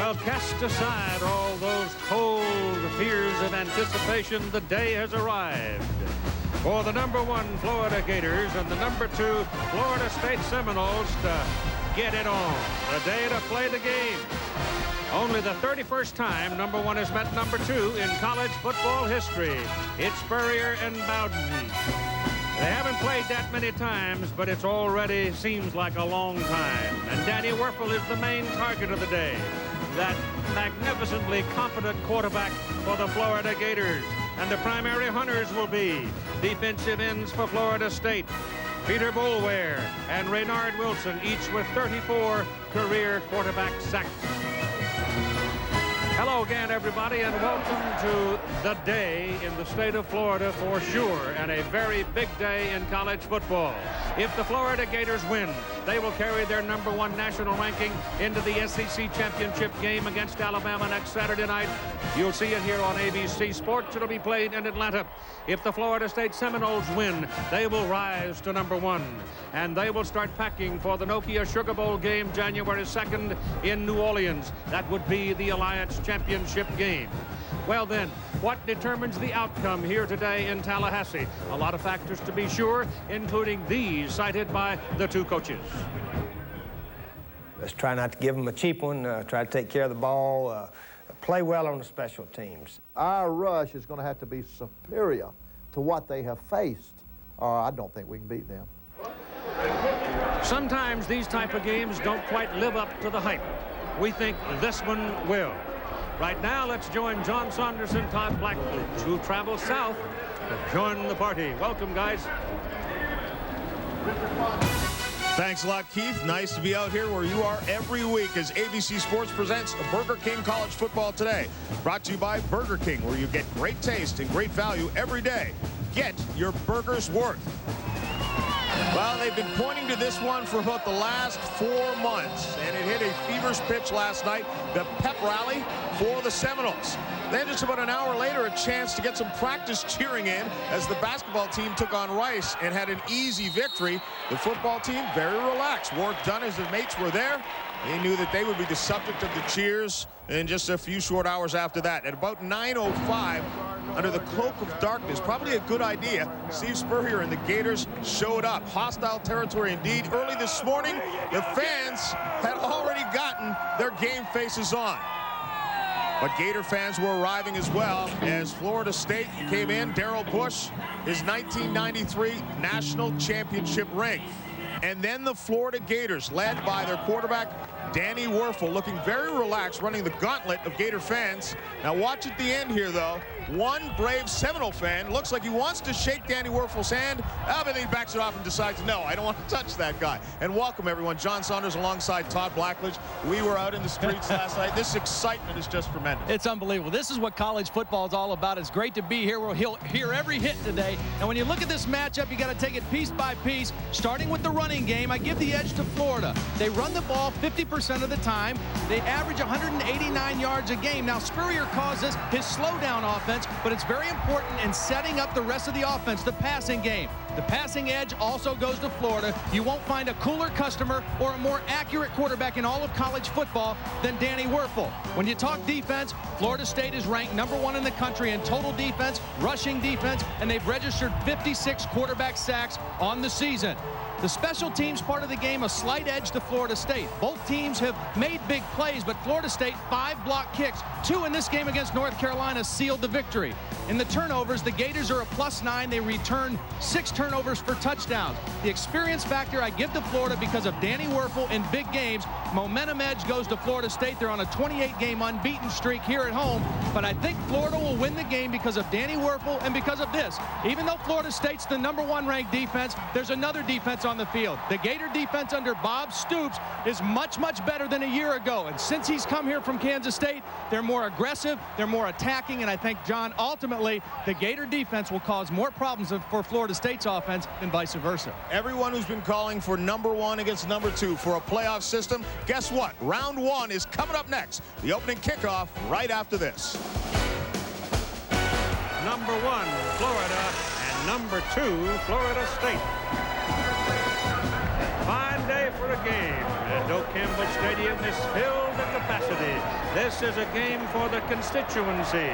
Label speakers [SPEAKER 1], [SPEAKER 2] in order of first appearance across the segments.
[SPEAKER 1] Well, cast aside all those cold fears of anticipation, the day has arrived for the #1 Florida Gators and the #2 Florida State Seminoles to get it on. The day to play the game. Only the 31st time #1 has met #2 in college football history. It's Spurrier and Bowden. They haven't played that many times, but it's already seems like a long time. And Danny Werfel is the main target of the day. That magnificently competent quarterback for the Florida Gators. And the primary hunters will be defensive ends for Florida State, Peter Boulware and Raynard Wilson, each with 34 career quarterback sacks. Hello again, everybody, and welcome to the day in the state of Florida for sure, and a very big day in college football. If the Florida Gators win, they will carry their #1 national ranking into the SEC championship game against Alabama next Saturday night. You'll see it here on ABC Sports. It'll be played in Atlanta. If the Florida State Seminoles win, they will rise to #1, and they will start packing for the Nokia Sugar Bowl game January 2nd in New Orleans. That would be the Alliance Championship game. Well then, what determines the outcome here today in Tallahassee? A lot of factors to be sure, including these cited by the two coaches.
[SPEAKER 2] Let's try not to give them a cheap one, try to take care of the ball, play well on the special teams.
[SPEAKER 3] Our rush is going to have to be superior to what they have faced, or I don't think we can beat them.
[SPEAKER 1] Sometimes these type of games don't quite live up to the hype. We think this one will. Right now, let's join John Saunders and Todd Blackledge, who travel south to join the party. Welcome, guys.
[SPEAKER 4] Thanks a lot, Keith. Nice to be out here where you are every week as ABC Sports presents Burger King College Football Today. Brought to you by Burger King, where you get great taste and great value every day. Get your burger's worth. Well, they've been pointing to this one for about the last 4 months, and it hit a feverish pitch last night, the pep rally for the Seminoles. Then just about an hour later, a chance to get some practice cheering in as the basketball team took on Rice and had an easy victory. The football team very relaxed. Warrick Dunn and his mates were there. They knew that they would be the subject of the cheers in just a few short hours after that. At about 9:05, under the cloak of darkness, probably a good idea, Steve Spurrier and the Gators showed up. Hostile territory indeed. Early this morning, the fans had already gotten their game faces on. But Gator fans were arriving as well as Florida State came in. Darrell Bush, his 1993 national championship ring. And then the Florida Gators, led by their quarterback, Danny Werfel, looking very relaxed, running the gauntlet of Gator fans. Now watch at the end here, though. One brave Seminole fan looks like he wants to shake Danny Werfel's hand, but then he backs it off and decides, no, I don't want to touch that guy. And welcome, everyone. John Saunders alongside Todd Blackledge. We were out in the streets last night. This excitement is just tremendous.
[SPEAKER 5] It's unbelievable. This is what college football is all about. It's great to be here. We'll hear every hit today. And when you look at this matchup, you got to take it piece by piece. Starting with the running game, I give the edge to Florida. They run the ball 50% of the time. They average 189 yards a game. Now, Spurrier calls this his slow-down offense, but it's very important in setting up the rest of the offense, the passing game. The passing edge also goes to Florida. You won't find a cooler customer or a more accurate quarterback in all of college football than Danny Werfel. When you talk defense, Florida State is ranked #1 in the country in total defense, rushing defense, and they've registered 56 quarterback sacks on the season. The special teams part of the game, a slight edge to Florida State. Both teams have made big plays, but Florida State, 5 block kicks. 2 in this game against North Carolina sealed the victory. In the turnovers, the Gators are a +9. They return 6 turnovers for touchdowns. The experience factor I give to Florida because of Danny Werfel in big games. Momentum edge goes to Florida State. They're on a 28-game unbeaten streak here at home, but I think Florida will win the game because of Danny Werfel and because of this. Even though Florida State's the #1 ranked defense, there's another defense on the field. The Gator defense under Bob Stoops is much, much better than a year ago. And since he's come here from Kansas State, they're more aggressive, they're more attacking, and I think, John, ultimately, the Gator defense will cause more problems for Florida State's offense than vice versa.
[SPEAKER 4] Everyone who's been calling for #1 against #2 for a playoff system, guess what? Round 1 is coming up next. The opening kickoff right after this.
[SPEAKER 1] #1, Florida, and #2, Florida State. Fine day for a game And O'Campbell Stadium is filled to capacity. This is a game for the constituency.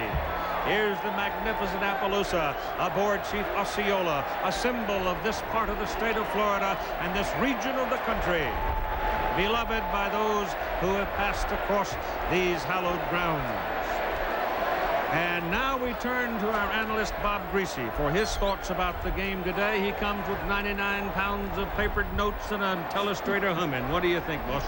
[SPEAKER 1] Here's the magnificent Appaloosa aboard Chief Osceola, a symbol of this part of the state of Florida and this region of the country. Beloved by those who have passed across these hallowed grounds. And now we turn to our analyst, Bob Griese, for his thoughts about the game today. He comes with 99 pounds of papered notes and a telestrator humming. What do you think, boss?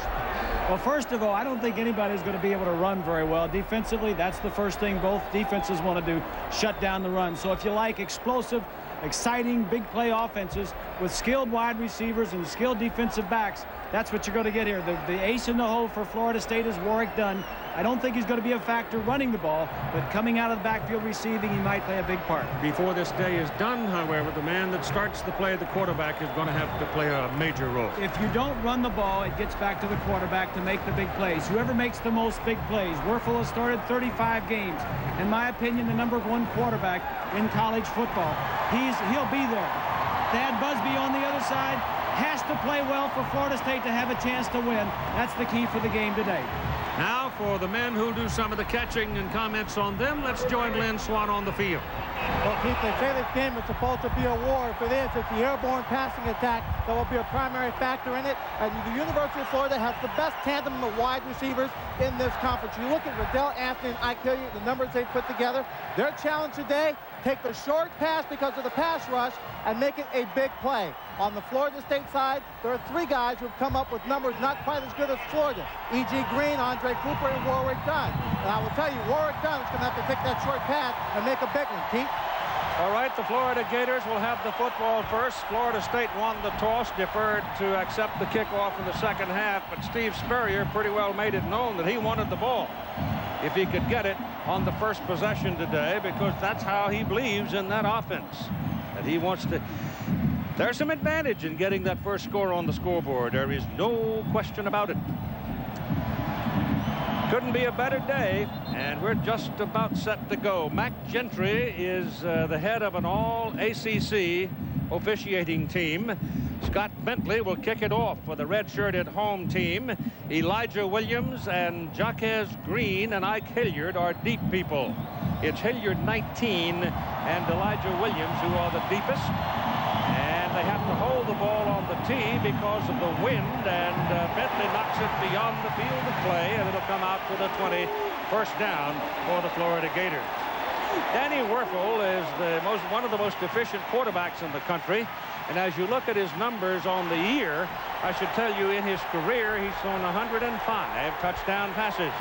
[SPEAKER 6] Well, first of all, I don't think anybody's going to be able to run very well. Defensively, that's the first thing both defenses want to do, shut down the run. So if you like explosive, exciting, big play offenses with skilled wide receivers and skilled defensive backs, that's what you're going to get here. The ace in the hole for Florida State is Warrick Dunn. I don't think he's going to be a factor running the ball, but coming out of the backfield receiving, he might play a big part.
[SPEAKER 1] Before this day is done, however, the man that starts the play, the quarterback, is going to have to play a major role.
[SPEAKER 6] If you don't run the ball, it gets back to the quarterback to make the big plays. Whoever makes the most big plays. Wuerffel has started 35 games. In my opinion, the #1 quarterback in college football. He'll be there. Thad Busby on the other side has to play well for Florida State to have a chance to win. That's the key for the game today.
[SPEAKER 1] Now for the men who'll do some of the catching and comments on them, let's join Lynn Swan on the field.
[SPEAKER 7] Well, Keith, they say this game is supposed to be a war. If it is, it's the airborne passing attack that will be a primary factor in it. And the University of Florida has the best tandem of wide receivers in this conference. You look at Riddell, Anthony, and Ike Hilliard, the numbers they put together. Their challenge today, take the short pass because of the pass rush and make it a big play. On the Florida State side, there are 3 guys who have come up with numbers not quite as good as Florida. E.G. Green, Andre Cooper, and Warrick Dunn. And I will tell you, Warrick Dunn is going to have to take that short pass and make a big one, Keith.
[SPEAKER 1] All right, the Florida Gators will have the football first. Florida State won the toss, deferred to accept the kickoff in the second half, but Steve Spurrier pretty well made it known that he wanted the ball if he could get it on the first possession today, because that's how he believes in that offense, that he wants to. There's some advantage in getting that first score on the scoreboard. There is no question about it. Couldn't be a better day, and we're just about set to go. Mac Gentry is the head of an all-ACC officiating team. Scott Bentley will kick it off for the red-shirted home team. Elijah Williams and Jaquez Green and Ike Hilliard are deep people. It's Hilliard 19 and Elijah Williams who are the deepest. And they have to hold the ball on the tee because of the wind, and Bentley knocks it beyond the field of play, and it'll come out for the 20, first down for the Florida Gators. Danny Wuerffel is one of the most efficient quarterbacks in the country, and as you look at his numbers on the year, I should tell you in his career he's thrown 105 touchdown passes.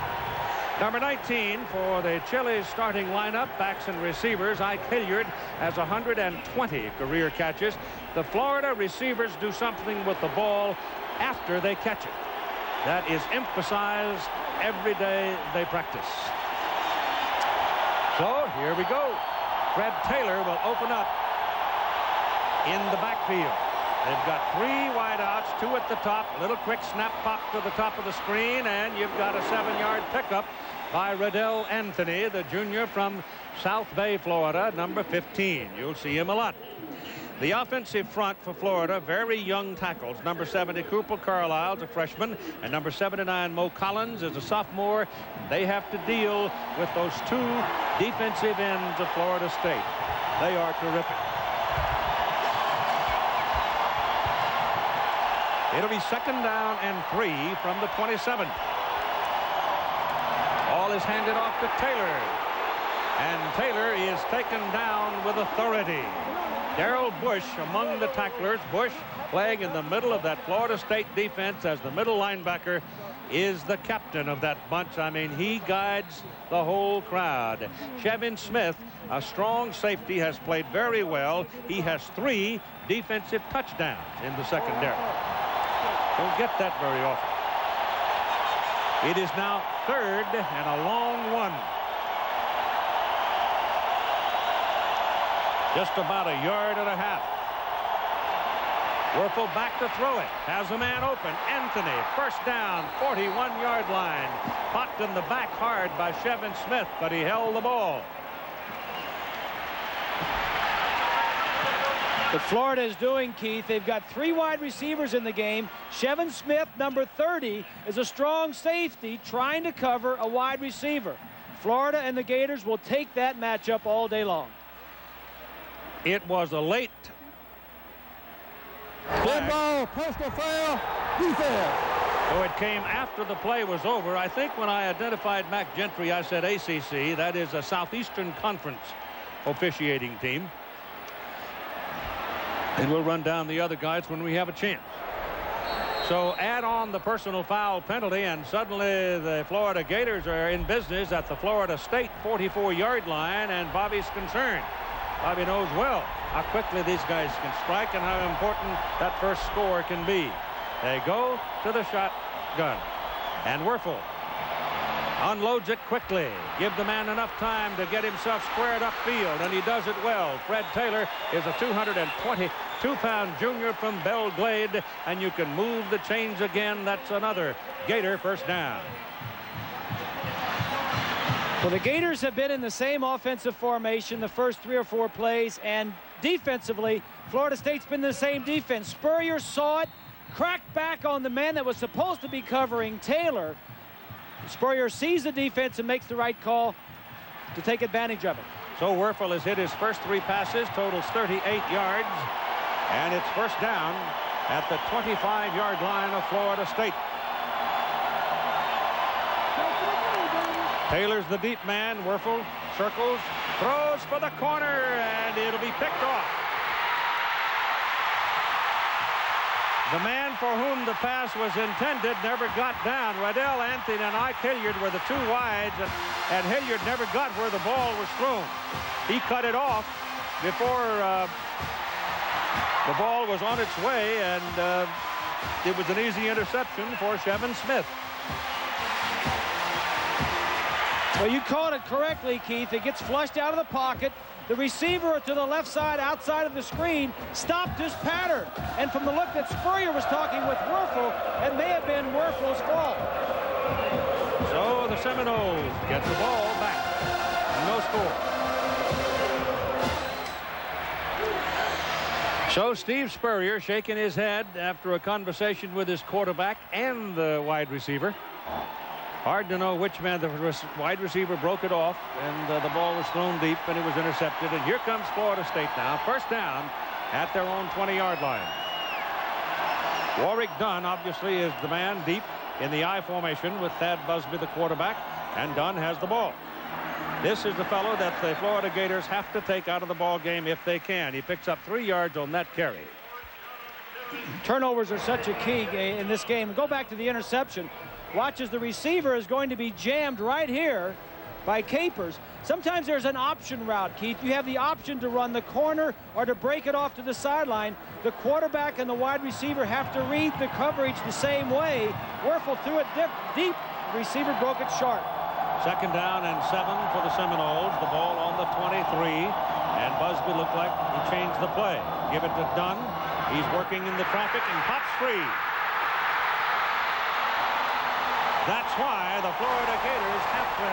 [SPEAKER 1] Number 19 for the Chili's starting lineup, backs and receivers, Ike Hilliard has 120 career catches. The Florida receivers do something with the ball after they catch it. That is emphasized every day they practice. So here we go. Fred Taylor will open up in the backfield. They've got 3 wideouts, 2 at the top, a little quick snap pop to the top of the screen, and you've got a 7-yard pickup by Riddell Anthony, the junior from South Bay, Florida, number 15. You'll see him a lot. The offensive front for Florida, very young tackles. Number 70, Cooper Carlisle's a freshman, and number 79, Mo Collins, is a sophomore. They have to deal with those 2 defensive ends of Florida State. They are terrific. It'll be 2nd down and 3 from the 27. Ball is handed off to Taylor, and Taylor is taken down with authority. Darrell Bush among the tacklers. Bush playing in the middle of that Florida State defense as the middle linebacker, is the captain of that bunch. I mean, he guides the whole crowd. Shevin Smith, a strong safety, has played very well. He has 3 defensive touchdowns in the secondary. Don't get that very often. It is now 3rd and a long one. Just about 1.5 yards. Wuerffel back to throw it. Has a man open. Anthony, first down, 41-yard line. Popped in the back hard by Shevin Smith, but he held the ball.
[SPEAKER 6] What Florida is doing, Keith, they've got 3 wide receivers in the game. Shevin Smith, number 30, is a strong safety trying to cover a wide receiver. Florida and the Gators will take that matchup all day long.
[SPEAKER 1] It was a late
[SPEAKER 7] Good ball, personal foul, defense.
[SPEAKER 1] So it came after the play was over. I think when I identified Mac Gentry, I said ACC. That is a Southeastern Conference officiating team. And we'll run down the other guys when we have a chance. So add on the personal foul penalty, and suddenly the Florida Gators are in business at the Florida State 44-yard line, and Bobby's concerned. Bobby knows well how quickly these guys can strike and how important that first score can be. They go to the shotgun, and Werfel unloads it quickly. Give the man enough time to get himself squared upfield, and he does it well. Fred Taylor is a 222-pound junior from Belle Glade, and you can move the chains again. That's another Gator first down.
[SPEAKER 6] Well, the Gators have been in the same offensive formation the first 3 or 4 plays, and defensively, Florida State's been the same defense. Spurrier saw it, cracked back on the man that was supposed to be covering Taylor. Spurrier sees the defense and makes the right call to take advantage of it.
[SPEAKER 1] So Werfel has hit his first 3 passes, totals 38 yards, and it's first down at the 25-yard line of Florida State. Taylor's the deep man. Werfel circles, throws for the corner, and it'll be picked off. The man for whom the pass was intended never got down. Riddell Anthony and Ike Hilliard were the 2 wides, and Hilliard never got where the ball was thrown. He cut it off before the ball was on its way, and it was an easy interception for Shevin Smith.
[SPEAKER 6] Well, you called it correctly, Keith. It gets flushed out of the pocket. The receiver to the left side, outside of the screen, stopped his pattern. And from the look that Spurrier was talking with Werfel, it may have been Werfel's fault.
[SPEAKER 1] So the Seminoles get the ball back. No score. So Steve Spurrier shaking his head after a conversation with his quarterback and the wide receiver. Hard to know which man. The wide receiver broke it off, and the ball was thrown deep, and it was intercepted. And here comes Florida State now. First down at their own 20-yard line. Warrick Dunn, obviously, is the man deep in the I formation with Thad Busby, the quarterback, and Dunn has the ball. This is the fellow that the Florida Gators have to take out of the ball game if they can. He picks up 3 yards on that carry.
[SPEAKER 6] Turnovers are such a key in this game. Go back to the interception. Watch as the receiver is going to be jammed right here by Capers. Sometimes there's an option route, Keith. You have the option to run the corner or to break it off to the sideline. The quarterback and the wide receiver have to read the coverage the same way. Werfel threw it deep. The receiver broke it short.
[SPEAKER 1] Second down and 7 for the Seminoles. The ball on the 23. And Busby looked like he changed the play. Give it to Dunn. He's working in the traffic and pops free. That's why the Florida Gators have to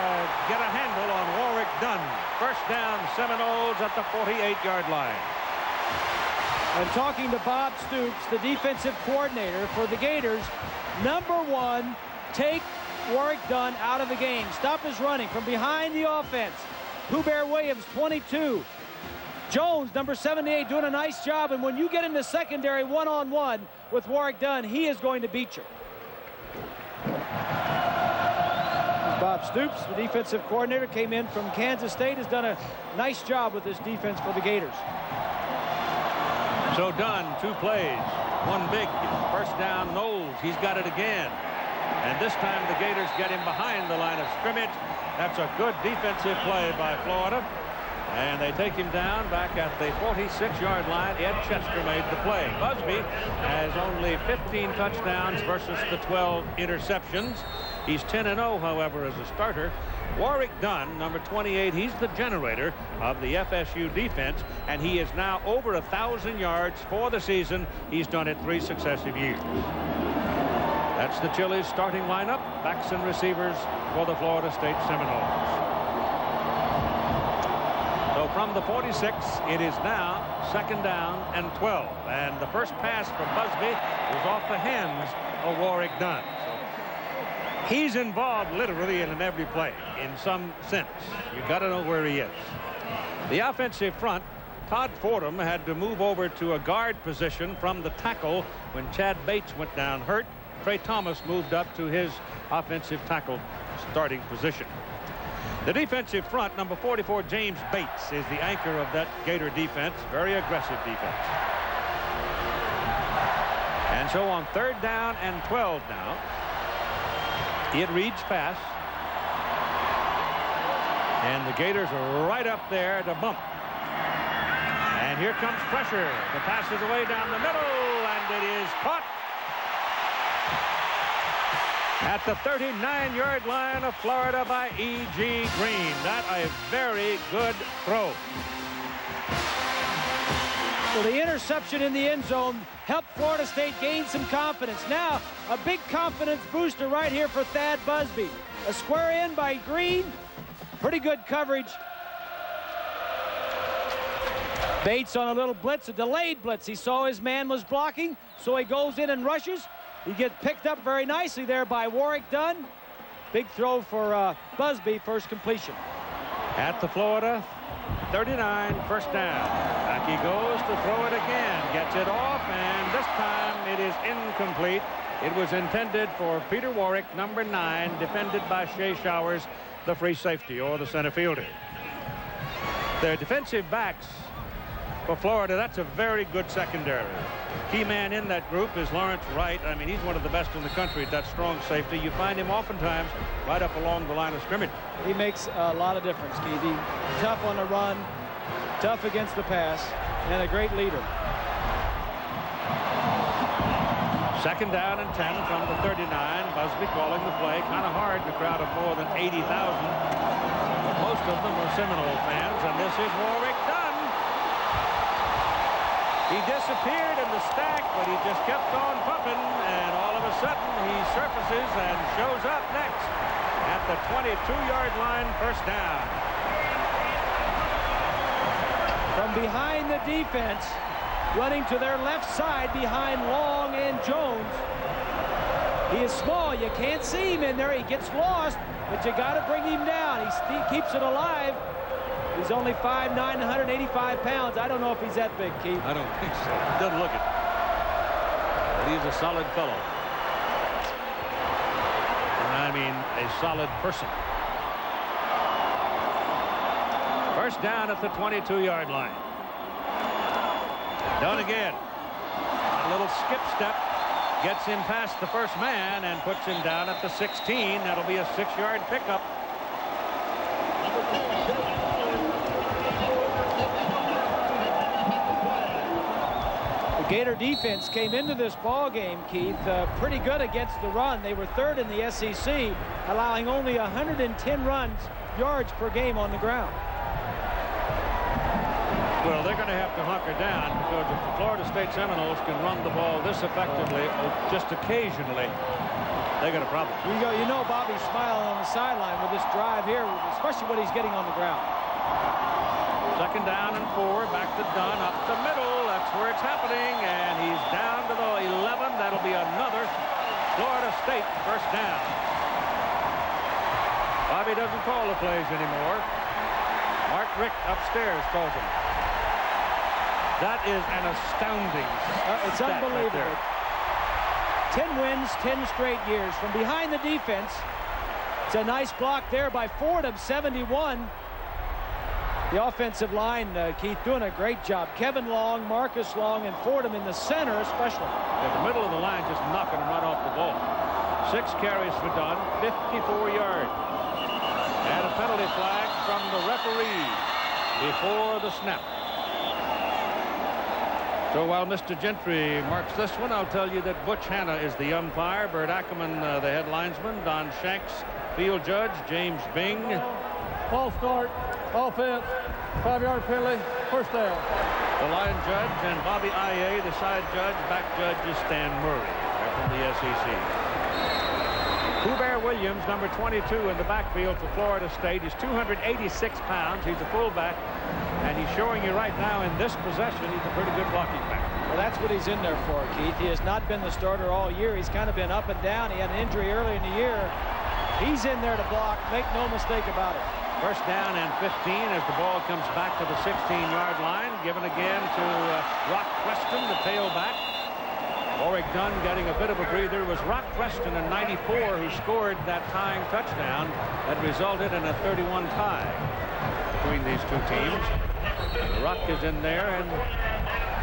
[SPEAKER 1] get a handle on Warrick Dunn. First down, Seminoles at the 48-yard line.
[SPEAKER 6] I'm talking to Bob Stoops, the defensive coordinator for the Gators. Number 1, take Warrick Dunn out of the game. Stop his running from behind the offense. Pooh Bear Williams, 22. Jones, number 78, doing a nice job. And when you get in the secondary one-on-one with Warrick Dunn, he is going to beat you. Bob Stoops, the defensive coordinator, came in from Kansas State, has done a nice job with this defense for the Gators.
[SPEAKER 1] So Dunn, 2 plays, 1 big first down. Noles, he's got it again. And this time the Gators get him behind the line of scrimmage. That's a good defensive play by Florida. And they take him down back at the 46-yard line. Ed Chester made the play. Busby has only 15 touchdowns versus the 12 interceptions. He's 10-0, however, as a starter. Warrick Dunn, number 28, he's the generator of the FSU defense, and he is now over 1,000 yards for the season. He's done it 3 successive years. That's the Chili's starting lineup. Backs and receivers for the Florida State Seminoles. So from the 46. It is now 2nd down and 12. And the first pass for Busby was off the hands of Warrick Dunn. So he's involved literally in every play in some sense. You've got to know where he is. The offensive front, Todd Fordham had to move over to a guard position from the tackle when Chad Bates went down hurt. Trey Thomas moved up to his offensive tackle starting position. The defensive front, number 44, James Bates, is the anchor of that Gator defense. Very aggressive defense. And so on 3rd down and 12 now, it reads pass. And the Gators are right up there to bump. And here comes pressure. The pass is away down the middle, and it is caught at the 39-yard line of Florida by E.G. Green. That a very good throw.
[SPEAKER 6] Well, the interception in the end zone helped Florida State gain some confidence. Now, a big confidence booster right here for Thad Busby. A square in by Green. Pretty good coverage. Bates on a little blitz, a delayed blitz. He saw his man was blocking, so he goes in and rushes. He gets picked up very nicely there by Warrick Dunn. Big throw for Busby, first completion.
[SPEAKER 1] At the Florida 39, 1st down. Back he goes to throw it again. Gets it off, and this time it is incomplete. It was intended for Peter Warrick, number 9, defended by Shea Showers, the free safety or the center fielder. Their defensive backs for Florida, that's a very good secondary. Key man in that group is Lawrence Wright. I mean, he's one of the best in the country at that strong safety. You find him oftentimes right up along the line of scrimmage.
[SPEAKER 6] He makes a lot of difference, Keith. He's tough on the run, tough against the pass, and a great leader.
[SPEAKER 1] 2nd down and 10 from the 39. Busby calling the play. Kind of hard in a crowd of more than 80,000. But most of them are Seminole fans, and this is Warrick Dunn. He disappeared in the stack, but he just kept on pumping, and all of a sudden he surfaces and shows up next at the 22-yard line, 1st down.
[SPEAKER 6] From behind the defense, running to their left side behind Long and Jones. He is small. You can't see him in there. He gets lost, but you got to bring him down. He keeps it alive. He's only 5'9", 185 pounds. I don't know if he's that big, Keith.
[SPEAKER 1] I don't think so. Doesn't look it. But he's a solid fellow. And I mean a solid person. 1st down at the 22-yard line. Done again. A little skip step. Gets him past the first man and puts him down at the 16. That'll be a 6-yard pickup.
[SPEAKER 6] Gator defense came into this ball game, Keith, pretty good against the run. They were 3rd in the SEC, allowing only 110 yards per game on the ground.
[SPEAKER 1] Well, they're going to have to hunker down, because if the Florida State Seminoles can run the ball this effectively, just occasionally, they got a problem.
[SPEAKER 6] You know Bobby's smiling on the sideline with this drive here, especially when he's getting on the ground.
[SPEAKER 1] 2nd down and 4. Back to Dunn up the middle. That's where it's happening, and he's down to the 11. That'll be another Florida State 1st down. Bobby doesn't call the plays anymore. Mark Richt upstairs calls them. That is an astounding
[SPEAKER 6] It's
[SPEAKER 1] stat
[SPEAKER 6] unbelievable.
[SPEAKER 1] right
[SPEAKER 6] 10 wins, 10 straight years. From behind the defense, it's a nice block there by Fordham, 71. The offensive line, Keith, doing a great job. Kevin Long, Marcus Long, and Fordham in the center especially.
[SPEAKER 1] At the middle of the line, just knocking them right off the ball. 6 carries for Dunn, 54 yards. And a penalty flag from the referee before the snap. So while Mr. Gentry marks this one, I'll tell you that Butch Hanna is the umpire, Bert Ackerman the head linesman, Don Shanks field judge, James Bing.
[SPEAKER 8] False start, offense, 5-yard penalty, 1st down.
[SPEAKER 1] The line judge and Bobby Aye, the side judge. Back judge is Stan Murray. They're from the SEC. Pooh Bear Williams, number 22 in the backfield for Florida State. He's 286 pounds. He's a fullback, and he's showing you right now in this possession he's a pretty good blocking back.
[SPEAKER 6] Well, that's what he's in there for, Keith. He has not been the starter all year. He's kind of been up and down. He had an injury early in the year. He's in there to block. Make no mistake about it.
[SPEAKER 1] First down and 15 as the ball comes back to the 16-yard line. Given again to Rock Preston, the tailback. Warrick Dunn getting a bit of a breather. It was Rock Preston in '94 who scored that tying touchdown that resulted in a 31 tie between these two teams. Rock is in there and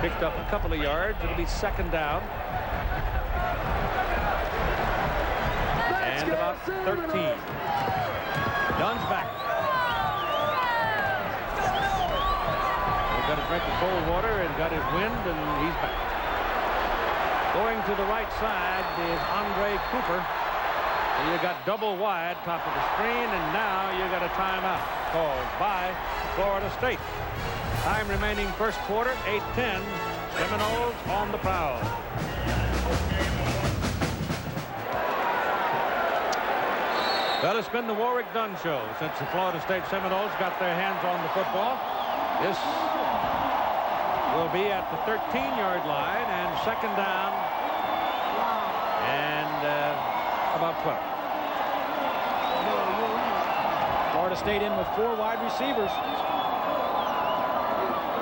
[SPEAKER 1] picked up a couple of yards. It'll be second down. And about 13. Dunn's back. He's got a drink of cold water and got his wind, and he's back. Going to the right side is Andre Cooper. You got double wide top of the screen, and now you got a timeout called by Florida State. Time remaining first quarter, 8:10. Seminoles on the prowl. Well, it's been the Warrick Dunn show since the Florida State Seminoles got their hands on the football. This will be at the 13-yard line and second down and about 12.
[SPEAKER 6] Florida State in with 4 wide receivers.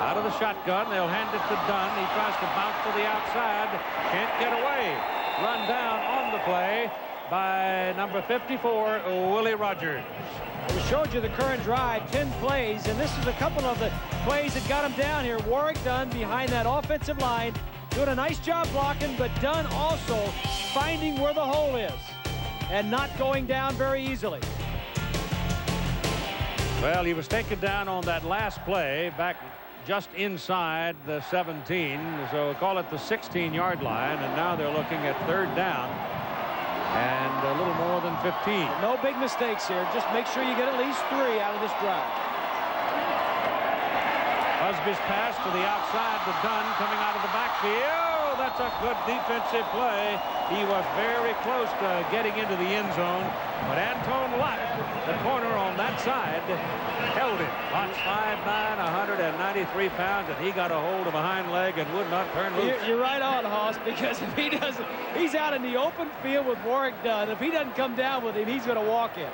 [SPEAKER 1] Out of the shotgun, they'll hand it to Dunn. He tries to bounce to the outside. Can't get away. Run down on the play by number 54, Willie Rogers.
[SPEAKER 6] We showed you the current drive, 10 plays, and this is a couple of the plays that got him down here. Warrick Dunn behind that offensive line, doing a nice job blocking, but Dunn also finding where the hole is and not going down very easily.
[SPEAKER 1] Well, he was taken down on that last play back just inside the 17, so call it the 16-yard line, and now they're looking at third down and a little more than 15.
[SPEAKER 6] No big mistakes here. Just make sure you get at least 3 out of this drive.
[SPEAKER 1] Busby's pass to the outside to Dunn coming out of the backfield. That's a good defensive play. He was very close to getting into the end zone, but Antone Lott, the corner on that side, held it. Lott's 5'9", 193 pounds, and he got a hold of a hind leg and would not turn loose.
[SPEAKER 6] You're right on, Hoss, because if he doesn't, he's out in the open field with Warrick Dunn. If he doesn't come down with him, he's going to walk in.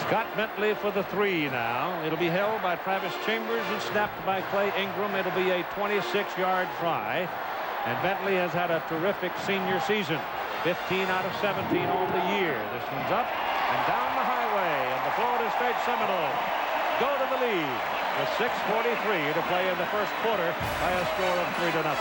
[SPEAKER 1] Scott Bentley for the 3 now. It'll be held by Travis Chambers and snapped by Clay Ingram. It'll be a 26-yard try. And Bentley has had a terrific senior season. 15 out of 17 on the year. This one's up and down the highway. And the Florida State Seminoles go to the lead with 6:43 to play in the first quarter by a score of 3-0.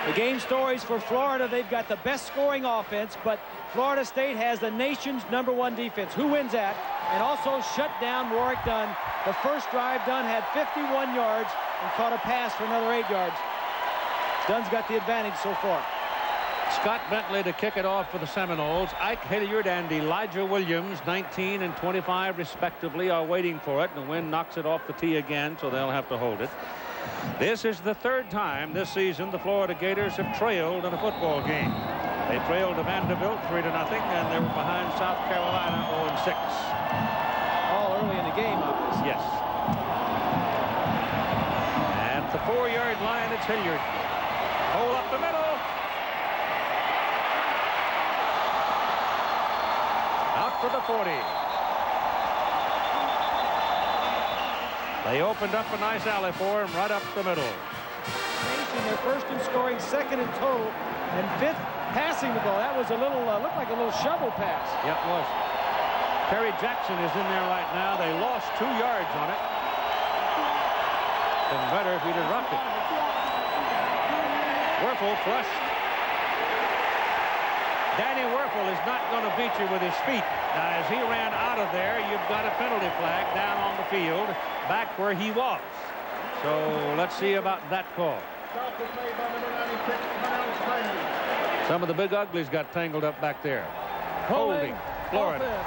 [SPEAKER 6] The game stories for Florida, they've got the best scoring offense, but Florida State has the nation's #1 defense. Who wins that? And also shut down Warrick Dunn. The first drive, Dunn had 51 yards and caught a pass for another 8 yards. Dunn's got the advantage so far.
[SPEAKER 1] Scott Bentley to kick it off for the Seminoles. Ike Hilliard and Elijah Williams, 19 and 25 respectively, are waiting for it. The wind knocks it off the tee again, so they'll have to hold it. This is the 3rd time this season the Florida Gators have trailed in a football game. They trailed to Vanderbilt 3-0, and they were behind South Carolina 0-6.
[SPEAKER 6] All early in the game, obviously.
[SPEAKER 1] Yes. And at the 4-yard line, it's Hilliard. Hole up the middle. Out to the 40. They opened up a nice alley for him right up the middle.
[SPEAKER 6] They're first in scoring, 2nd in total, and 5th passing the ball. That was a little, looked like a little shovel pass.
[SPEAKER 1] Yep, it was. Terry Jackson is in there right now. They lost 2 yards on it. Been better if he'd have dropped it. Werfel flushed. Danny Werfel is not going to beat you with his feet. Now, as he ran out of there, you've got a penalty flag down on the field, back where he was. So let's see about that call. Some of the big uglies got tangled up back there. Holding Florida.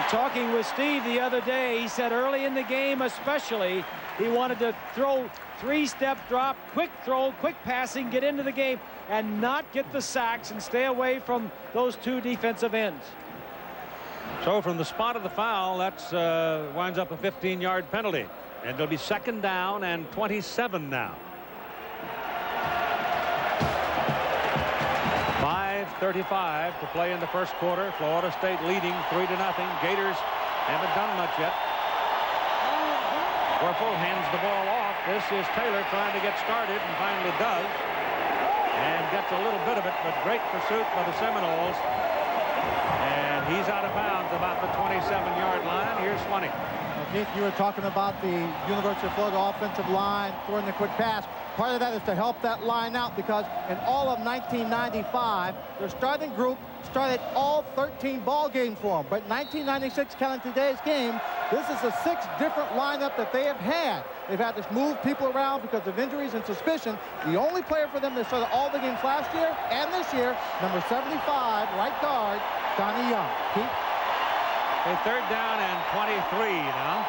[SPEAKER 6] Talking with Steve the other day, he said early in the game especially, he wanted to throw three-step drop, quick throw, quick passing, get into the game, and not get the sacks and stay away from those two defensive ends.
[SPEAKER 1] So from the spot of the foul, that's winds up a 15-yard penalty. And it'll be 2nd down and 27 now. 5:35 to play in the first quarter. Florida State leading 3-0. Gators haven't done much yet. Werfel hands the ball off. This is Taylor trying to get started and finally does. And gets a little bit of it, but great pursuit by the Seminoles. And he's out of bounds about the 27-yard line. Here's Swanee.
[SPEAKER 7] Keith, you were talking about the University of Florida offensive line throwing the quick pass. Part of that is to help that line out because in all of 1995, their starting group started all 13 ball games for them. But 1996, counting today's game, this is the 6th different lineup that they have had. They've had to move people around because of injuries and suspicion. The only player for them that started all the games last year and this year, number 75, right guard, Donnie Young. Keith?
[SPEAKER 1] A 3rd down and 23 now.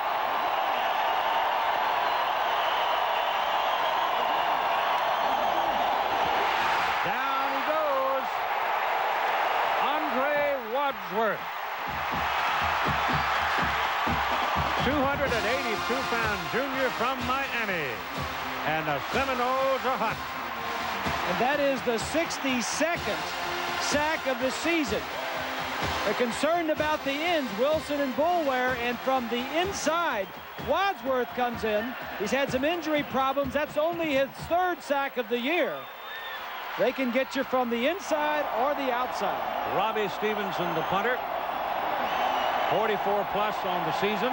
[SPEAKER 1] Down he goes. Andre Wadsworth. 282-pound junior from Miami. And the Seminoles are hot.
[SPEAKER 6] And that is the 62nd sack of the season. They're concerned about the ends, Wilson and Boulware, and from the inside, Wadsworth comes in. He's had some injury problems. That's only his 3rd sack of the year. They can get you from the inside or the outside.
[SPEAKER 1] Robbie Stevenson, the punter, 44 plus on the season.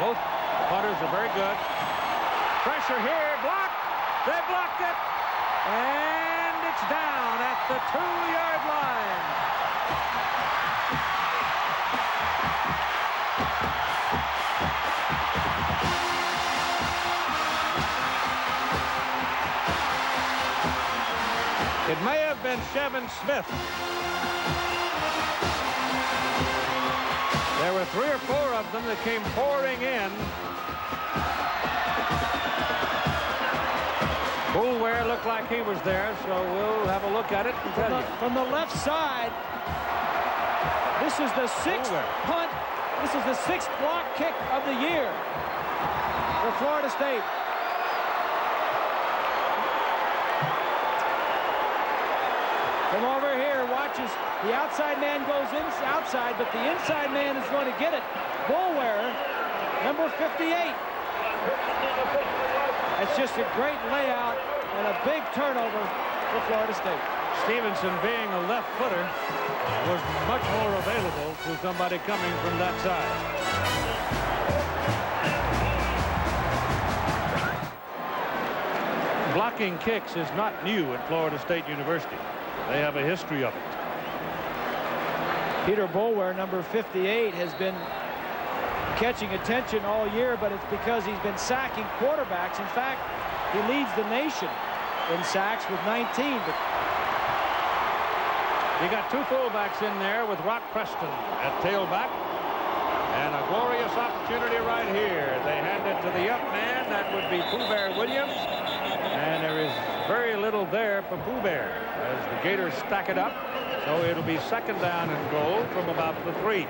[SPEAKER 1] Both punters are very good. Pressure here, blocked. They blocked it. And it's down at the 2-yard line. It may have been Shevin Smith. There were 3 or 4 of them that came pouring in. Boulware looked like he was there, so we'll have a look at it and tell you.
[SPEAKER 6] From the left side, this is the 6th punt. This is the 6th block kick of the year for Florida State. From over here, watches the outside man goes in outside, but the inside man is going to get it. Boulware, number 58. That's just a great layout and a big turnover for Florida State.
[SPEAKER 1] Stevenson, being a left footer, was much more available to somebody coming from that side. Blocking kicks is not new at Florida State University. They have a history of it.
[SPEAKER 6] Peter Boulware, number 58, has been catching attention all year, but it's because he's been sacking quarterbacks. In fact, he leads the nation in sacks with 19. But
[SPEAKER 1] you got 2 fullbacks in there with Rock Preston at tailback. And a glorious opportunity right here. They hand it to the up man. That would be Pooh Bear Williams. And there is very little there for Pooh Bear as the Gators stack it up. So it'll be 2nd down and goal from about the 3.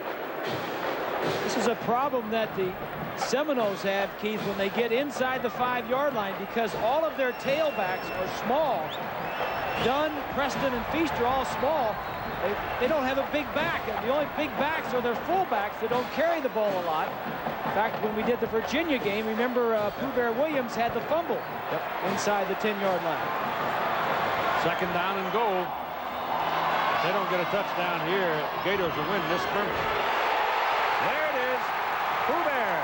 [SPEAKER 6] This is a problem that the Seminoles have, Keith, when they get inside the 5-yard line because all of their tailbacks are small. Dunn, Preston, and Feast are all small. They don't have a big back. The only big backs are their fullbacks that don't carry the ball a lot. In fact, when we did the Virginia game, remember Pooh Bear Williams had the fumble inside the 10-yard line.
[SPEAKER 1] 2nd down and goal. If they don't get a touchdown here, the Gators will win this scrimmage. There it is. Pooh Bear.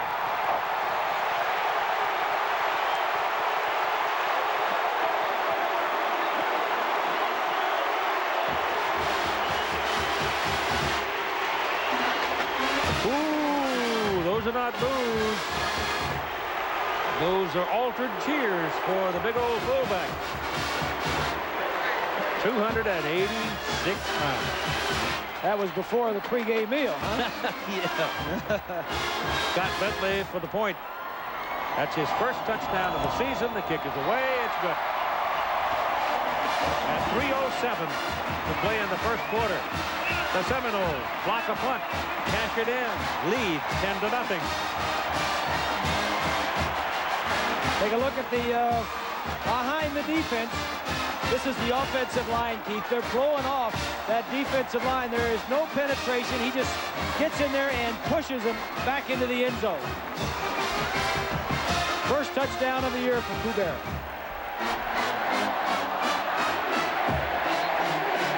[SPEAKER 1] Ooh, those are not boos. Those are altered cheers for the big old fullback. 286 pounds.
[SPEAKER 6] That was before the pregame meal, huh?
[SPEAKER 5] Yeah.
[SPEAKER 1] Scott Bentley for the point. That's his first touchdown of the season. The kick is away. It's good. At 3:07 to play in the first quarter. The Seminoles block a punt. Cash it in. Lead 10-0.
[SPEAKER 6] Take a look at the behind the defense. This is the offensive line, Keith. They're blowing off that defensive line. There is no penetration. He just gets in there and pushes them back into the end zone. First touchdown of the year for Pooh Bear.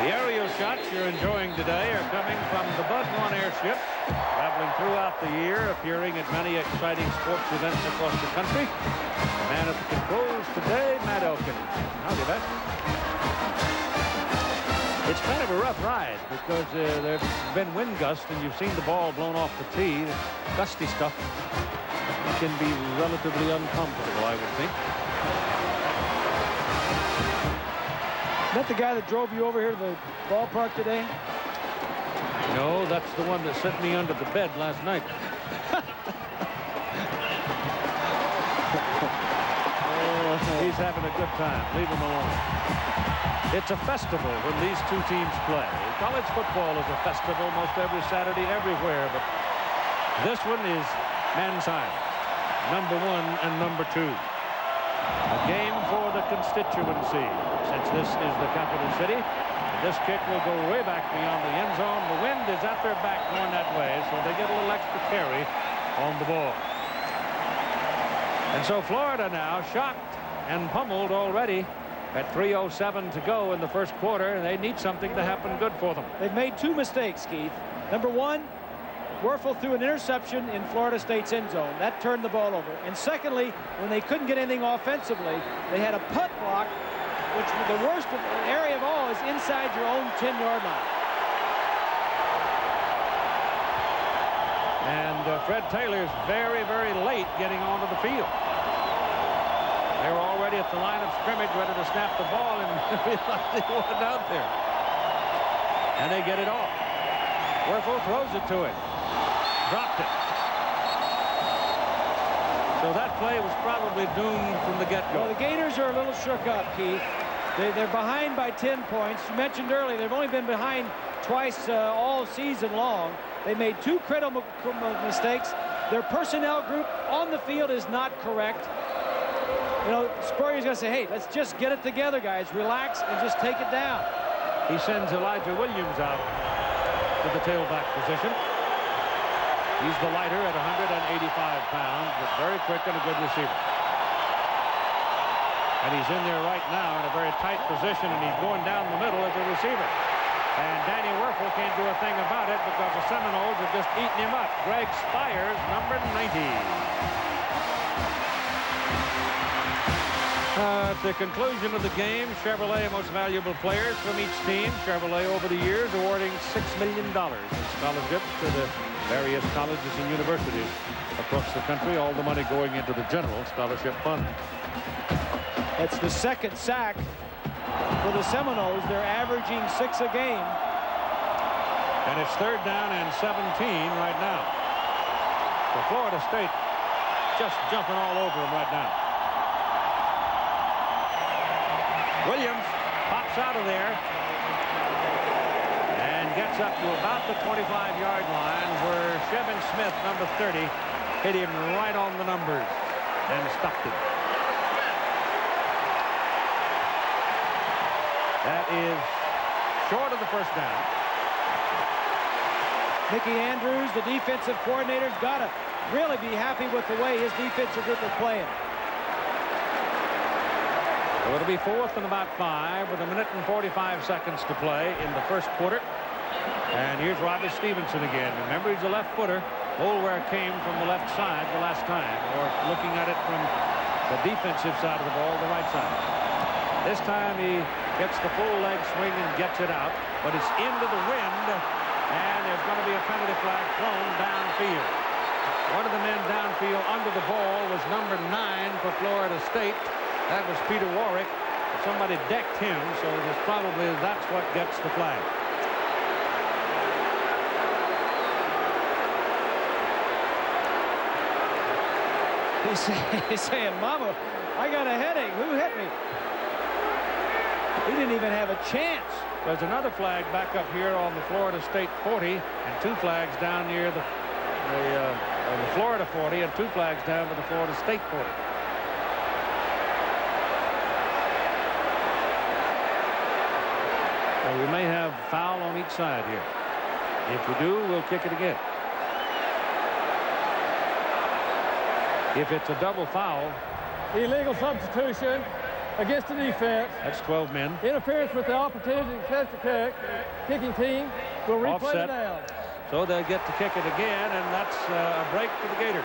[SPEAKER 1] The aerial shots you're enjoying today are coming from the Bud 1 airship, traveling throughout the year, appearing at many exciting sports events across the country. The man at the controls today, Matt Elkin. Howdy, Matt. It's kind of a rough ride because there's been wind gusts and you've seen the ball blown off the tee. Gusty stuff can be relatively uncomfortable, I would think.
[SPEAKER 6] Is that the guy that drove you over here to the ballpark today?
[SPEAKER 1] No, that's the one that sent me under the bed last night. He's having a good time. Leave him alone. It's a festival when these two teams play. College football is a festival most every Saturday everywhere, but this one is man-side. Number 1 and number 2. A game for the constituency. Since this is the capital city, this kick will go way back beyond the end zone. The wind is at their back going that way, so they get a little extra carry on the ball. And so Florida now shocked and pummeled already at 3:07 to go in the first quarter. They need something to happen good for them.
[SPEAKER 6] They've made 2 mistakes, Keith. Number 1, Werfel threw an interception in Florida State's end zone. That turned the ball over. And secondly, when they couldn't get anything offensively, they had a punt block, which the worst area of all is inside your own 10-yard line.
[SPEAKER 1] And Fred Taylor's very, very late getting onto the field. They were already at the line of scrimmage ready to snap the ball, and realized he wasn't out there. And they get it off. Werfel throws it to him. Dropped it. So that play was probably doomed from the get-go.
[SPEAKER 6] Well, the Gators are a little shook up, Keith. They're behind by 10 points. You mentioned earlier they've only been behind twice all season long. They made 2 critical mistakes. Their personnel group on the field is not correct. You know, Spurrier's going to say, hey, let's just get it together, guys. Relax and just take it down.
[SPEAKER 1] He sends Elijah Williams out to the tailback position. He's the lighter at 185 pounds, but very quick and a good receiver. And he's in there right now in a very tight position, and he's going down the middle as a receiver. And Danny Werfel can't do a thing about it because the Seminoles have just eaten him up. Greg Spires, number 90. At the conclusion of the game, Chevrolet most valuable players from each team. Chevrolet over the years awarding $6 million in scholarships to the various colleges and universities across the country. All the money going into the general scholarship fund.
[SPEAKER 6] That's the 2nd sack for the Seminoles. They're averaging 6 a game.
[SPEAKER 1] And it's 3rd down and 17 right now. So Florida State just jumping all over them right now. Williams pops out of there and gets up to about the 25-yard line where Shevin Smith, number 30, hit him right on the numbers and stopped him. That is short of the first down.
[SPEAKER 6] Mickey Andrews, the defensive coordinator, has got to really be happy with the way his defensive group is playing.
[SPEAKER 1] So it'll be 4th and about 5 with 1 minute and 45 seconds to play in the first quarter. And here's Robbie Stevenson again. Remember, he's a left footer. Boulware came from the left side the last time, or looking at it from the defensive side of the ball, the right side. This time he gets the full leg swing and gets it out, but it's into the wind, and there's going to be a penalty flag thrown downfield. One of the men downfield under the ball was number 9 for Florida State. That was Peter Warrick. somebody decked him, so that's what gets the flag.
[SPEAKER 6] He's saying, Mama, I got a headache. Who hit me? He didn't even have a chance.
[SPEAKER 1] There's another flag back up here on the Florida State 40, and 2 flags down near the Florida 40, and 2 flags down to the Florida State 40. So we may have foul on each side here. If we do, we'll kick it again. If it's a double foul,
[SPEAKER 8] illegal substitution against the defense.
[SPEAKER 1] That's 12 men.
[SPEAKER 8] Interference with the opportunity to catch the kick. Kicking team will replay it down.
[SPEAKER 1] So they'll get to kick it again, and that's a break for the Gators.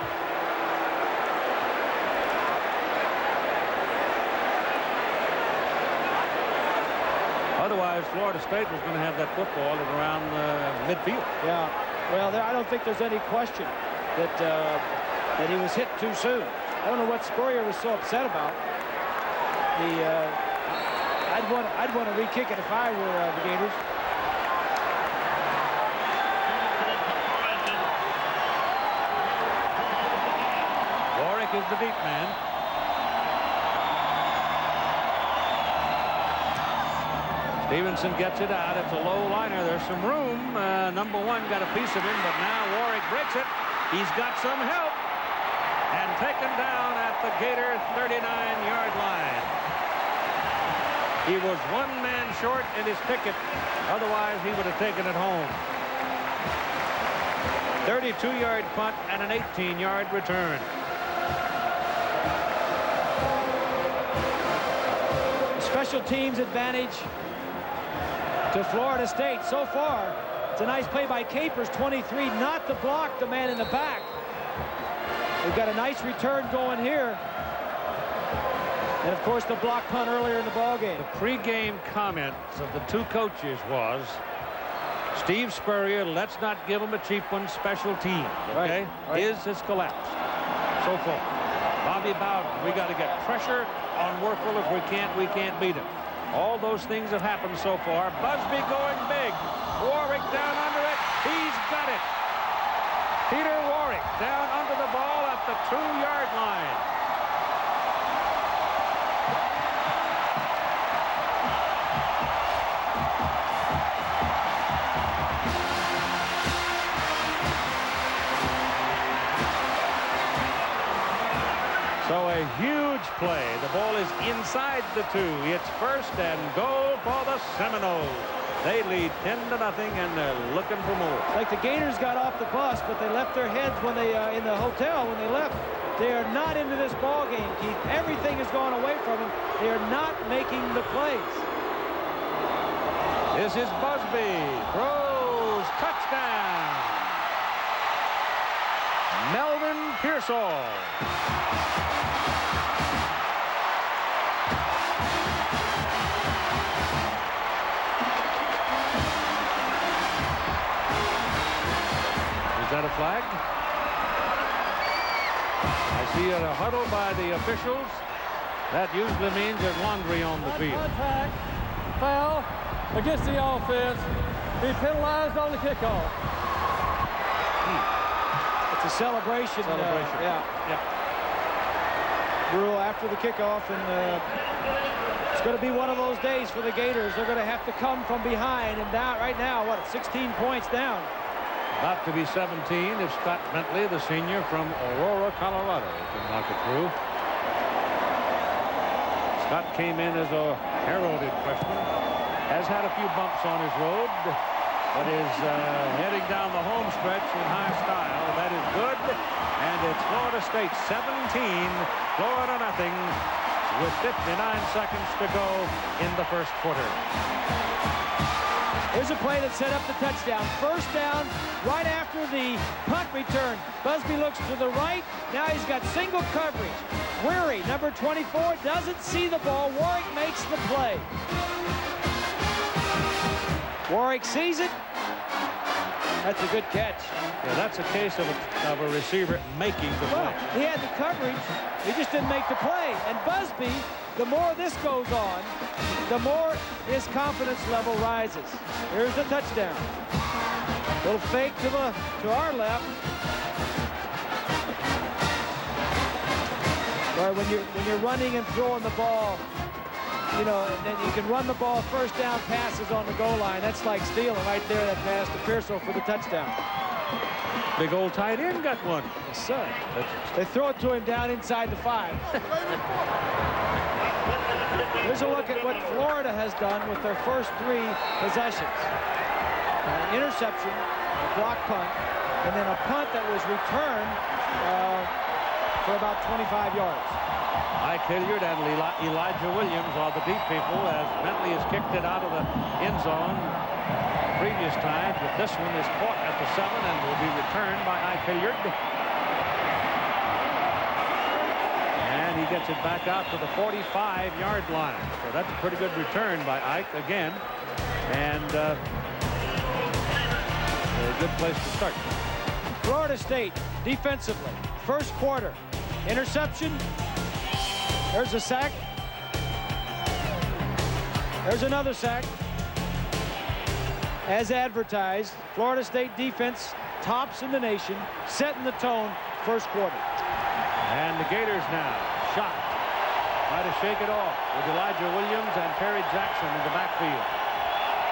[SPEAKER 1] Otherwise, Florida State was going to have that football at around midfield.
[SPEAKER 6] Yeah. Well, I don't think there's any question that he was hit too soon. I don't know what Spurrier was so upset about. I'd want to re-kick it if I were the Gators.
[SPEAKER 1] Warrick is the deep man. Stevenson gets it out. It's a low liner. There's some room. Number 1 got a piece of him, but now Warrick breaks it. He's got some help. And taken down at the Gator 39-yard line. He was 1 man short in his picket. Otherwise, he would have taken it home. 32-yard punt and an 18-yard return.
[SPEAKER 6] Special teams advantage to Florida State so far. It's a nice play by Capers, 23, not the block, the man in the back. We've got a nice return going here. And, of course, the block punt earlier in the ballgame.
[SPEAKER 1] The pregame comments of the 2 coaches was, Steve Spurrier, let's not give him a cheap one, special team. Okay?
[SPEAKER 6] Right.
[SPEAKER 1] His has collapsed so far. Bobby Bowden, we got to get pressure on Werfel. If we can't beat him. All those things have happened so far. Busby going big. Warrick down under it. He's got it. Peter Warrick down under the ball at the 2-yard line. So a huge play. The ball is inside the 2. It's 1st and goal for the Seminoles. They lead 10-0, and they're looking for more.
[SPEAKER 6] Like the Gators got off the bus, but they left their heads when they in the hotel when they left. They are not into this ball game, Keith. Everything has gone away from them. They are not making the plays.
[SPEAKER 1] This is Busby. Throws. Touchdown. Melvin Pearsall. Is that a flag? I see a huddle by the officials. That usually means there's laundry on the field.
[SPEAKER 8] Contact, foul against the offense. Be penalized on the kickoff.
[SPEAKER 6] It's a celebration. Yeah. Rule after the kickoff, and it's going to be one of those days for the Gators. They're going to have to come from behind and down. Right now, what, 16 points down.
[SPEAKER 1] About to be 17 if Scott Bentley, the senior from Aurora, Colorado, can knock it through. Scott came in as a heralded freshman. Has had a few bumps on his road, but is heading down the home stretch in high style. That is good. And it's Florida State 17, Florida nothing, with 59 seconds to go in the 1st quarter.
[SPEAKER 6] Here's a play that set up the touchdown. 1st down, right after the punt return. Busby looks to the right. Now he's got single coverage. Weary, number 24, doesn't see the ball. Warrick makes the play. Warrick sees it. That's a good catch.
[SPEAKER 1] Yeah, that's a case of a receiver making the play.
[SPEAKER 6] He had the coverage. He just didn't make the play. And Busby, the more this goes on, the more his confidence level rises. Here's the touchdown. Little fake to our left. Where when you're running and throwing the ball, you know, and then you can run the ball first down passes on the goal line. That's like stealing right there, that pass to Pearsall for the touchdown.
[SPEAKER 1] Big old tight end got one.
[SPEAKER 6] Yes, sir. They throw it to him down inside the 5. Here's a look at what Florida has done with their first 3 possessions. An interception, a block punt, and then a punt that was returned for about 25 yards.
[SPEAKER 1] Ike Hilliard and Elijah Williams are the deep people, as Bentley has kicked it out of the end zone previous times, but this one is caught at the 7 and will be returned by Ike Hilliard. And he gets it back out to the 45-yard line. So that's a pretty good return by Ike again. And a good place to start.
[SPEAKER 6] Florida State defensively, first quarter, interception. There's a sack. There's another sack. As advertised, Florida State defense tops in the nation, setting the tone first quarter.
[SPEAKER 1] And the Gators now shot. Try to shake it off with Elijah Williams and Perry Jackson in the backfield.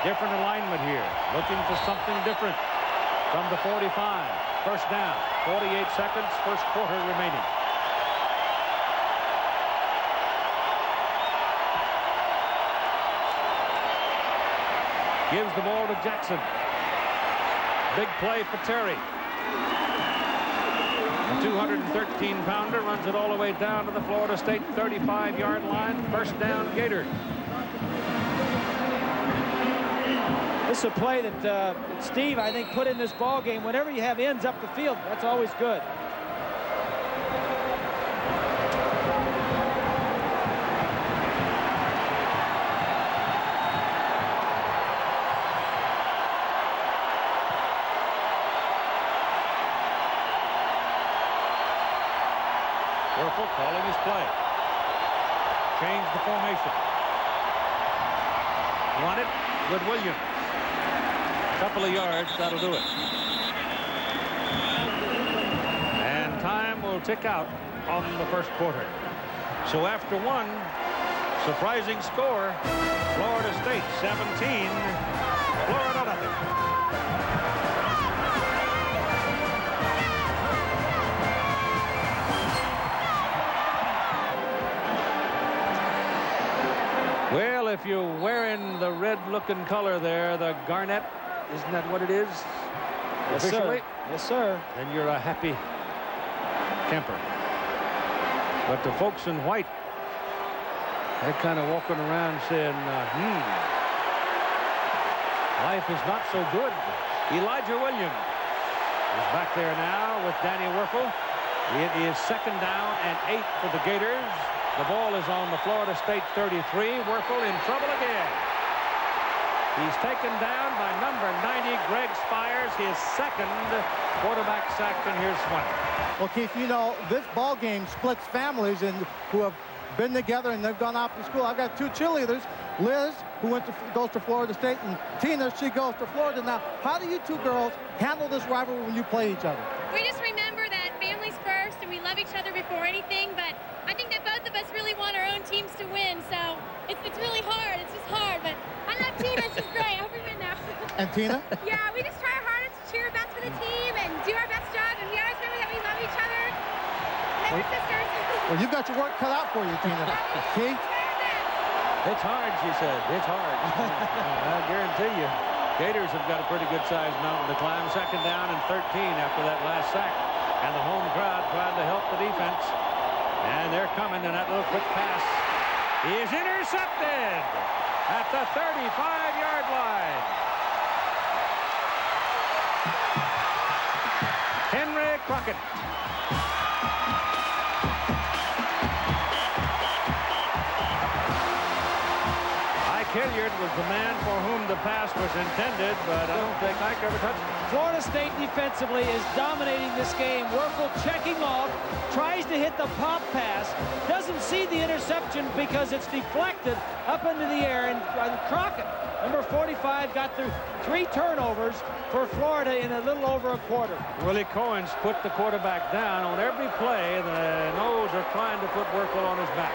[SPEAKER 1] Different alignment here. Looking for something different from the 45. First down. 48 seconds. First quarter remaining. Gives the ball to Jackson. Big play for Terry. The 213-pounder runs it all the way down to the Florida State 35-yard line. First down, Gators.
[SPEAKER 6] This is a play that Steve, I think, put in this ball game. Whenever you have ends up the field, that's always good.
[SPEAKER 1] Werfel calling his play. Change the formation. Run it with Williams. Couple of yards, that'll do it. And time will tick out on the first quarter. So after one surprising score, Florida State 17, Florida nothing. Well, if you're wearing the red-looking color there, the garnet, isn't that what it is?
[SPEAKER 6] Yes,
[SPEAKER 1] Officially?
[SPEAKER 6] sir. Yes, sir.
[SPEAKER 1] Then you're a happy camper. But the folks in white, they're kind of walking around saying, life is not so good. Elijah Williams is back there now with Danny Werfel. It is second down and 8 for the Gators. The ball is on the Florida State 33. Werfel in trouble again. He's taken down by number 90, Greg Spires, his second quarterback sack, and here's Swann.
[SPEAKER 7] Well, Keith, you know, this ball game splits families and who have been together and they've gone off to school. I've got 2 cheerleaders, Liz, who goes to Florida State, and Tina, she goes to Florida. Now, how do you 2 girls handle this rivalry when you play each other?
[SPEAKER 9] We just remember that family's first and we love each other before anything, but I think that both of us really want our own teams to win, so it's really hard. It's just hard, but I love Tina. She's great. I hope we win now.
[SPEAKER 7] And Tina?
[SPEAKER 9] Yeah, we just try our hardest to cheer best for the team and do our best job, and we always remember that we love each other. And we're sisters.
[SPEAKER 7] Well, you've got your work cut out for you, Tina. Keith?
[SPEAKER 1] It's hard, she said. It's hard. I guarantee you. Gators have got a pretty good-sized mountain to climb. Second down and 13 after that last sack. And the home crowd trying to help the defense. And they're coming, and that little quick pass is intercepted at the 35-yard line. Henry Crockett. Ike Hilliard was the man for whom the pass was intended, but I don't think Ike ever touched it.
[SPEAKER 6] Florida State defensively is dominating this game. Werfel checking off, tries to hit the pop pass, doesn't see the interception because it's deflected up into the air, and Crockett, number 45, got through 3 turnovers for Florida in a little over a quarter.
[SPEAKER 1] Willie Cohen's put the quarterback down on every play. The Noles are trying to put Werfel on his back.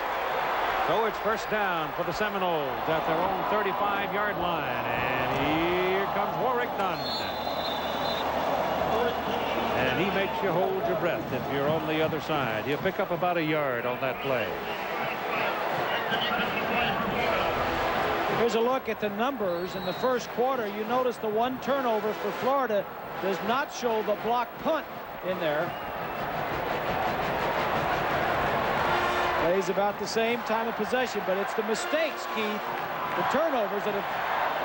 [SPEAKER 1] So it's first down for the Seminoles at their own 35-yard line. And here comes Warrick Dunn. And he makes you hold your breath if you're on the other side. He'll pick up about a yard on that play.
[SPEAKER 6] Here's a look at the numbers in the first quarter. You notice the 1 turnover for Florida does not show the block punt in there. Plays about the same time of possession, but it's the mistakes, Keith, the turnovers that have,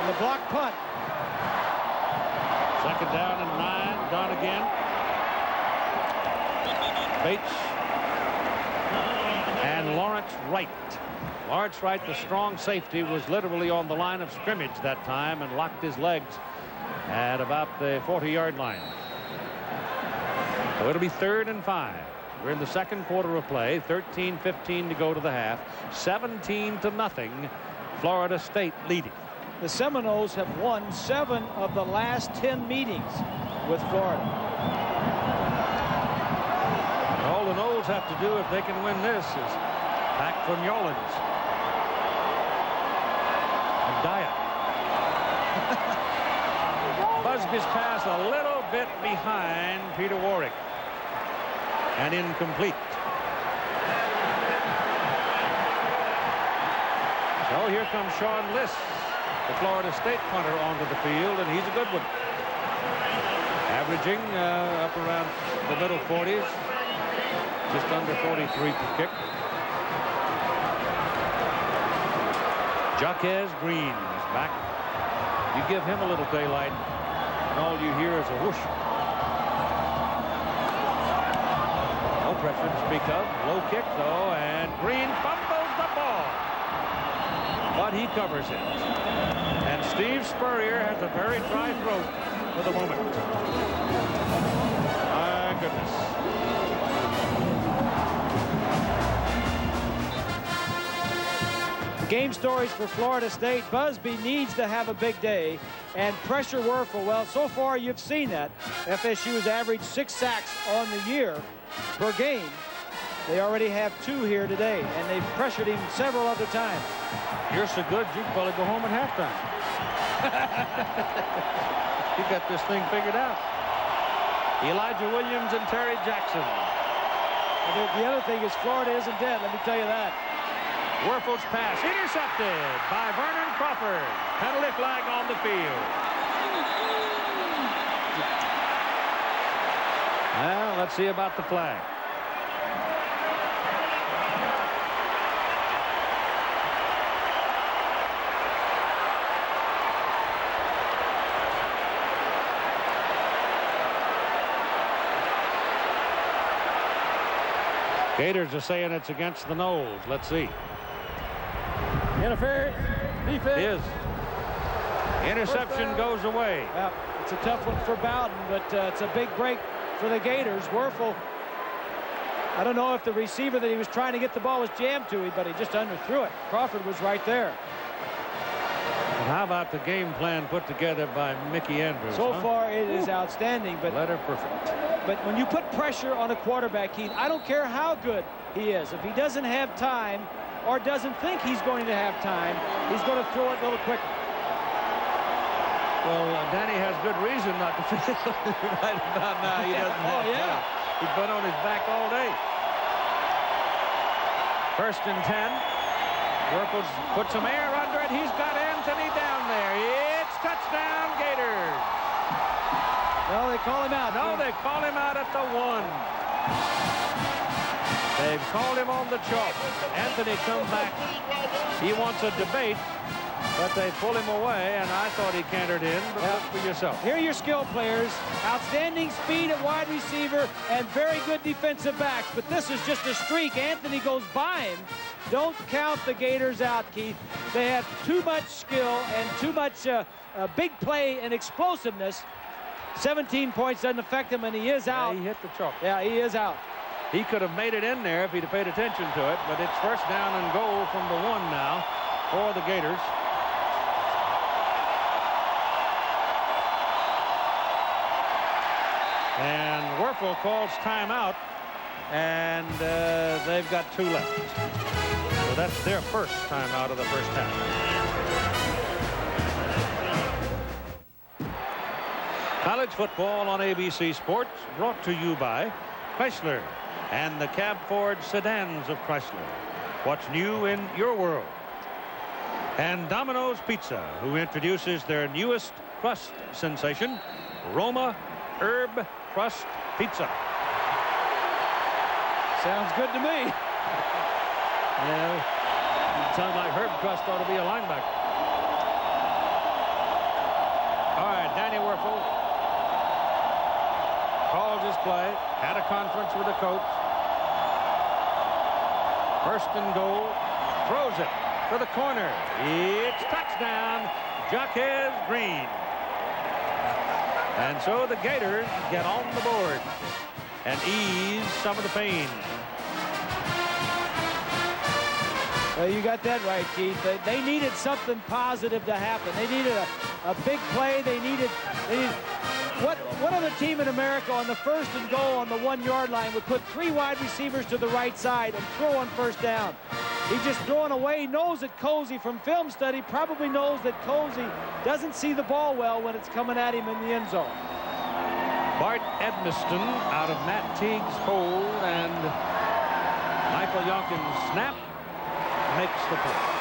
[SPEAKER 6] and the block punt.
[SPEAKER 1] Second down and 9. Dunn again. Bates and Lawrence Wright. Lawrence Wright, the strong safety, was literally on the line of scrimmage that time and locked his legs at about the 40-yard line. So it'll be 3rd and 5. We're in the second quarter of play. 13-15 to go to the half. 17-0. Florida State leading.
[SPEAKER 6] The Seminoles have won 7 of the last 10 meetings with Florida.
[SPEAKER 1] All the Noles have to do if they can win this is back from Yolans. And Dyer. Busby's pass a little bit behind Peter Warrick. And incomplete. So here comes Sean Liss, the Florida State punter, onto the field, and he's a good one. Averaging up around the middle 40s. Just under 43 per kick. Jaquez Green is back. You give him a little daylight, and all you hear is a whoosh. No pressure to speak of. Low kick, though, and Green fumbles the ball. But he covers it. And Steve Spurrier has a very dry throat for the moment. My goodness.
[SPEAKER 6] Game stories for Florida State. Busby needs to have a big day and pressure Werfel. Well, so far you've seen that. FSU has averaged 6 sacks on the year per game. They already have 2 here today, and they've pressured him several other times.
[SPEAKER 1] You're so good, you can probably go home at halftime. You got this thing figured out. Elijah Williams and Terry Jackson.
[SPEAKER 6] And the other thing is Florida isn't dead, let me tell you that.
[SPEAKER 1] Werfel's pass intercepted by Vernon Crawford. Penalty flag on the field. Well, let's see about the flag. Gators are saying it's against the Noles. Let's see.
[SPEAKER 8] Interference. Defense.
[SPEAKER 1] It is. Interception goes away.
[SPEAKER 6] Well, it's a tough one for Bowden, but it's a big break for the Gators. Werfel, I don't know if the receiver that he was trying to get the ball was jammed to him, but he just underthrew it. Crawford was right there.
[SPEAKER 1] And how about the game plan put together by Mickey Andrews?
[SPEAKER 6] So far, it is outstanding. But
[SPEAKER 1] letter perfect.
[SPEAKER 6] But when you put pressure on a quarterback, Keith, I don't care how good he is. If he doesn't have time or doesn't think he's going to have time, he's going to throw it a little quicker.
[SPEAKER 1] Well, Danny has good reason not to feel right about now. He doesn't have time. He's been on his back all day. 1st and 10. Werfel put some air under it. He's got Anthony down there. It's touchdown, Gators.
[SPEAKER 6] No, they call him out.
[SPEAKER 1] No, they call him out at the 1. They've called him on the chalk. Anthony come back. He wants a debate, but they pull him away, and I thought he cantered in, but look for yourself.
[SPEAKER 6] Here are your skill players. Outstanding speed at wide receiver and very good defensive backs, but this is just a streak. Anthony goes by him. Don't count the Gators out, Keith. They have too much skill and too much big play and explosiveness 17 points doesn't affect him, and he is out.
[SPEAKER 1] Yeah, he hit the chalk.
[SPEAKER 6] Yeah, he is out.
[SPEAKER 1] He could have made it in there if he'd have paid attention to it, but it's first down and goal from the 1 now for the Gators. And Werfel calls timeout, and they've got 2 left. So that's their first timeout of the first half. College football on ABC Sports, brought to you by Chrysler and the cab Ford sedans of Chrysler. What's new in your world? And Domino's Pizza, who introduces their newest crust sensation, Roma Herb Crust Pizza.
[SPEAKER 6] Sounds good to me.
[SPEAKER 1] Yeah, sounds like Herb Crust ought to be a linebacker. All right, Danny Werfel calls his play, had a conference with the coach. First and goal, throws it to the corner. It's touchdown, Jaquez Green. And so the Gators get on the board and ease some of the pain.
[SPEAKER 6] Well, you got that right, Keith. They needed something positive to happen. They needed a big play. They needed what other team in America on the first and goal on the 1-yard line would put 3 wide receivers to the right side and throw on first down? He's just throwing away. He knows that Cozy, from film study, probably knows that Cozy doesn't see the ball well when it's coming at him in the end zone.
[SPEAKER 1] Bart Edmiston out of Matt Teague's hold, and Michael Yonkins' snap makes the play.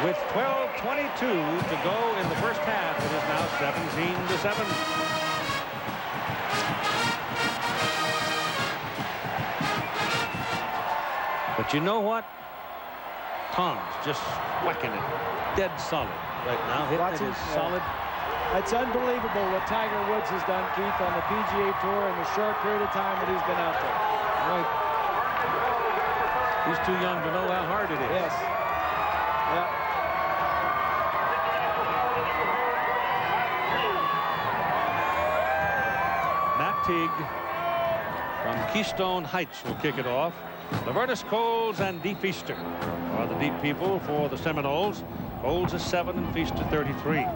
[SPEAKER 1] With 12:22 to go in the first half, it is now 17-7. But you know what? Tom's just whacking it dead solid right now. Hitting it is solid.
[SPEAKER 6] It's unbelievable what Tiger Woods has done, Keith, on the PGA Tour in the short period of time that he's been out there.
[SPEAKER 1] Right. He's too young to know how hard it is.
[SPEAKER 6] Yes. Yeah.
[SPEAKER 1] Matt Teague from Keystone Heights will kick it off. Laverdus Coles and Dee Feaster are the deep people for the Seminoles. Coles is 7 and Feaster 33.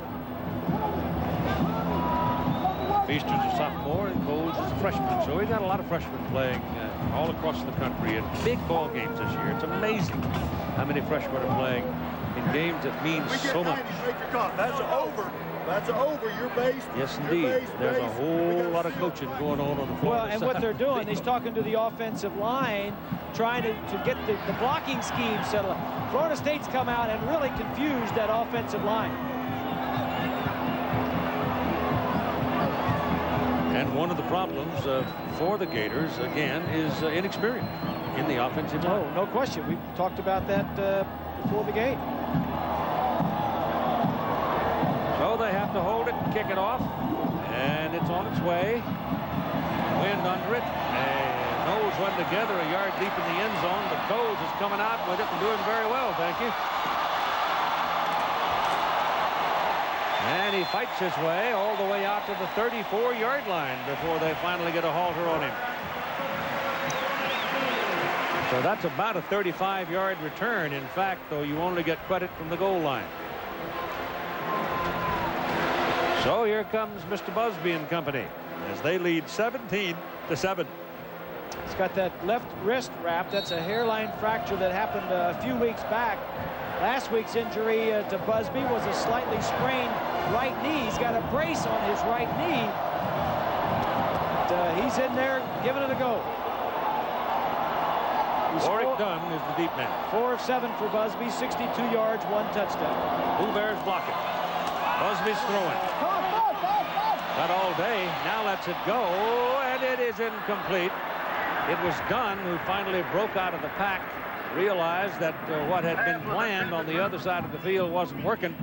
[SPEAKER 1] Feaster's a sophomore and Coles is a freshman, so we've got a lot of freshmen playing all across the country in big ball games this year. It's amazing how many freshmen are playing in games that mean so much.
[SPEAKER 10] That's over. That's over. You're based.
[SPEAKER 1] Yes, indeed. There's a whole lot of coaching going on the floor.
[SPEAKER 6] Well, and what they're doing, he's talking to the offensive line, trying to get the blocking scheme settled. Florida State's come out and really confused that offensive line.
[SPEAKER 1] And one of the problems for the Gators, again, is inexperience in the offensive line.
[SPEAKER 6] Oh, no question. We talked about that before the game.
[SPEAKER 1] So they have to hold it and kick it off, and it's on its way. Wind under it, and Noles run together a yard deep in the end zone, but Coles is coming out with it and doing very well, thank you. And he fights his way all the way out to the 34-yard line before they finally get a halter on him. So that's about a 35-yard return. In fact, though, you only get credit from the goal line. So here comes Mr. Busby and company as they lead 17-7.
[SPEAKER 6] He's got that left wrist wrap. That's a hairline fracture that happened a few weeks back. Last week's injury to Busby was a slightly sprained right knee. He's got a brace on his right knee. But, he's in there giving it a go.
[SPEAKER 1] Warrick Dunn is the deep man.
[SPEAKER 6] 4 of 7 for Busby, 62 yards, 1 touchdown.
[SPEAKER 1] Pooh Bear's blocking. Busby's throwing. Not all day. Now lets it go, and it is incomplete. It was Dunn who finally broke out of the pack, realized that what had been planned on the other side of the field wasn't working.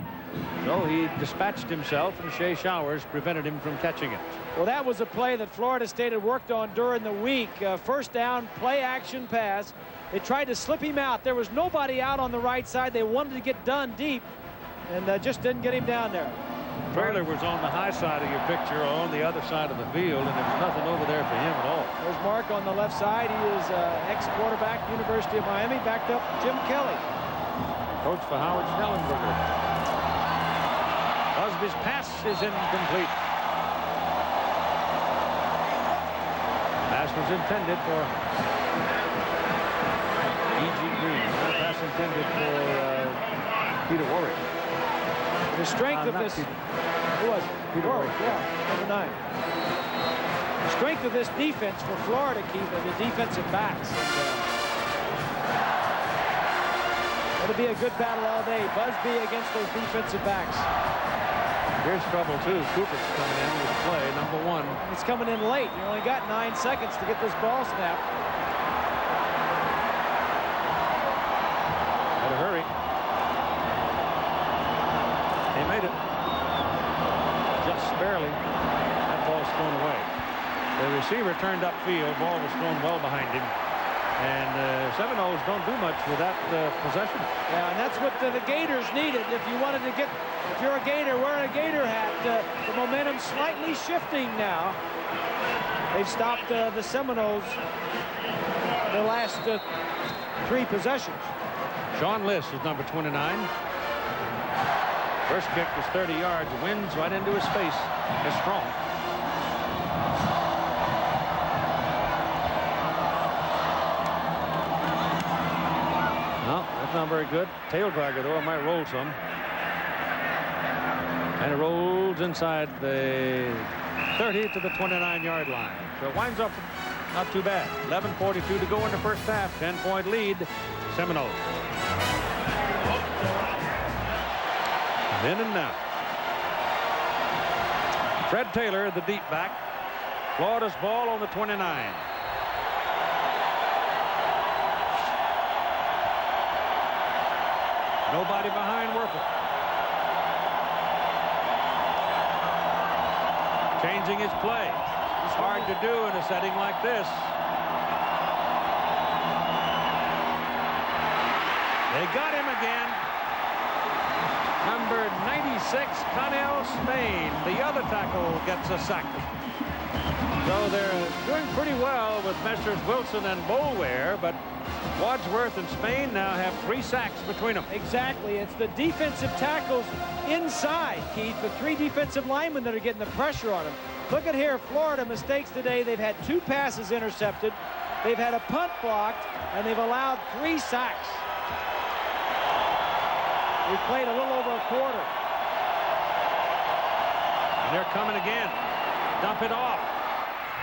[SPEAKER 1] So he dispatched himself, and Shea Showers prevented him from catching it.
[SPEAKER 6] Well, that was a play that Florida State had worked on during the week. First down, play action pass. They tried to slip him out. There was nobody out on the right side. They wanted to get Dunn deep, and just didn't get him down there.
[SPEAKER 1] Trailer was on the high side of your picture, or on the other side of the field, and there was nothing over there for him at all.
[SPEAKER 6] There's Mark on the left side. He is ex-quarterback, University of Miami, backed up Jim Kelly.
[SPEAKER 1] Coach for Howard Schnellenberger. Busby's pass is incomplete. Pass was intended for E.G. Green. Pass intended for Peter Warrick.
[SPEAKER 6] The strength of this... Who was it?
[SPEAKER 1] Peter Warrick.
[SPEAKER 6] Yeah, number 9. The strength of this defense for Florida, Keith, are the defensive backs. It'll be a good battle all day. Busby against those defensive backs.
[SPEAKER 1] Here's trouble, too. Cooper's coming in with play, number 1.
[SPEAKER 6] It's coming in late. You only got 9 seconds to get this ball snapped.
[SPEAKER 1] Got to hurry. He made it. Just barely. That ball's thrown away. The receiver turned upfield. Ball was thrown well behind him. And Seminoles don't do much with that possession.
[SPEAKER 6] Yeah, and that's what the Gators needed. If you wanted to get, if you're a Gator wearing a Gator hat, the momentum's slightly shifting now. They've stopped the Seminoles the last 3 possessions.
[SPEAKER 1] Sean Liss is number 29. First kick was 30 yards. Winds right into his face. Is strong. No, that's not very good. Tail dragger, though. It might roll some. And it rolls inside the 30 to the 29-yard line. So it winds up not too bad. 11:42 to go in the first half. 10-point lead. Seminoles. In and now. Fred Taylor, the deep back. Florida's ball on the 29. Nobody behind Werfel. Changing his play. It's hard to do in a setting like this. They got him again. Number 96, Connell Spain. The other tackle gets a sack. So they're doing pretty well with Messrs. Wilson and Boulware, but Wadsworth and Spain now have 3 sacks between them.
[SPEAKER 6] Exactly. It's the defensive tackles inside, Keith, the 3 defensive linemen that are getting the pressure on them. Look at here, Florida mistakes today. They've had 2 passes intercepted. They've had a punt blocked, and they've allowed 3 sacks. We played a little over a quarter.
[SPEAKER 1] And they're coming again. Dump it off.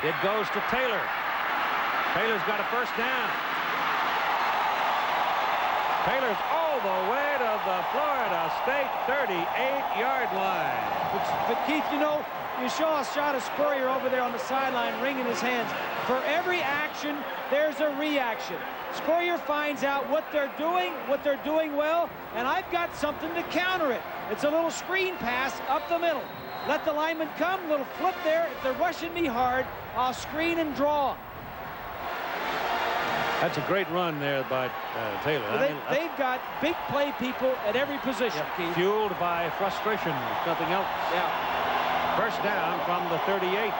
[SPEAKER 1] It goes to Taylor. Taylor's got a first down. Taylor's all the way to the Florida State 38-yard line.
[SPEAKER 6] But Keith, you know, you saw a shot of Spurrier over there on the sideline wringing his hands. For every action, there's a reaction. Spurrier finds out what they're doing well, and I've got something to counter it. It's a little screen pass up the middle. Let the lineman come, little flip there. If they're rushing me hard, I'll screen and draw them.
[SPEAKER 1] That's a great run there by Taylor.
[SPEAKER 6] Well, they've got big play people at every position, Keith.
[SPEAKER 1] Fueled by frustration, nothing else.
[SPEAKER 6] Yeah.
[SPEAKER 1] First down from the 38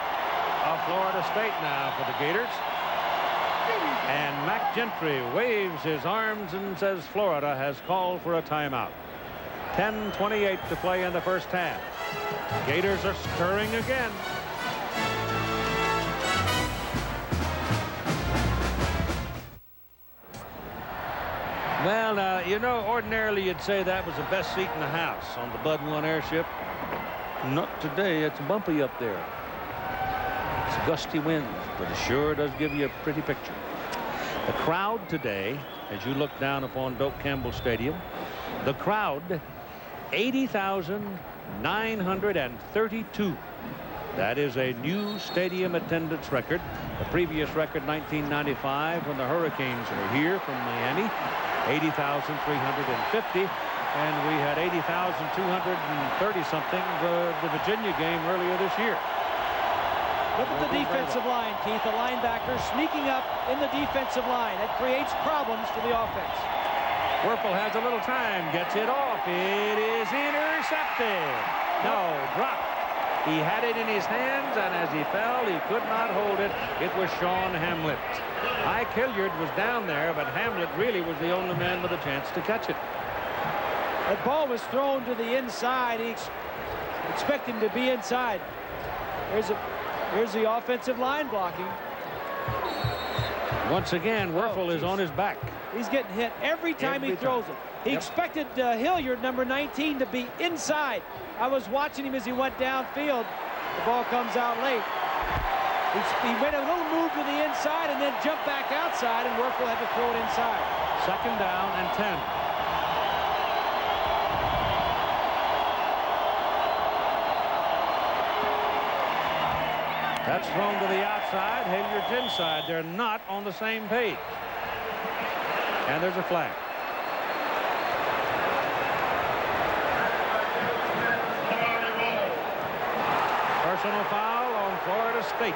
[SPEAKER 1] of Florida State now for the Gators. And Mac Gentry waves his arms and says Florida has called for a timeout. 10:28 to play in the first half. Gators are stirring again. Well, now, you know, ordinarily you'd say that was the best seat in the house on the Bud 1 airship. Not today. It's bumpy up there. It's gusty winds, but it sure does give you a pretty picture. The crowd today, as you look down upon Doak Campbell Stadium, the crowd, 80,932. That is a new stadium attendance record. The previous record, 1995, when the Hurricanes were here from Miami, 80,350. And we had 80,230 something the Virginia game earlier this year.
[SPEAKER 6] Look at the defensive line, Keith. The linebacker sneaking up in the defensive line. It creates problems for the offense.
[SPEAKER 1] Werfel has a little time, gets it off. It is intercepted. No, dropped. He had it in his hands, and as he fell, he could not hold it. It was Sean Hamlet. Ike Hilliard was down there, but Hamlet really was the only man with a chance to catch it.
[SPEAKER 6] That ball was thrown to the inside. He expected him to be inside. Here's the offensive line blocking.
[SPEAKER 1] Once again, Werfel is on his back.
[SPEAKER 6] He's getting hit every time he throws it. He expected Hilliard, number 19, to be inside. I was watching him as he went downfield. The ball comes out late. He made a little move to the inside and then jumped back outside, and Werfel had to throw it inside.
[SPEAKER 1] 2nd down and 10. That's thrown to the outside. Hilliard's inside. They're not on the same page. And there's a flag. Personal foul on Florida State.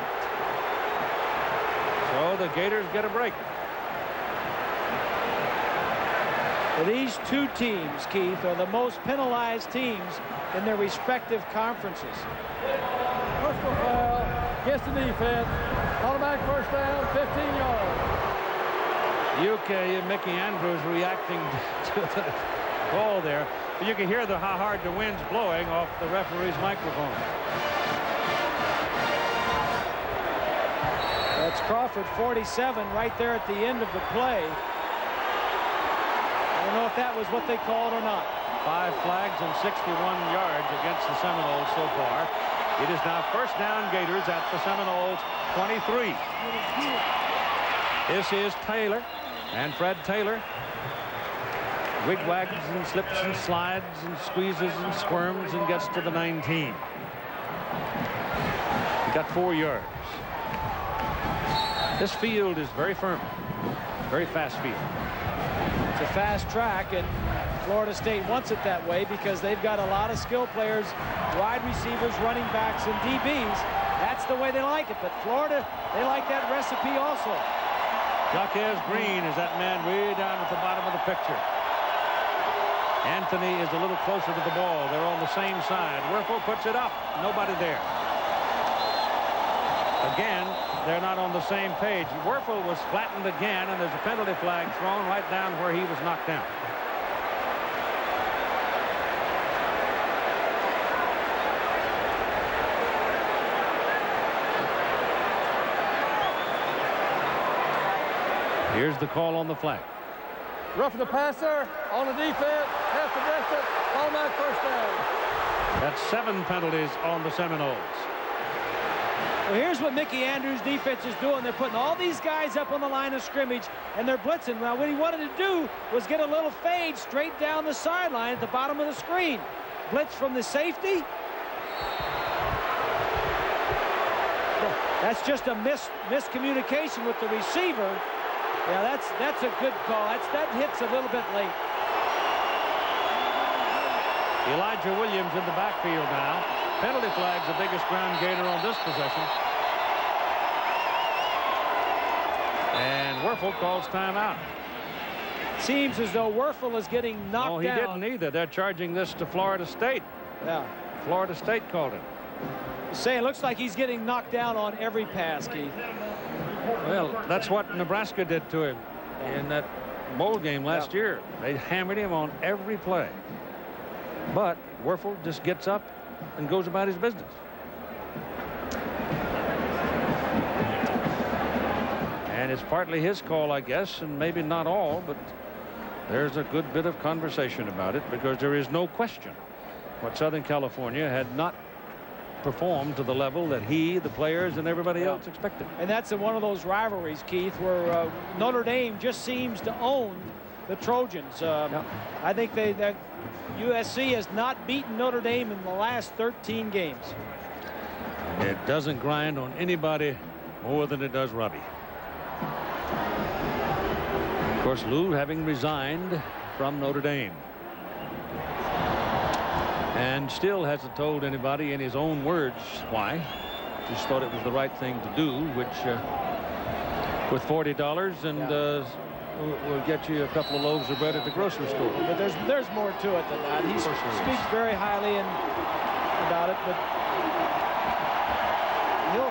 [SPEAKER 1] So the Gators get a break.
[SPEAKER 6] These two teams, Keith, are the most penalized teams in their respective conferences.
[SPEAKER 8] Personal foul, gets the defense, automatic first down, 15 yards.
[SPEAKER 1] Mickey Andrews reacting to the call there. But you can hear how hard the wind's blowing off the referee's microphone.
[SPEAKER 6] That's Crawford, 47, right there at the end of the play. I don't know if that was what they called or not.
[SPEAKER 1] 5 flags and 61 yards against the Seminoles so far. It is now first down Gators at the Seminoles 23. This is Taylor, and Fred Taylor wigwags and slips and slides and squeezes and squirms and gets to the 19. He got 4 yards. This field is very firm, very fast field.
[SPEAKER 6] It's a fast track, and Florida State wants it that way because they've got a lot of skill players, wide receivers, running backs, and DBs. That's the way they like it. But Florida, they like that recipe also.
[SPEAKER 1] Jaquez Green is that man way down at the bottom of the picture. Anthony is a little closer to the ball. They're on the same side. Werfel puts it up. Nobody there. Again, they're not on the same page. Werfel was flattened again, and there's a penalty flag thrown right down where he was knocked down. Here's the call on the flag.
[SPEAKER 8] Roughing the passer, on the defense, half the distance, automatic first down.
[SPEAKER 1] That's 7 penalties on the Seminoles.
[SPEAKER 6] Well, here's what Mickey Andrews' defense is doing. They're putting all these guys up on the line of scrimmage, and they're blitzing. Now, what he wanted to do was get a little fade straight down the sideline at the bottom of the screen. Blitz from the safety. That's just a miscommunication with the receiver. Yeah, that's a good call. That hits a little bit late.
[SPEAKER 1] Elijah Williams in the backfield now. Penalty flag's the biggest ground gainer on this possession. And Werfel calls timeout.
[SPEAKER 6] Seems as though Werfel is getting knocked down.
[SPEAKER 1] No, he didn't either. They're charging this to Florida State.
[SPEAKER 6] Yeah.
[SPEAKER 1] Florida State called it.
[SPEAKER 6] Say, it looks like he's getting knocked down on every pass, Keith.
[SPEAKER 1] Well, that's what Nebraska did to him in that bowl game last year. They hammered him on every play. But Werfel just gets up and goes about his business. And it's partly his call, I guess, and maybe not all, but there's a good bit of conversation about it because there is no question what Southern California had not performed to the level that he, the players, and everybody else expected.
[SPEAKER 6] And that's one of those rivalries, Keith, where Notre Dame just seems to own the Trojans. I think that USC has not beaten Notre Dame in the last 13 games.
[SPEAKER 1] It doesn't grind on anybody more than it does Robbie. Of course, Lou having resigned from Notre Dame. And still hasn't told anybody in his own words why. Just thought it was the right thing to do, which with $40 and will get you a couple of loaves of bread at the grocery store.
[SPEAKER 6] But there's more to it than that. He speaks very highly, and about it, but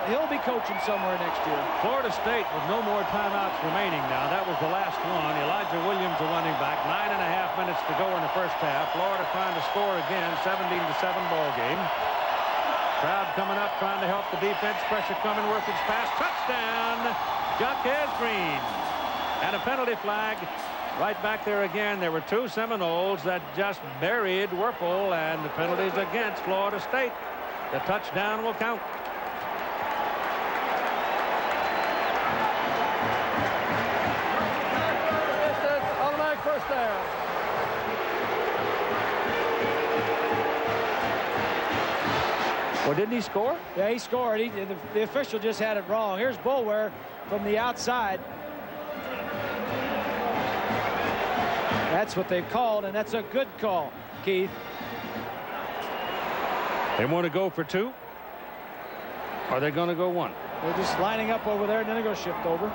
[SPEAKER 6] he'll be coaching somewhere next year.
[SPEAKER 1] Florida State with no more timeouts remaining now. That was the last one. Elijah Williams, the running back. 9.5 minutes to go in the first half. Florida trying to score again. 17-7 ball game. Crowd coming up, trying to help the defense. Pressure coming, working fast. Touchdown, Jaquez Green. And a penalty flag right back there again. There were 2 Seminoles that just buried Werfel, and the penalties against Florida State. The touchdown will count.
[SPEAKER 8] Automatic first down.
[SPEAKER 1] Well, didn't he score?
[SPEAKER 6] Yeah, he scored. The official just had it wrong. Here's Boulware from the outside. That's what they've called, and that's a good call, Keith.
[SPEAKER 1] They want to go for 2? Or are they going to go 1?
[SPEAKER 6] They're just lining up over there, and then they're going to shift over.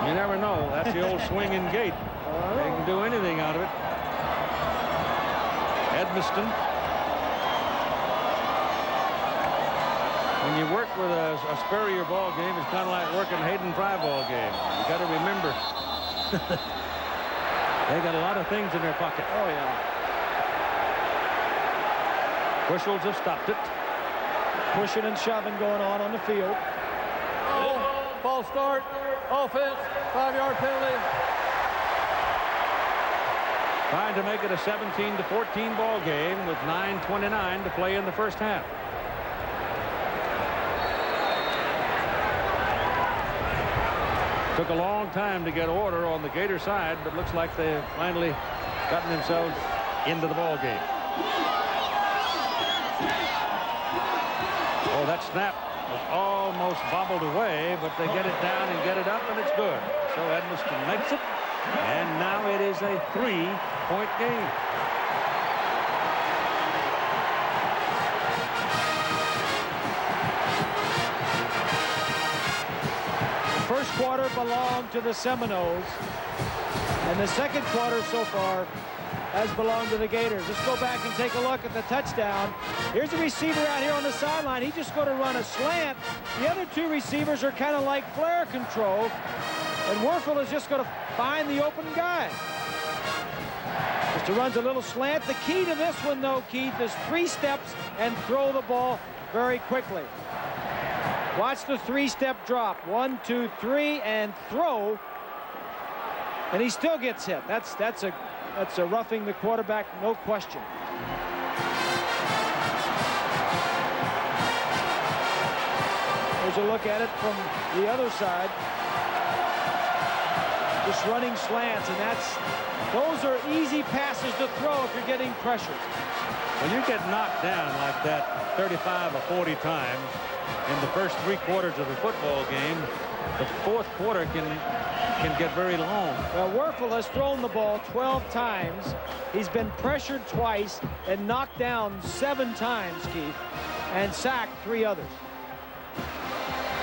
[SPEAKER 1] You never know. That's the old swinging gate. They can do anything out of it. Edmiston. When you work with a Spurrier ball game, it's kind of like working Hayden Fry ball game. You got to remember. They got a lot of things in their pocket.
[SPEAKER 6] Oh, yeah.
[SPEAKER 1] Bushels have stopped it.
[SPEAKER 6] Pushing and shoving going on the field.
[SPEAKER 8] Oh, false start. Offense. 5-yard penalty.
[SPEAKER 1] Trying to make it a 17-14 ball game with 9:29 to play in the first half. Took a long time to get order on the Gator side, but looks like they've finally gotten themselves into the ball game. Oh, that snap was almost bobbled away, but they get it down and get it up, and it's good. So Edmiston makes it, and now it is a 3-point game.
[SPEAKER 6] First quarter belonged to the Seminoles, and the second quarter so far has belonged to the Gators. Let's go back and take a look at the touchdown. Here's a receiver out here on the sideline. He's just going to run a slant. The other 2 receivers are kind of like flare control, and Werfel is just going to find the open guy. Just runs a little slant. The key to this one, though, Keith, is 3 steps and throw the ball very quickly. Watch the 3-step drop. 1, 2, 3, and throw. And he still gets hit. That's a roughing the quarterback, no question. Here's a look at it from the other side. Just running slants, and those are easy passes to throw if you're getting pressured.
[SPEAKER 1] When you get knocked down like that 35 or 40 times in the first 3 quarters of a football game, the 4th quarter can get very long.
[SPEAKER 6] Well, Werfel has thrown the ball 12 times. He's been pressured twice and knocked down 7 times, Keith, and sacked 3 others.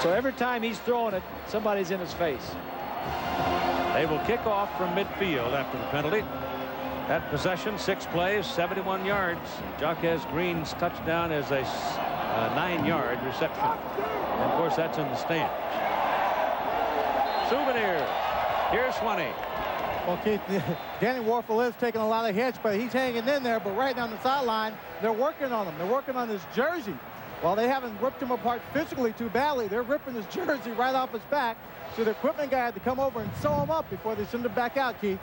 [SPEAKER 6] So every time he's throwing it, somebody's in his face.
[SPEAKER 1] They will kick off from midfield after the penalty. That possession, 6 plays, 71 yards. Jaquez Green's touchdown is a 9-yard reception. And of course, that's in the stands. Souvenir. Here's Swanee.
[SPEAKER 7] Well, Keith, Danny Werfel is taking a lot of hits, but he's hanging in there. But right down the sideline, they're working on him. They're working on his jersey. While they haven't ripped him apart physically too badly, they're ripping his jersey right off his back. So the equipment guy had to come over and sew him up before they send him back out, Keith.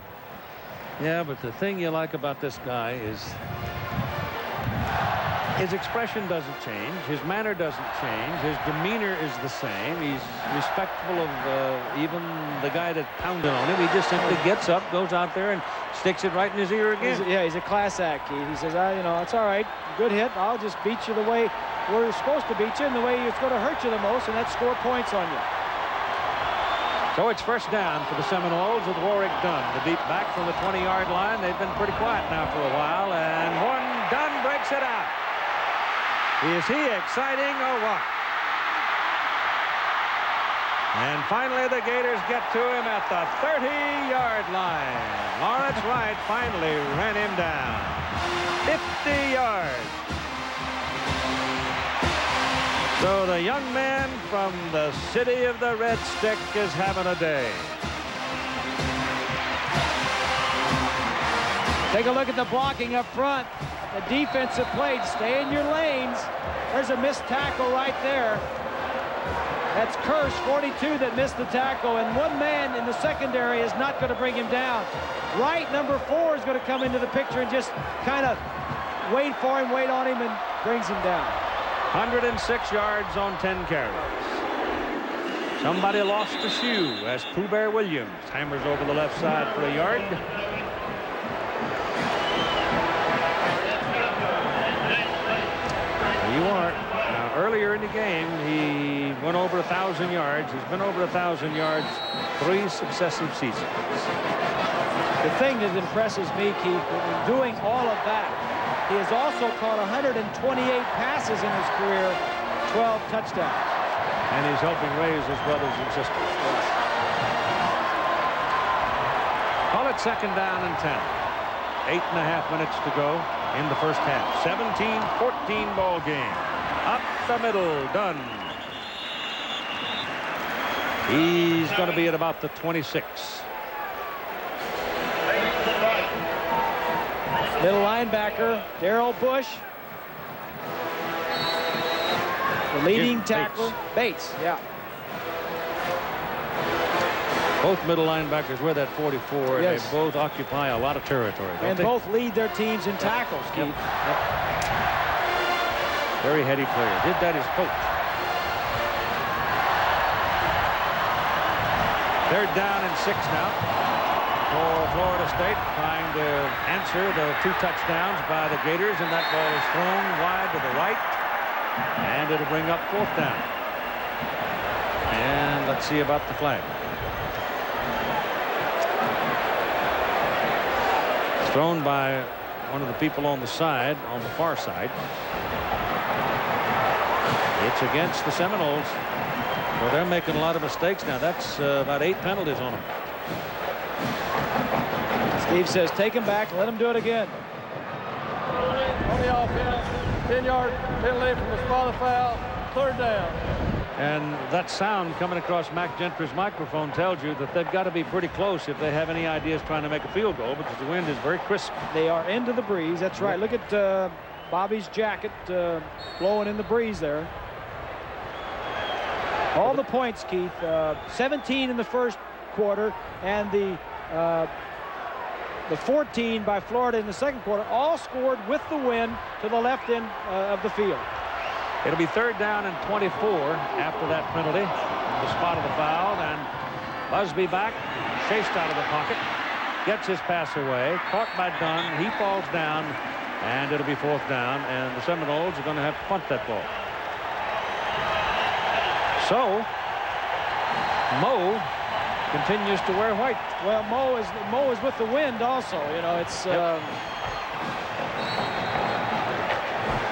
[SPEAKER 1] Yeah, but the thing you like about this guy is his expression doesn't change. His manner doesn't change. His demeanor is the same. He's respectful of even the guy that pounded on him. He just simply gets up, goes out there, and sticks it right in his ear again.
[SPEAKER 6] He's a class act, Keith. He says, it's all right. Good hit. I'll just beat you the way we're supposed to beat you and the way it's going to hurt you the most, and that's score points on you.
[SPEAKER 1] So it's first down for the Seminoles with Warrick Dunn, the deep back from the 20-yard line. They've been pretty quiet now for a while, and Dunn breaks it out. Is he exciting or what? And finally, the Gators get to him at the 30-yard line. Lawrence Wright finally ran him down. 50 yards. So the young man from the city of the Red Stick is having a day.
[SPEAKER 6] Take a look at the blocking up front. The defensive play. Stay in your lanes. There's a missed tackle right there. That's Curse, 42, that missed the tackle, and one man in the secondary is not going to bring him down. Wright, number 4, is going to come into the picture and just kind of wait for him, wait on him, and brings him down.
[SPEAKER 1] 106 yards on 10 carries. Somebody lost a shoe as Pooh Bear Williams hammers over the left side for a yard. There you are. Now, earlier in the game, he went over 1,000 yards. He's been over 1,000 yards 3 successive seasons.
[SPEAKER 6] The thing that impresses me, Keith, in doing all of that, he has also caught 128 passes in his career, 12 touchdowns.
[SPEAKER 1] And he's helping raise his brothers and sisters. Call it 2nd down and 10. 8.5 minutes to go in the first half. 17-14 ball game. Up the middle, Dunn. He's going to be at about the 26.
[SPEAKER 6] Middle linebacker, Darrell Bush. The leading tackler, Bates, yeah.
[SPEAKER 1] Both middle linebackers with that 44, and
[SPEAKER 6] yes.
[SPEAKER 1] they both occupy a lot of territory.
[SPEAKER 6] And both lead their teams in tackles, Keith.
[SPEAKER 1] Yep. Very heady player. Did that as coach. 3rd down and 6 now for Florida State, trying to answer the 2 touchdowns by the Gators, and that ball is thrown wide to the right, and it'll bring up 4th down. And let's see about the flag. It's thrown by one of the people on the side, on the far side. It's against the Seminoles. Well, they're making a lot of mistakes now. That's about 8 penalties on them.
[SPEAKER 6] Steve says, take him back, let him do it again.
[SPEAKER 8] On the offense, 10-yard penalty from the spot of foul, 3rd down.
[SPEAKER 1] And that sound coming across Mac Gentry's microphone tells you that they've got to be pretty close if they have any ideas trying to make a field goal, because the wind is very crisp.
[SPEAKER 6] They are into the breeze. That's right. Look at Bobby's jacket blowing in the breeze there. All the points, Keith, 17 in the first quarter, and the 14 by Florida in the second quarter, all scored with the wind to the left end of the field.
[SPEAKER 1] It'll be 3rd down and 24 after that penalty, the spot of the foul, and Busby back, chased out of the pocket, gets his pass away, caught by Dunn, he falls down, and it'll be 4th down, and the Seminoles are going to have to punt that ball. So Mo continues to wear white.
[SPEAKER 6] Well, Mo is with the wind also. You know, it's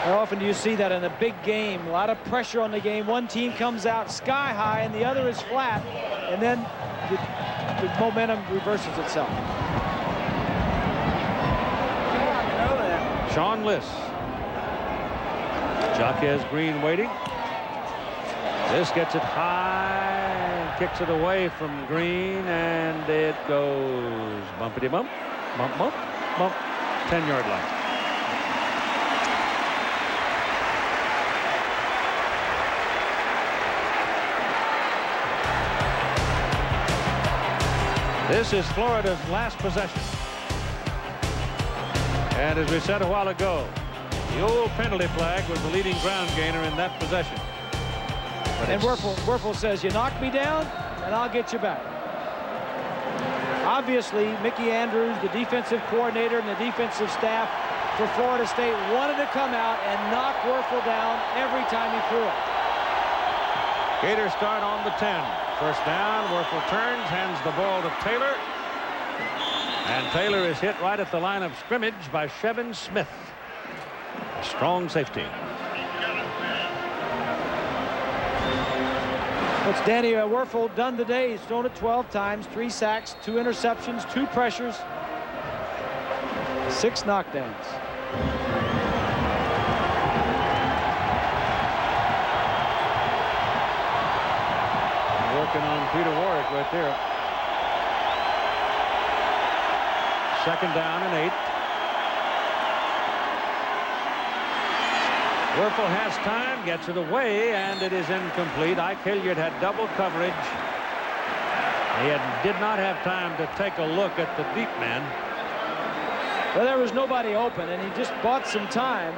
[SPEAKER 6] how often do you see that in a big game? A lot of pressure on the game. One team comes out sky high and the other is flat, and then the momentum reverses itself.
[SPEAKER 1] Sean Liss. Jaquez Green waiting. This gets it high, kicks it away from Green, and it goes bumpity bump, bump, bump, bump, 10-yard line. This is Florida's last possession. And as we said a while ago, the old penalty flag was the leading ground gainer in that possession.
[SPEAKER 6] And Werfel says, you knock me down, and I'll get you back. Obviously, Mickey Andrews, the defensive coordinator, and the defensive staff for Florida State wanted to come out and knock Werfel down every time he threw it.
[SPEAKER 1] Gators start on the 10. 1st down, Werfel turns, hands the ball to Taylor. And Taylor is hit right at the line of scrimmage by Shevin Smith. A strong safety.
[SPEAKER 6] What's Danny Werfel done today? He's thrown it 12 times, 3 sacks, 2 interceptions, 2 pressures, 6 knockdowns.
[SPEAKER 1] working on Peter Warrick right there. 2nd down and 8. Werfel has time, gets it away, and it is incomplete. Ike Hilliard had double coverage. He did not have time to take a look at the deep man.
[SPEAKER 6] Well, there was nobody open, and he just bought some time.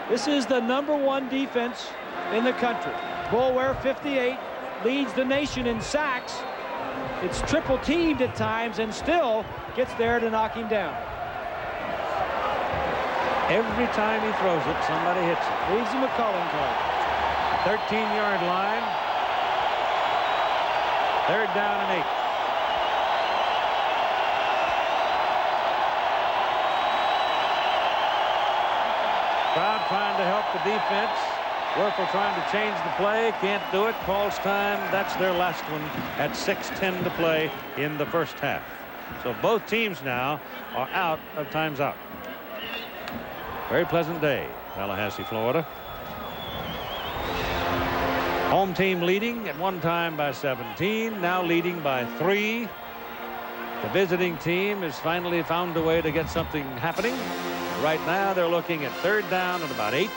[SPEAKER 6] This is the #1 defense in the country. Boulware, 58, leads the nation in sacks. It's triple teamed at times and still gets there to knock him down.
[SPEAKER 1] Every time he throws it, somebody hits it.
[SPEAKER 6] Leaves him a calling card.
[SPEAKER 1] 13-yard line. 3rd down and 8. Crowd trying to help the defense. Werfel trying to change the play. Can't do it. Calls time. That's their last one at 6:10 to play in the first half. So both teams now are out of times out. Very pleasant day, Tallahassee, Florida. Home team leading at one time by 17, now leading by 3. The visiting team has finally found a way to get something happening. Right now they're looking at 3rd down and about 8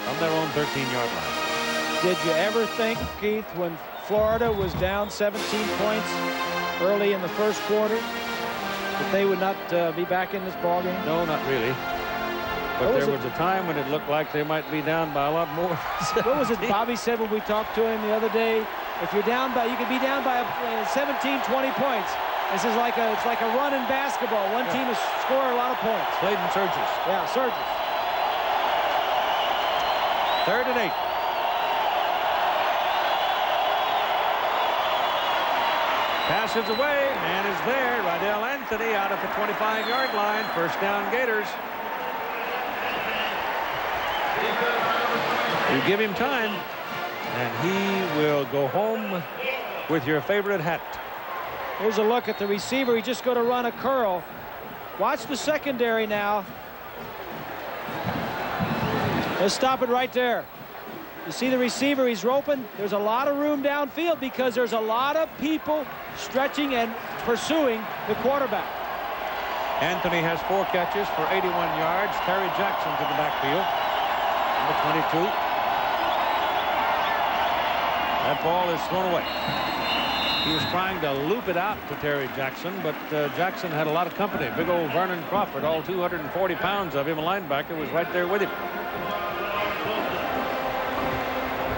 [SPEAKER 1] from their own 13-yard line.
[SPEAKER 6] Did you ever think, Keith, when Florida was down 17 points early in the first quarter, that they would not be back in this ballgame?
[SPEAKER 1] No, not really. But there was a time when it looked like they might be down by a lot more.
[SPEAKER 6] What was it Bobby said when we talked to him the other day? If you're down by, you could be down by 17, 20 points. This is like it's like a run in basketball. One team has scored a lot of points.
[SPEAKER 1] Played in surges.
[SPEAKER 6] Yeah, surges.
[SPEAKER 1] 3rd and 8. Passes away. Man is there. Rydell Anthony out at the 25-yard line. 1st down Gators. You give him time, and he will go home with your favorite hat.
[SPEAKER 6] Here's a look at the receiver. He's just going to run a curl. Watch the secondary now. Let's stop it right there. You see the receiver, he's roping. There's a lot of room downfield because there's a lot of people stretching and pursuing the quarterback.
[SPEAKER 1] Anthony has 4 catches for 81 yards. Terry Jackson to the backfield. Number 22. That ball is thrown away. He was trying to loop it out to Terry Jackson, but Jackson had a lot of company. Big old Vernon Crawford, all 240 pounds of him, a linebacker, was right there with him.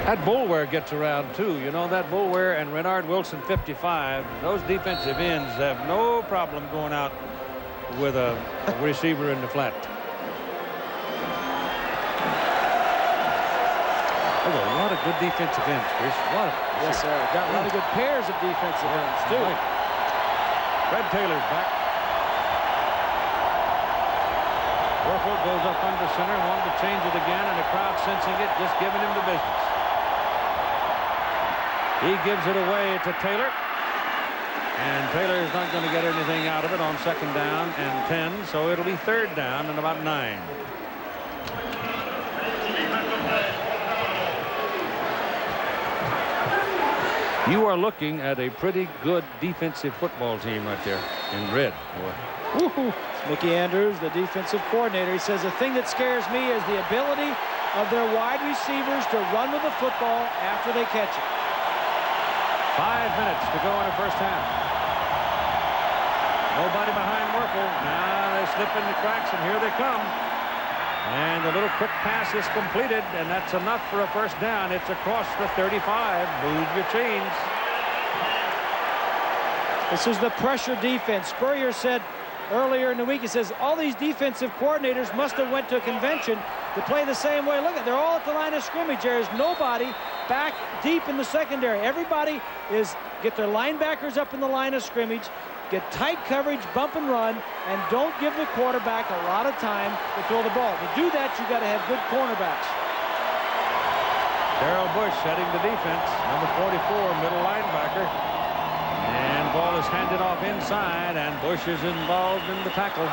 [SPEAKER 1] That Boulware gets around, too. You know, that Boulware and Renard Wilson, 55, those defensive ends have no problem going out with a receiver in the flat. There's a lot of good defensive ends, Chris.
[SPEAKER 6] Yes, sir. Got a lot of good pairs of defensive ends, too.
[SPEAKER 1] Right. Fred Taylor's back. Werfel goes up under center, wanted to change it again, and the crowd sensing it, just giving him the business. He gives it away to Taylor. And Taylor is not going to get anything out of it on 2nd down and 10, so it'll be 3rd down and about 9. You are looking at a pretty good defensive football team right there in red.
[SPEAKER 6] Woo-hoo. Mickey Andrews, the defensive coordinator, he says the thing that scares me is the ability of their wide receivers to run with the football after they catch it.
[SPEAKER 1] 5 minutes to go in the first half. Nobody behind Werfel. Now they slip in the cracks, and here they come. And the little quick pass is completed, and that's enough for a 1st down. It's across the 35. Move your chains.
[SPEAKER 6] This is the pressure defense. Spurrier said earlier in the week, he says all these defensive coordinators must have went to a convention to play the same way. Look, they're all at the line of scrimmage. There is nobody back deep in the secondary. Everybody is get their linebackers up in the line of scrimmage, get tight coverage, bump and run, and don't give the quarterback a lot of time to throw the ball. To do that, you got to have good cornerbacks.
[SPEAKER 1] Darrell Bush heading the defense, number 44, middle linebacker. And the ball is handed off inside, and Bush is involved in the tackle.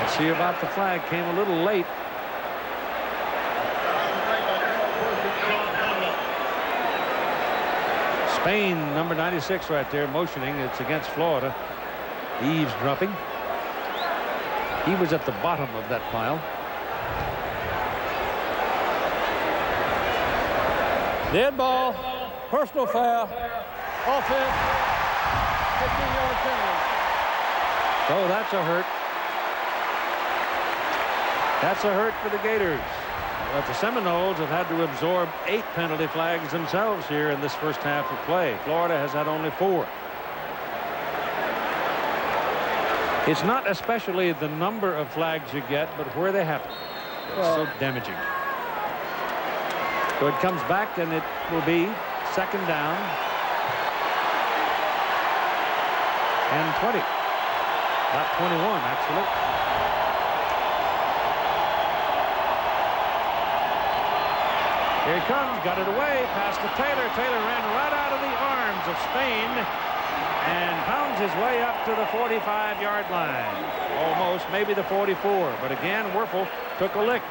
[SPEAKER 1] Let's see about the flag. Came a little late. Spain, number 96 right there, motioning. It's against Florida. Eavesdropping. He was at the bottom of that pile.
[SPEAKER 8] Dead ball, personal foul, offense, 15-yard penalty.
[SPEAKER 1] So that's a hurt. That's a hurt for the Gators. But the Seminoles have had to absorb 8 penalty flags themselves here in this first half of play. Florida has had only 4. It's not especially the number of flags you get, but where they happen. It's so damaging. So it comes back, and it will be second down and 20. About 21, actually. Here he comes, got it away, past to Taylor. Taylor ran right out of the arms of Spain and pounds his way up to the 45-yard line. Almost, maybe the 44. But again, Werfel took a lick.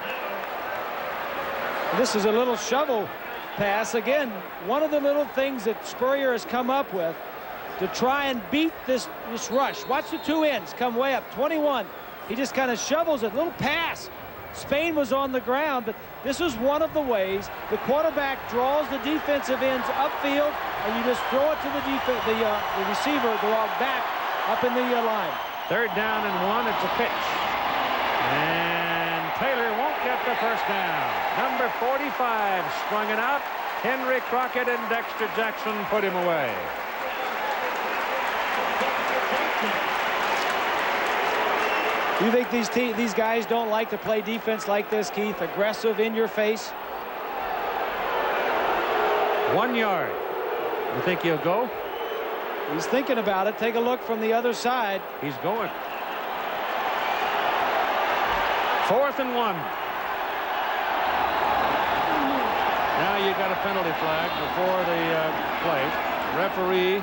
[SPEAKER 6] This is a little shovel pass. Again, one of the little things that Spurrier has come up with to try and beat this rush. Watch the 2 ends come way up. 21. He just kind of shovels it. Little pass. Spain was on the ground, but this is one of the ways the quarterback draws the defensive ends upfield, and you just throw it to the receiver, the back up in the line.
[SPEAKER 1] Third down and 1. It's a pitch. And Taylor won't get the first down. Number 45 strung it out. Henry Crockett and Dexter Jackson put him away.
[SPEAKER 6] You think these guys don't like to play defense like this, Keith? Aggressive, in your face?
[SPEAKER 1] 1 yard. You think he'll go?
[SPEAKER 6] He's thinking about it. Take a look from the other side.
[SPEAKER 1] He's going. 4th and 1. Now you got a penalty flag before the play. Referee.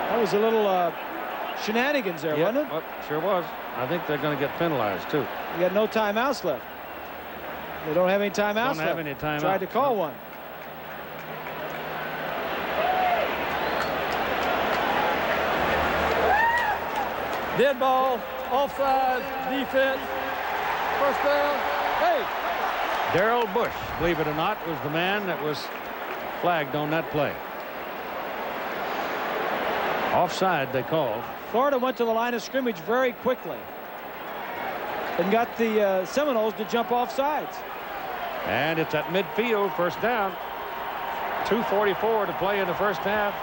[SPEAKER 6] That was a little shenanigans there, wasn't it?
[SPEAKER 1] Well, sure was. I think they're going to get penalized too.
[SPEAKER 6] You got no timeouts left. They don't have any timeouts left.
[SPEAKER 1] Don't have any timeouts.
[SPEAKER 6] Tried to call one.
[SPEAKER 8] Dead ball, offside, defense, first down. Hey!
[SPEAKER 1] Darrell Bush, believe it or not, was the man that was flagged on that play. Offside, they called.
[SPEAKER 6] Florida went to the line of scrimmage very quickly and got the Seminoles to jump off sides.
[SPEAKER 1] And it's at midfield, first down. 2:44 to play in the first half.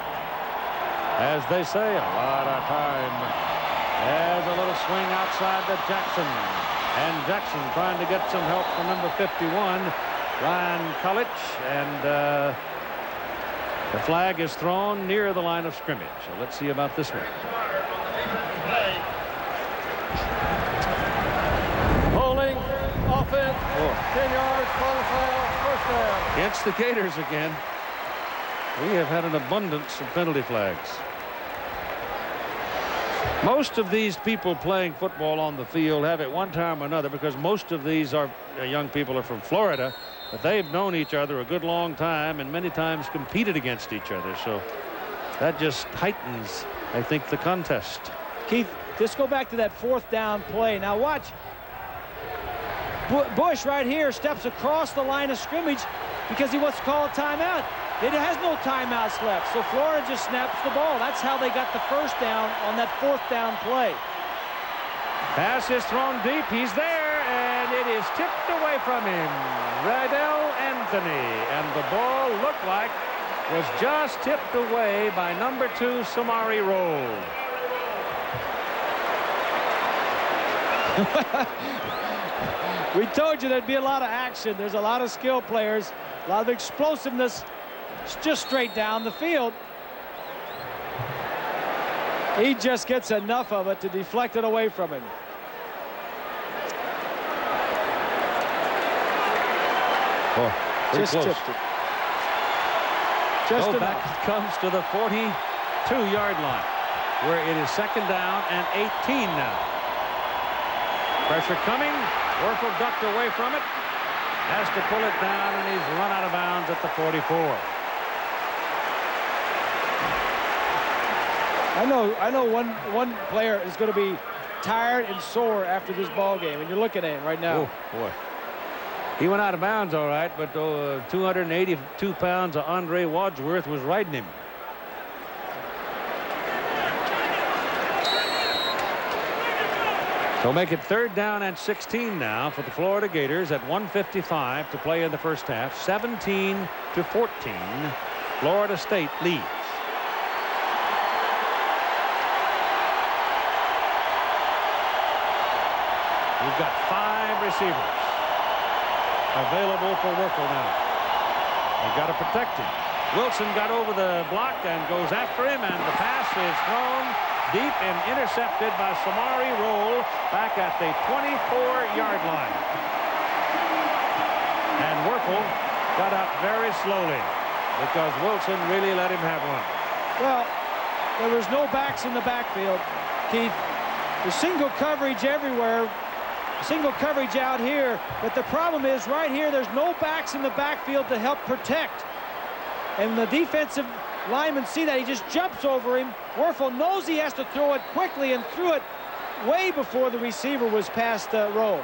[SPEAKER 1] As they say, a lot of time. There's a little swing outside to Jackson. And Jackson trying to get some help from number 51, Ryan College. And the flag is thrown near the line of scrimmage. So let's see about this one.
[SPEAKER 8] Holding, offense, 10 yards, final foul, first down.
[SPEAKER 1] Against the Gators again. We have had an abundance of penalty flags. Most of these people playing football on the field have at one time or another, because most of these young people are from Florida, but they've known each other a good long time and many times competed against each other. So that just heightens, I think, the contest.
[SPEAKER 6] Keith, just go back to that 4th down play. Now watch. Bush right here steps across the line of scrimmage because he wants to call a timeout. It has no timeouts left, so Florida just snaps the ball. That's how they got the first down on that 4th down play.
[SPEAKER 1] Pass is thrown deep. He's there, and it is tipped away from him. Riddell Anthony, and the ball looked like was just tipped away by number 2, Samari Roll.
[SPEAKER 6] We told you there'd be a lot of action. There's a lot of skill players, a lot of explosiveness. It's just straight down the field. He just gets enough of it to deflect it away from him.
[SPEAKER 1] Oh,
[SPEAKER 6] just
[SPEAKER 1] close.
[SPEAKER 6] tipped it. Just enough.
[SPEAKER 1] Back comes to the 42-yard line, where it is second down and 18 now. Pressure coming. Werfel ducked away from it. Has to pull it down, and he's run out of bounds at the 44.
[SPEAKER 6] I know one player is going to be tired and sore after this ball game, and you're looking at him right now.
[SPEAKER 1] Oh, boy. He went out of bounds all right, but 282 pounds of Andre Wadsworth was riding him. So make it 3rd down and 16 now for the Florida Gators at 1:55 to play in the first half. 17-14. Florida State leads. We've got 5 receivers available for Werfel now. They've got to protect him. Wilson got over the block and goes after him, and the pass is thrown deep and intercepted by Samari Roll back at the 24-yard line. And Werfel got up very slowly because Wilson really let him have one.
[SPEAKER 6] Well, there was no backs in the backfield, Keith. The single coverage everywhere. Single coverage out here, but the problem is right here there's no backs in the backfield to help protect, and the defensive linemen see that. He just jumps over him. Werfel knows he has to throw it quickly and threw it way before the receiver was past Roll.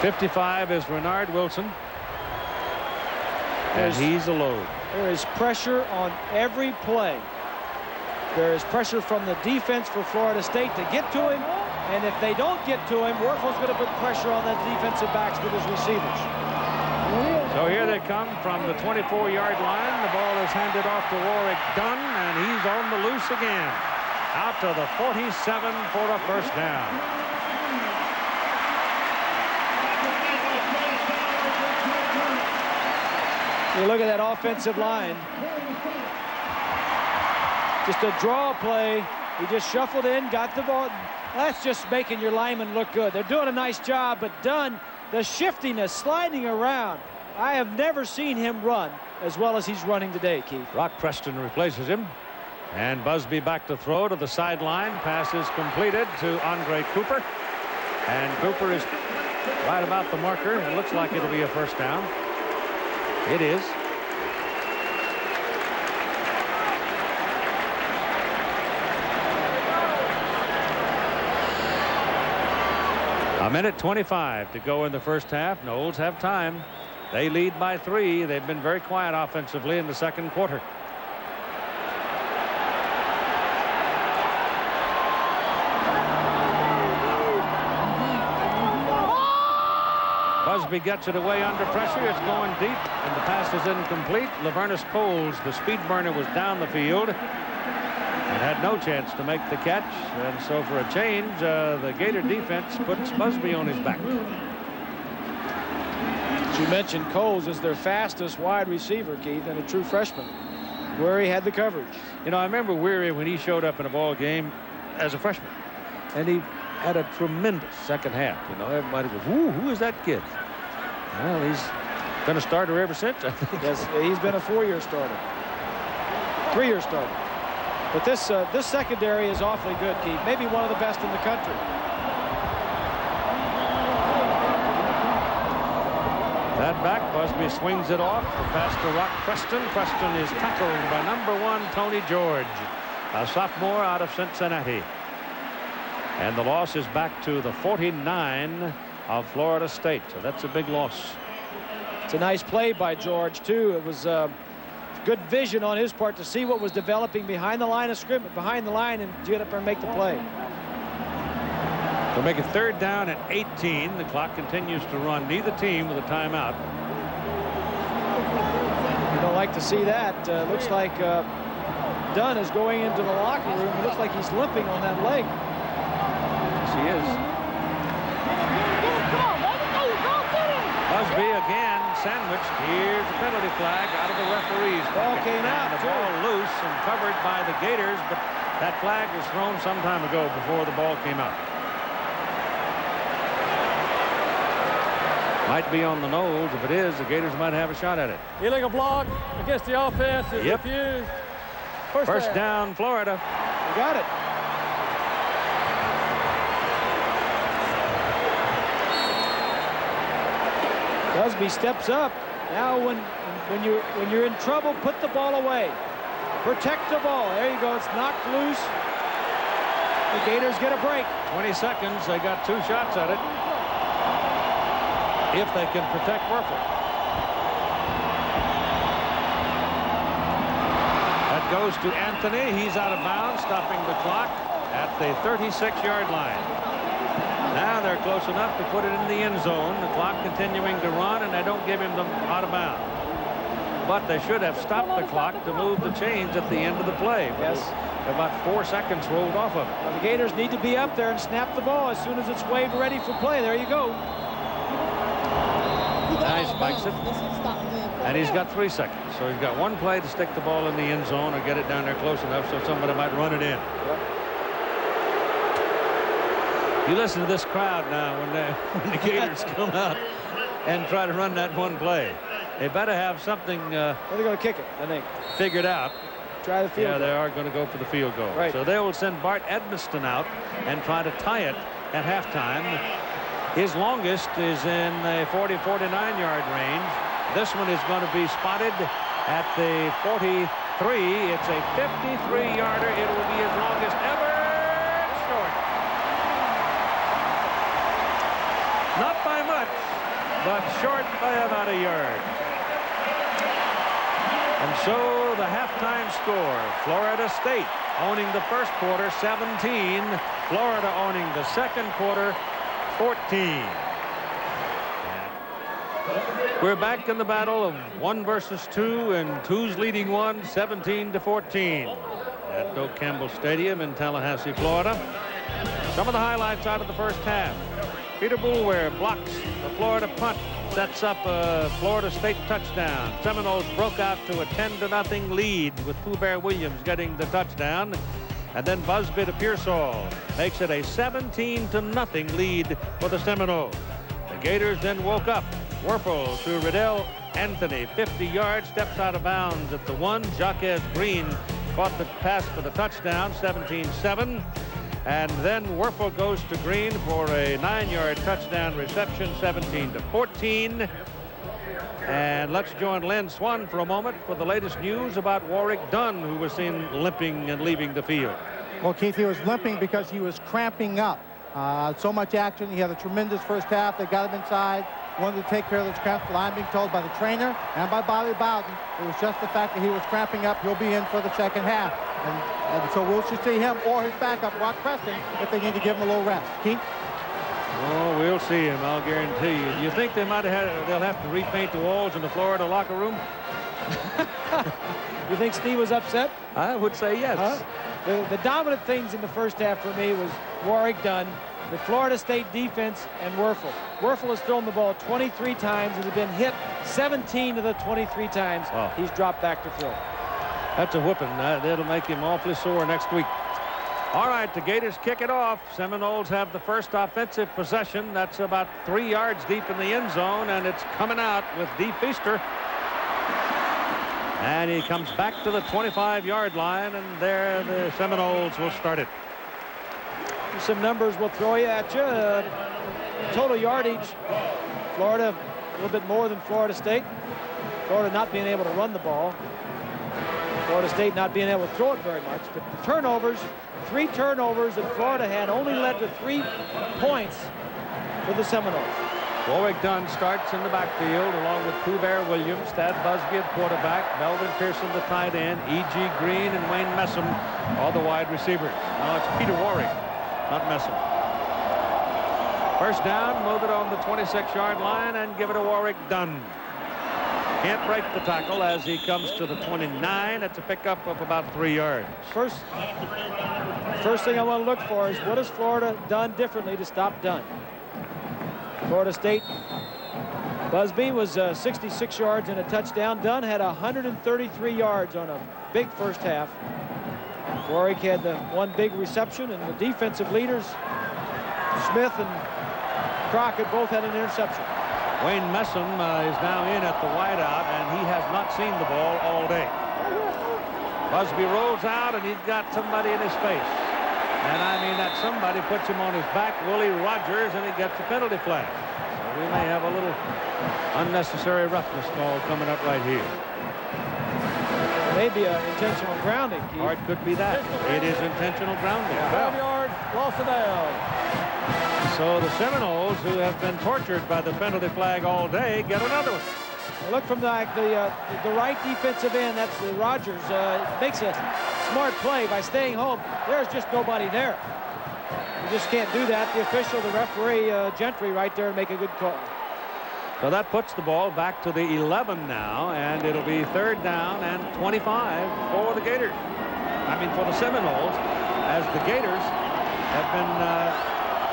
[SPEAKER 1] 55 is Renard Wilson, and he's a load.
[SPEAKER 6] There is pressure on every play. There is pressure from the defense for Florida State to get to him, and if they don't get to him, Werfel's going to put pressure on the defensive backs with his receivers.
[SPEAKER 1] So here they come from the 24-yard line. The ball is handed off to Warrick Dunn, and he's on the loose again. Out to the 47 for a first down.
[SPEAKER 6] You look at that offensive line. Just a draw play. He just shuffled in, got the ball. That's just making your linemen look good. They're doing a nice job, but Dunn, the shiftiness, sliding around. I have never seen him run as well as he's running today, Keith.
[SPEAKER 1] Rock Preston replaces him. And Busby back to throw to the sideline. Pass is completed to Andre Cooper. And Cooper is right about the marker. It looks like it'll be a first down. It is. A minute 25 to go in the first half. Noles have time. They lead by 3. They've been very quiet offensively in the second quarter. Busby gets it away under pressure. It's going deep, and the pass is incomplete. Lavernus Coles, the speed burner, was down the field and had no chance to make the catch. And so for a change, the Gator defense puts Busby on his back.
[SPEAKER 6] As you mentioned, Coles is their fastest wide receiver, Keith, and a true freshman. Weary had the coverage.
[SPEAKER 1] You know, I remember Weary when he showed up in a ball game as a freshman, and he had a tremendous second half. You know, everybody goes, "Woo, who is that kid?" Well, he's been a starter ever since, I think.
[SPEAKER 6] Yes, he's been a 4-year starter, 3-year starter. But this secondary is awfully good, Keith. Maybe one of the best in the country.
[SPEAKER 1] That back, Busby swings it off. The pass to Rock Preston. Preston is tackled by #1 Tony George, a sophomore out of Cincinnati. And the loss is back to the 49 of Florida State. So that's a big loss.
[SPEAKER 6] It's a nice play by George, too. It was good vision on his part to see what was developing behind the line of scrimmage, behind the line, and get up there and make the play.
[SPEAKER 1] They'll make it 3rd down at 18. The clock continues to run. Neither team with a timeout.
[SPEAKER 6] You don't like to see that. Looks like Dunn is going into the locker room. It looks like he's limping on that leg.
[SPEAKER 1] Yes, he is. Busby again sandwiched. Here's the penalty flag out of the referees.
[SPEAKER 6] Ball came out.
[SPEAKER 1] The ball loose and covered by the Gators, but that flag was thrown some time ago before the ball came out. Might be on the Noles. If it is, the Gators might have a shot at it.
[SPEAKER 8] Illegal block against the offense is refused.
[SPEAKER 1] First down, Florida.
[SPEAKER 6] You got it. Busby steps up. Now when you're in trouble, put the ball away. Protect the ball. There you go. It's knocked loose. The Gators get a break.
[SPEAKER 1] 20 seconds. They got 2 shots at it. If they can protect Werfel. That goes to Anthony. He's out of bounds, stopping the clock at the 36-yard line. Now they're close enough to put it in the end zone. The clock continuing to run, and they don't give him them out of bounds. But they should have stopped the clock to move the chains at the end of the play.
[SPEAKER 6] Yes.
[SPEAKER 1] About 4 seconds rolled off of it.
[SPEAKER 6] Well, the Gators need to be up there and snap the ball as soon as it's waved ready for play. There you go.
[SPEAKER 1] Now he spikes it. And he's got 3 seconds. So he's got 1 play to stick the ball in the end zone or get it down there close enough so somebody might run it in.
[SPEAKER 6] Yep.
[SPEAKER 1] You listen to this crowd now when the Gators come out and try to run that 1 play. They better have something
[SPEAKER 6] They're going to kick it, I think.
[SPEAKER 1] figured out.
[SPEAKER 6] Try the field goal.
[SPEAKER 1] They are going to go for the field goal.
[SPEAKER 6] Right.
[SPEAKER 1] So they will send Bart Edmiston out and try to tie it at halftime. His longest is in the 40-49-yard range. This one is going to be spotted at the 43. It's a 53-yarder. It will be his longest ever. Short. Not by much, but short by about a yard. And so the halftime score, Florida State owning the first quarter 17, Florida owning the second quarter 14. We're back in the battle of 1 versus 2, and 2's leading 1 17-14 at Doak Campbell Stadium in Tallahassee, Florida. Some of the highlights out of the first half. Peter Boulware blocks the Florida punt, sets up a Florida State touchdown. Seminoles broke out to a 10-0 lead with Pooh Bear Williams getting the touchdown. And then Busby to Pearsall makes it a 17-0 lead for the Seminoles. The Gators then woke up. Werfel to Riddell Anthony, 50 yards, steps out of bounds at the 1. Jaquez Green caught the pass for the touchdown, 17-7. And then Werfel goes to Green for a 9-yard touchdown reception, 17-14. And let's join Len Swan for a moment for the latest news about Warrick Dunn, who was seen limping and leaving the field.
[SPEAKER 7] Well, Keith, he was limping because he was cramping up. So much action. He had a tremendous first half. They got him inside. Wanted to take care of those cramps. I'm being told by the trainer and by Bobby Bowden, it was just the fact that he was cramping up. He'll be in for the second half. And so we'll see him or his backup, Rock Preston, if they need to give him a little rest. Keith?
[SPEAKER 1] Oh, we'll see him, I'll guarantee you. Do you think they'll have to repaint the walls in the Florida locker room?
[SPEAKER 6] You think Steve was upset?
[SPEAKER 1] I would say yes.
[SPEAKER 6] The dominant things in the first half for me was Warrick Dunn, the Florida State defense, and Werfel. Werfel has thrown the ball 23 times and has been hit 17 of the 23 times he's dropped back to throw.
[SPEAKER 1] That's a whooping. That'll make him awfully sore next week. All right, the Gators kick it off. Seminoles have the first offensive possession. That's about 3 yards deep in the end zone, and it's coming out with Dee Feaster. And he comes back to the 25-yard line, and there the Seminoles will start it.
[SPEAKER 6] Some numbers will throw you at you. Total yardage, Florida a little bit more than Florida State. Florida not being able to run the ball. Florida State not being able to throw it very much. But the turnovers, 3 turnovers that Florida had only led to 3 points for the Seminoles.
[SPEAKER 1] Warrick Dunn starts in the backfield along with Pooh Bear Williams, Thad Busby at quarterback, Melvin Pearson the tight end, E.G. Green and Wayne Messam all the wide receivers. Now it's Peter Warrick, not Messam. First down, move it on the 26-yard line and give it to Warrick Dunn. Can't break the tackle as he comes to the 29. It's a pickup of about 3 yards.
[SPEAKER 6] First thing I want to look for is what has Florida done differently to stop Dunn? Florida State, Busby was 66 yards and a touchdown. Dunn had 133 yards on a big first half. Warrick had the 1 big reception, and the defensive leaders, Smith and Crockett, both had an interception.
[SPEAKER 1] Wayne Messam is now in at the wideout, and he has not seen the ball all day. Busby rolls out, and he's got somebody in his face. And I mean, that somebody puts him on his back, Willie Rogers, and he gets a penalty flag. So we may have a little unnecessary roughness call coming up right here.
[SPEAKER 6] Maybe an intentional grounding, Keith.
[SPEAKER 1] Or it could be that. It is intentional grounding.
[SPEAKER 8] 5 yards, loss of down.
[SPEAKER 1] So the Seminoles, who have been tortured by the penalty flag all day, get another one.
[SPEAKER 6] Look from the right defensive end. That's Rogers. Makes a smart play by staying home. There's just nobody there. You just can't do that. The official, the referee, Gentry, right there, make a good call.
[SPEAKER 1] So that puts the ball back to the 11 now, and it'll be 3rd down and 25 for the Gators. I mean, for the Seminoles, as the Gators have been,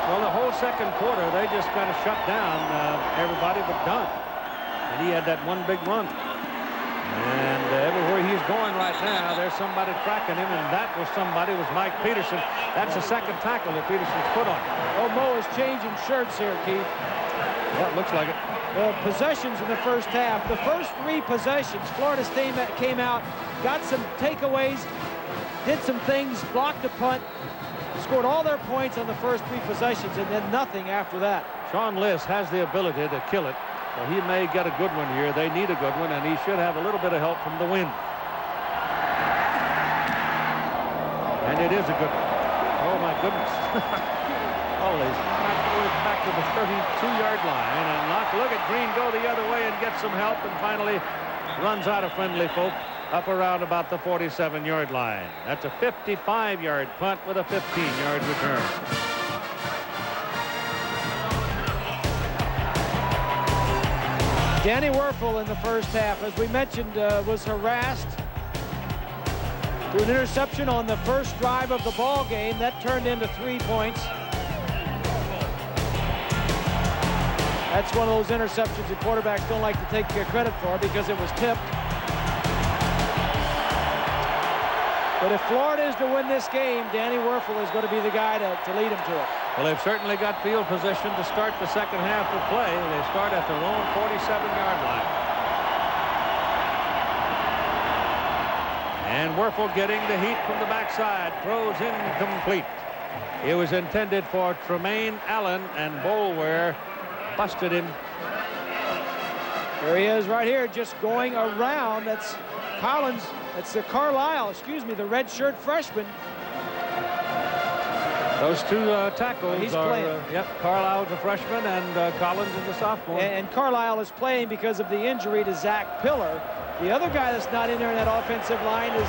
[SPEAKER 1] well, the whole second quarter, they just kind of shut down everybody but Dunn. And he had that one big run. And everywhere he's going right now, there's somebody tracking him, and that was somebody, was Mike Peterson. That's the second tackle that Peterson's put on.
[SPEAKER 6] Oh, Mo is changing shirts here, Keith.
[SPEAKER 1] Yeah, it looks like it.
[SPEAKER 6] Possessions in the first half. The first 3 possessions, Florida State came out, got some takeaways, did some things, blocked a punt, scored all their points on the first 3 possessions, and then nothing after that.
[SPEAKER 1] Sean Liss has the ability to kill it. Well, he may get a good one here. They need a good one, and he should have a little bit of help from the wind. And it is a good one. Oh, my goodness. Holy, back to the 32-yard line, and look at Green go the other way and get some help, and finally runs out of friendly folk up around about the 47-yard line. That's a 55-yard punt with a 15-yard return.
[SPEAKER 6] Danny Werfel in the first half, as we mentioned, was harassed through an interception on the first drive of the ball game. That turned into 3 points. That's one of those interceptions that quarterbacks don't like to take credit for because it was tipped. But if Florida is to win this game, Danny Werfel is going to be the guy to lead them to it.
[SPEAKER 1] Well, they've certainly got field position to start the second half of play. They start at their own 47-yard line. And Werfel getting the heat from the backside. Throws incomplete. It was intended for Tremaine Allen, and Boulware busted him.
[SPEAKER 6] There he is right here, just going around. That's Collins. That's the Carlisle, excuse me, the red shirt freshman.
[SPEAKER 1] Those 2 tackles
[SPEAKER 6] He's
[SPEAKER 1] are,
[SPEAKER 6] playing.
[SPEAKER 1] Yep, Carlisle's a freshman, and Collins is a sophomore.
[SPEAKER 6] And Carlisle is playing because of the injury to Zach Pillar. The other guy that's not in there in that offensive line is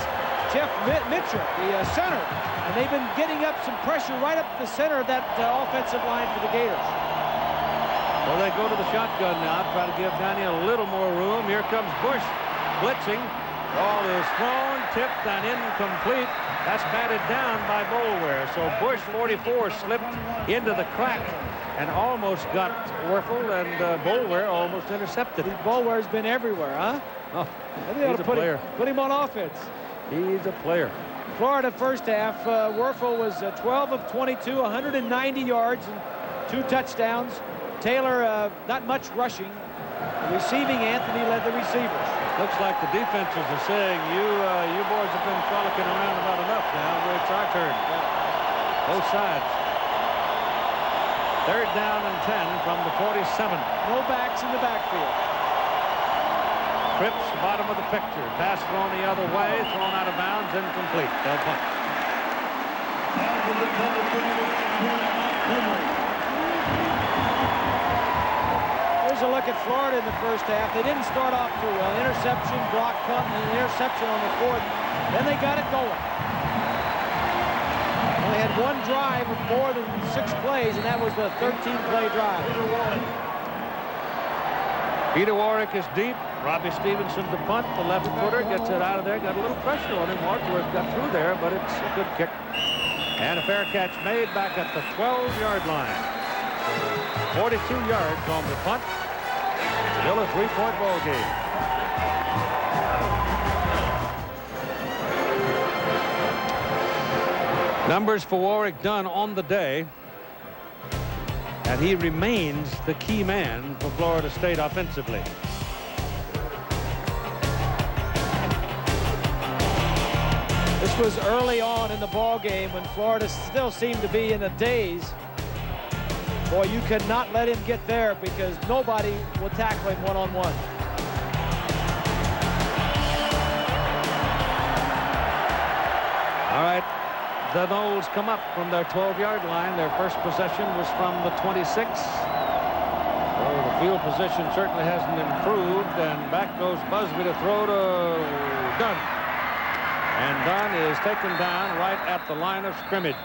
[SPEAKER 6] Jeff Mitchell, the center. And they've been getting up some pressure right up the center of that offensive line for the Gators.
[SPEAKER 1] Well, they go to the shotgun now, try to give Danny a little more room. Here comes Bush blitzing. Ball is thrown, tipped, and incomplete. That's batted down by Boulware. So Bush, 44, slipped into the crack and almost got Werfel, and Boulware almost intercepted it.
[SPEAKER 6] Boulware's been everywhere, huh?
[SPEAKER 1] Oh,
[SPEAKER 6] he's a player. Put him on offense.
[SPEAKER 1] He's a player.
[SPEAKER 6] Florida first half, Werfel was 12 of 22, 190 yards and 2 touchdowns. Taylor, not much rushing. Receiving, Anthony led the receivers.
[SPEAKER 1] Looks like the defenses are saying, you boys have been frolicking around about enough now. It's our turn. Both sides. 3rd down and 10 from the 47.
[SPEAKER 6] No backs in the backfield.
[SPEAKER 1] Cripps, bottom of the picture. Pass thrown the other way, thrown out of bounds, incomplete. They'll punt.
[SPEAKER 6] Here's a look at Florida in the first half. They didn't start off too well. Interception, block, punt, and an interception on the 4th. Then they got it going. They had 1 drive of more than 6 plays, and that was the 13-play drive.
[SPEAKER 1] Peter Warrick is deep. Robbie Stevenson to punt. The left footer gets it out of there. Got a little pressure on him. Wadsworth got through there, but it's a good kick. And a fair catch made back at the 12-yard line. 42 yards on the punt. Still a 3-point ball game. Numbers for Warrick Dunn on the day. And he remains the key man for Florida State offensively.
[SPEAKER 6] This was early on in the ball game when Florida still seemed to be in a daze. Boy, you cannot let him get there because nobody will tackle him one-on-one.
[SPEAKER 1] the Noles come up from their 12-yard line. Their first possession was from the 26. So the field position certainly hasn't improved, and back goes Busby to throw to Dunn. And Dunn is taken down right at the line of scrimmage.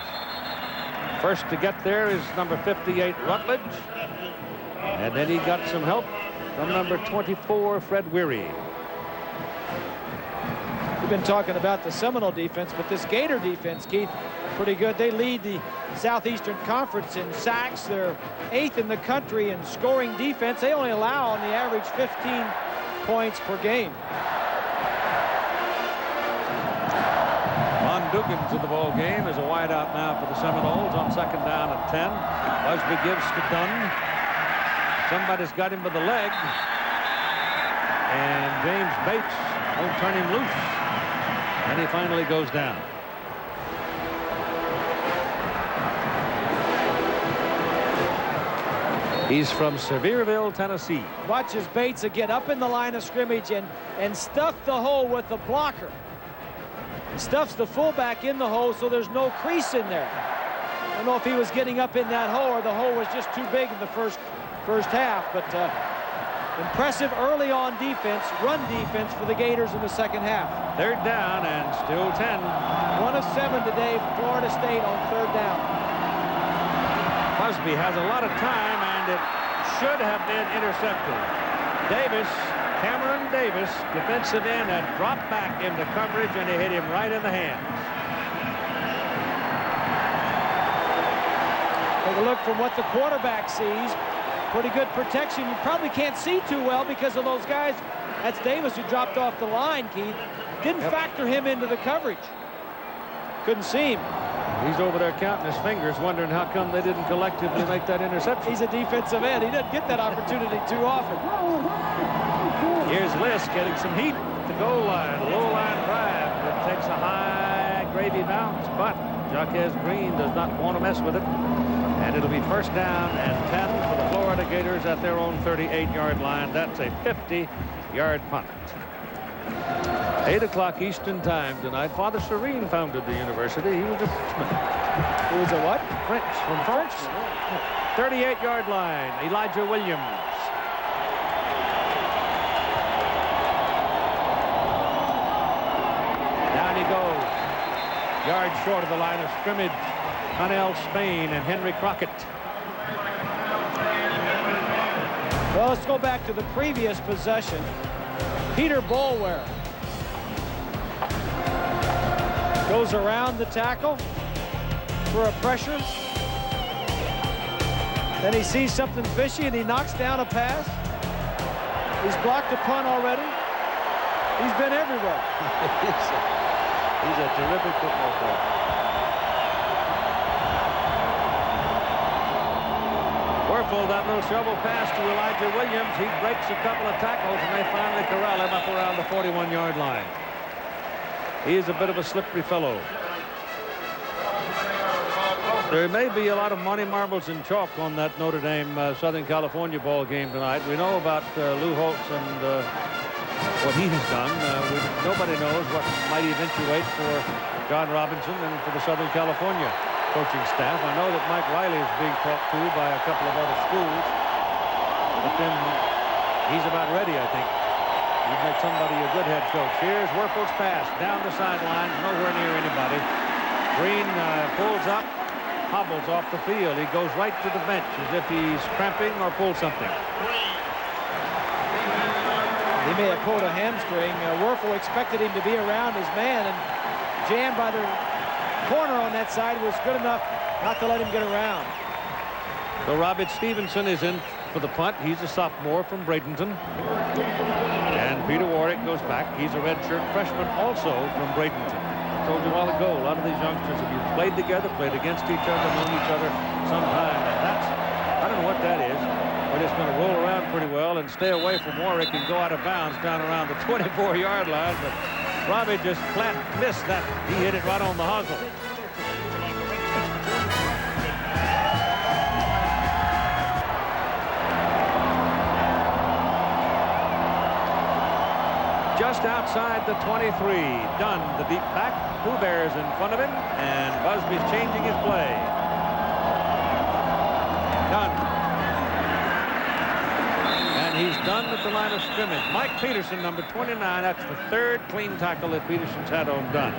[SPEAKER 1] First to get there is number 58, Rutledge. And then he got some help from number 24, Fred Weary.
[SPEAKER 6] We've been talking about the Seminole defense, but this Gator defense, Keith, pretty good. They lead the Southeastern Conference in sacks. They're 8th in the country in scoring defense. They only allow on the average 15 points per game.
[SPEAKER 1] Von Dugan's in the ball game as a wideout now for the Seminoles on second down and 10. Busby gives to Dunn. Somebody's got him by the leg. And James Bates won't turn him loose. And he finally goes down. He's from Sevierville, Tennessee.
[SPEAKER 6] Watches Bates get up in the line of scrimmage and stuff the hole with the blocker. Stuffs the fullback in the hole so there's no crease in there. I don't know if he was getting up in that hole or the hole was just too big in the first half, but impressive early on defense, run defense for the Gators in the second half.
[SPEAKER 1] Third down and still 10.
[SPEAKER 6] 1 of 7 today, Florida State on third down.
[SPEAKER 1] Busby has a lot of time, and it should have been intercepted. Cameron Davis, defensive end, had dropped back into coverage, and he hit him right in the hands.
[SPEAKER 6] Take a look from what the quarterback sees. Pretty good protection. You probably can't see too well because of those guys. That's Davis who dropped off the line, Keith. Didn't factor him into the coverage. Couldn't see him.
[SPEAKER 1] He's over there counting his fingers, wondering how come they didn't collectively make that interception.
[SPEAKER 6] He's a defensive end. He doesn't get that opportunity too often.
[SPEAKER 1] Here's Liss getting some heat at the goal line. Low line drive. It takes a high gravy bounce, but Jaquez Green does not want to mess with it. And it'll be first down and 10 for the Florida Gators at their own 38-yard line. That's a 50-yard punt. 8 o'clock Eastern time tonight. Father Serene founded the university. He was a Frenchman.
[SPEAKER 6] He was a what?
[SPEAKER 1] French. From France. 38-yard line. Elijah Williams. Down he goes. Yard short of the line of scrimmage. Connell Spain and Henry Crockett.
[SPEAKER 6] Well, let's go back to the previous possession. Peter Boulware goes around the tackle for a pressure. Then he sees something fishy and he knocks down a pass. He's blocked a punt already. He's been everywhere.
[SPEAKER 1] He's a terrific football player. Werfel, that little shovel pass to Elijah Williams. He breaks a couple of tackles, and they finally corral him up around the 41-yard line. He is a bit of a slippery fellow. There may be a lot of money marbles and chalk on that Notre Dame Southern California ball game tonight. We know about Lou Holtz and what he has done. Nobody knows what might eventuate for John Robinson and for the Southern California coaching staff. I know that Mike Riley is being talked to by a couple of other schools, but then he's about ready, I think. He'd make somebody a good head coach. Here's Werfel's pass down the sideline, nowhere near anybody. Green pulls up, hobbles off the field. He goes right to the bench as if he's cramping or pulled something.
[SPEAKER 6] He may have pulled a hamstring. Werfel expected him to be around his man, and jammed by the corner on that side was good enough not to let him get around.
[SPEAKER 1] So Robbie Stevenson is in for the punt. He's a sophomore from Bradenton. And Peter Warrick goes back. He's a redshirt freshman also from Bradenton. I told you a while ago, a lot of these youngsters have been played together, played against each other, known each other sometime. And that's, I don't know what that is, but it's going to roll around pretty well and stay away from Warrick and go out of bounds down around the 24-yard line. But Robbie just flat missed that. He hit it right on the hosel. just outside the 23. Dunn, the deep back. Pooh Bear's in front of him, and Busby's changing his play. Dunn. And he's done at the line of scrimmage. Mike Peterson, number 29. That's the third clean tackle that Peterson's had on Dunn.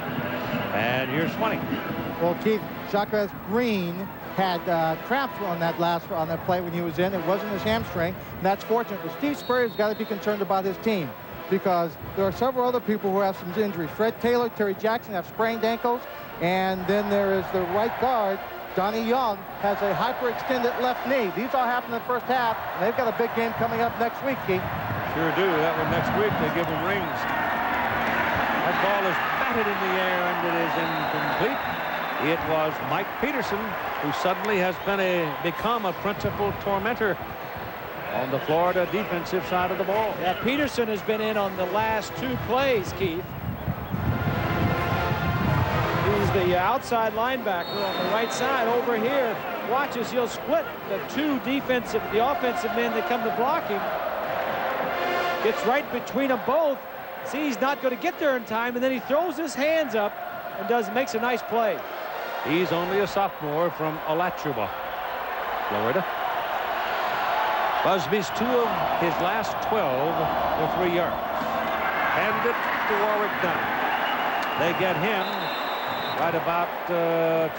[SPEAKER 1] And here's Swanee.
[SPEAKER 7] Well, Keith, Jacques Green had cramps on that play when he was in. It wasn't his hamstring, and that's fortunate. But Steve Spurrier's got to be concerned about his team, because there are several other people who have some injuries. Fred Taylor, Terry Jackson have sprained ankles, and then there is the right guard, Donnie Young, has a hyperextended left knee. These all happened in the first half, and they've got a big game coming up next week, Keith.
[SPEAKER 1] Sure do. That one next week, they give them rings. That ball is batted in the air, and it is incomplete. It was Mike Peterson who suddenly has become a principal tormentor on the Florida defensive side of the ball.
[SPEAKER 6] Yeah, Peterson has been in on the last 2 plays, Keith. He's the outside linebacker on the right side. Over here, watch as he'll split the offensive men that come to block him. Gets right between them both. See, he's not going to get there in time, and then he throws his hands up and makes a nice play.
[SPEAKER 1] He's only a sophomore from Alachua, Florida. Busby's 2 of his last 12 for 3 yards. Hand it to Warrick Dunn. They get him right about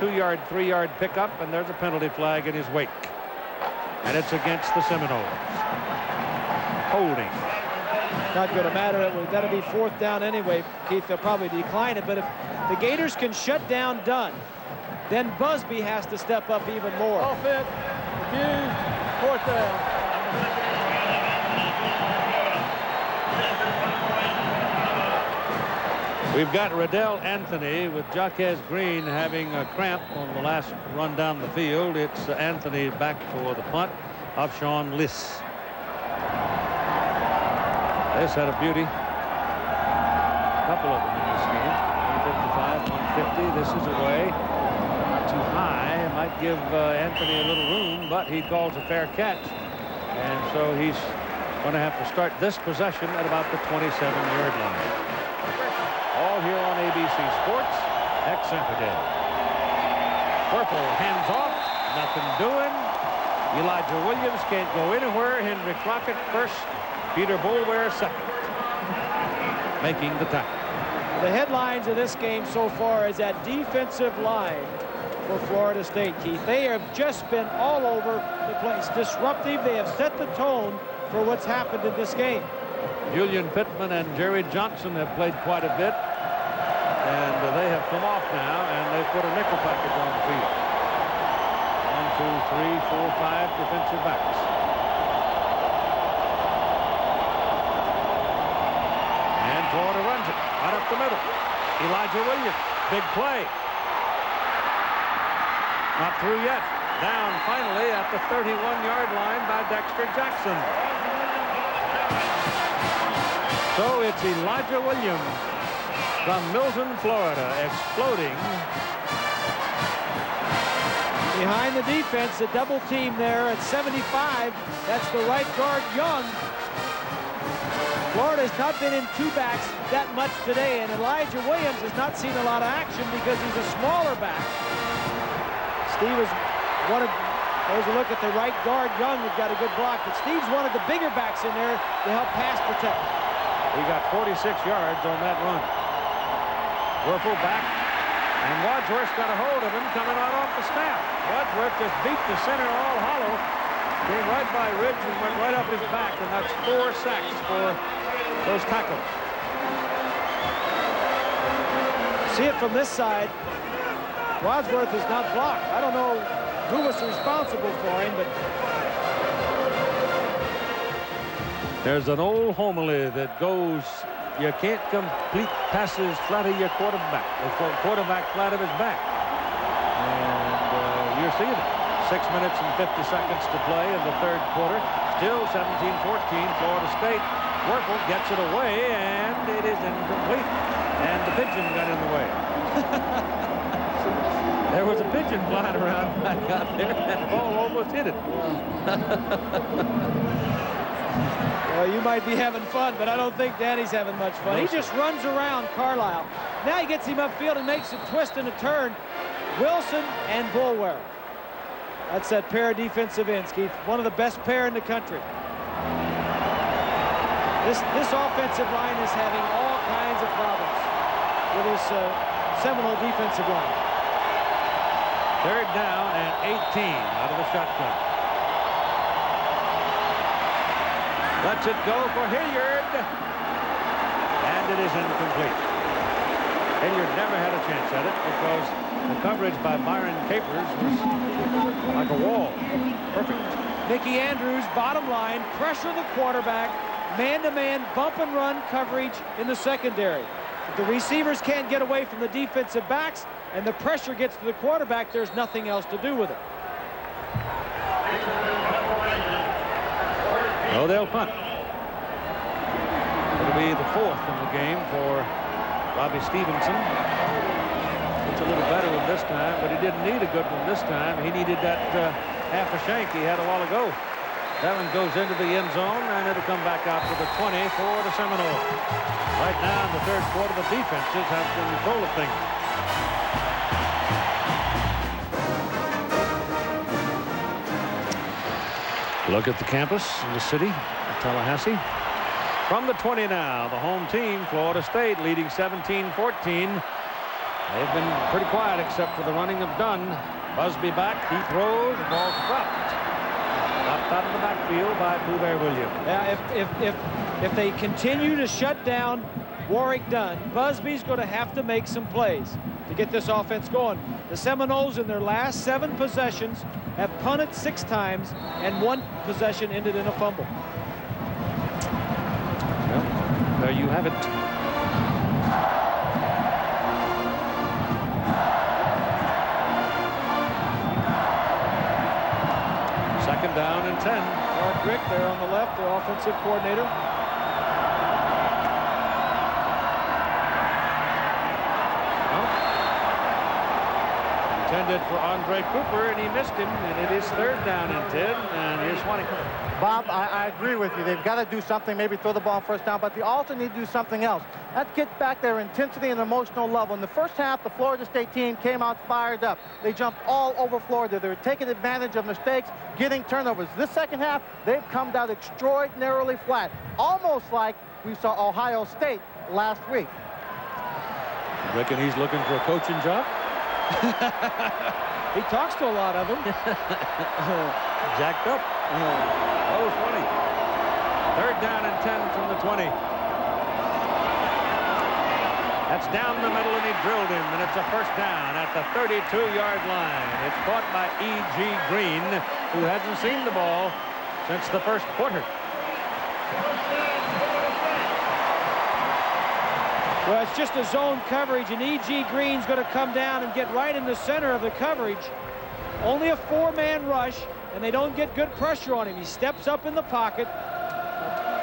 [SPEAKER 1] 2-yard, 3-yard pickup, and there's a penalty flag in his wake. And it's against the Seminoles. Holding.
[SPEAKER 6] Not going to matter. It was going to be 4th down anyway. Keith, they'll probably decline it. But if the Gators can shut down Dunn, then Busby has to step up even more.
[SPEAKER 8] Offense, refused, 4th down.
[SPEAKER 1] We've got Riddell Anthony with Jacques Green having a cramp on the last run down the field. It's Anthony back for the punt of Sean Liss. This had a beauty. A couple of them in this game. 155, 150. This is away. Not too high. Might give Anthony a little room, but he calls a fair catch. And so he's going to have to start this possession at about the 27-yard line. All here on ABC Sports. Ex-Centerdale. Purple hands off. Nothing doing. Elijah Williams can't go anywhere. Henry Crockett first. Peter Boulware second. Making the tackle.
[SPEAKER 6] The headlines of this game so far is that defensive line for Florida State, Keith. They have just been all over the place. Disruptive. They have set the tone for what's happened in this game.
[SPEAKER 1] Julian Pittman and Jerry Johnson have played quite a bit. And they have come off now, and they've put a nickel package on the field. 1, 2, 3, 4, 5 defensive backs. And Florida runs it right up the middle. Elijah Williams, big play. Not through yet. Down finally at the 31-yard line by Dexter Jackson. So it's Elijah Williams from Milton, Florida, exploding.
[SPEAKER 6] Behind the defense, a double team there at 75. That's the right guard, Young. Florida's not been in 2 backs that much today, and Elijah Williams has not seen a lot of action because he's a smaller back. Steve has wanted, there's a look at the right guard, Young, who's got a good block, but Steve's wanted the bigger backs in there to help pass protect.
[SPEAKER 1] He got 46 yards on that run. Werfel back, and Wadsworth's got a hold of him coming out off the snap. Wadsworth just beat the center all hollow, came right by Ridge and went right up his back, and that's 4 sacks for those tackles.
[SPEAKER 6] See it from this side. Wadsworth is not blocked. I don't know who was responsible for him, but
[SPEAKER 1] there's an old homily that goes, you can't complete passes flat of your quarterback. The quarterback flat of his back. And you're seeing it. 6 minutes and 50 seconds to play in the 3rd quarter. Still 17-14, Florida State. Werfel gets it away, and it is incomplete. And the pigeon got in the way. There was a pigeon flying around back out there, and the ball almost hit it.
[SPEAKER 6] Well, you might be having fun, but I don't think Danny's having much fun. He just runs around Carlisle. Now he gets him upfield and makes a twist and a turn. Wilson and Boulware. That's that pair of defensive ends, Keith. One of the best pair in the country. This offensive line is having all kinds of problems with this Seminole defensive line.
[SPEAKER 1] 3rd down and 18 out of the shotgun. Lets it go for Hilliard. And it is incomplete. Hilliard never had a chance at it because the coverage by Byron Capers was like a wall. Perfect.
[SPEAKER 6] Mickey Andrews, bottom line, pressure the quarterback, man-to-man bump and run coverage in the secondary. If the receivers can't get away from the defensive backs and the pressure gets to the quarterback, there's nothing else to do with it.
[SPEAKER 1] So they'll punt. It'll be the 4th in the game for Robbie Stevenson. It's a little better one this time, but he didn't need a good one this time. He needed that half a shank he had a while ago. That one goes into the end zone, and it'll come back out to the 20 for the Seminoles. Right now in the 3rd quarter, the defenses have control of things. Look at the campus in the city of Tallahassee. From the 20 now, the home team, Florida State, leading 17-14. They've been pretty quiet except for the running of Dunn. Busby back, he throws, the ball's dropped. Knocked out of the backfield by Pooh Bear Williams.
[SPEAKER 6] Yeah, if they continue to shut down Warrick Dunn, Busby's going to have to make some plays to get this offense going. The Seminoles in their last 7 possessions have punted 6 times, and 1 possession ended in a fumble.
[SPEAKER 1] Well, there you have it. Second down and 10.
[SPEAKER 6] Mark Rick there on the left, their offensive coordinator.
[SPEAKER 1] Intended for Andre Cooper, and he missed him, and it is 3rd down and 10, and here's Swanee.
[SPEAKER 7] Bob, I agree with you. They've got to do something, maybe throw the ball on 1st down, but they also need to do something else. Let's get back their intensity and emotional level. In the first half, the Florida State team came out fired up. They jumped all over Florida. They were taking advantage of mistakes, getting turnovers. This second half, they've come down extraordinarily flat, almost like we saw Ohio State last week.
[SPEAKER 1] Reckon he's looking for a coaching job?
[SPEAKER 6] He talks to a lot of them.
[SPEAKER 1] Jacked up. Oh, 20. 3rd down and 10 from the 20. That's down the middle, and he drilled him, and it's a 1st down at the 32-yard line. It's caught by E.G. Green, who hasn't seen the ball since the 1st quarter.
[SPEAKER 6] Well, it's just a zone coverage, and E.G. Green's going to come down and get right in the center of the coverage. Only a 4-man rush, and they don't get good pressure on him. He steps up in the pocket.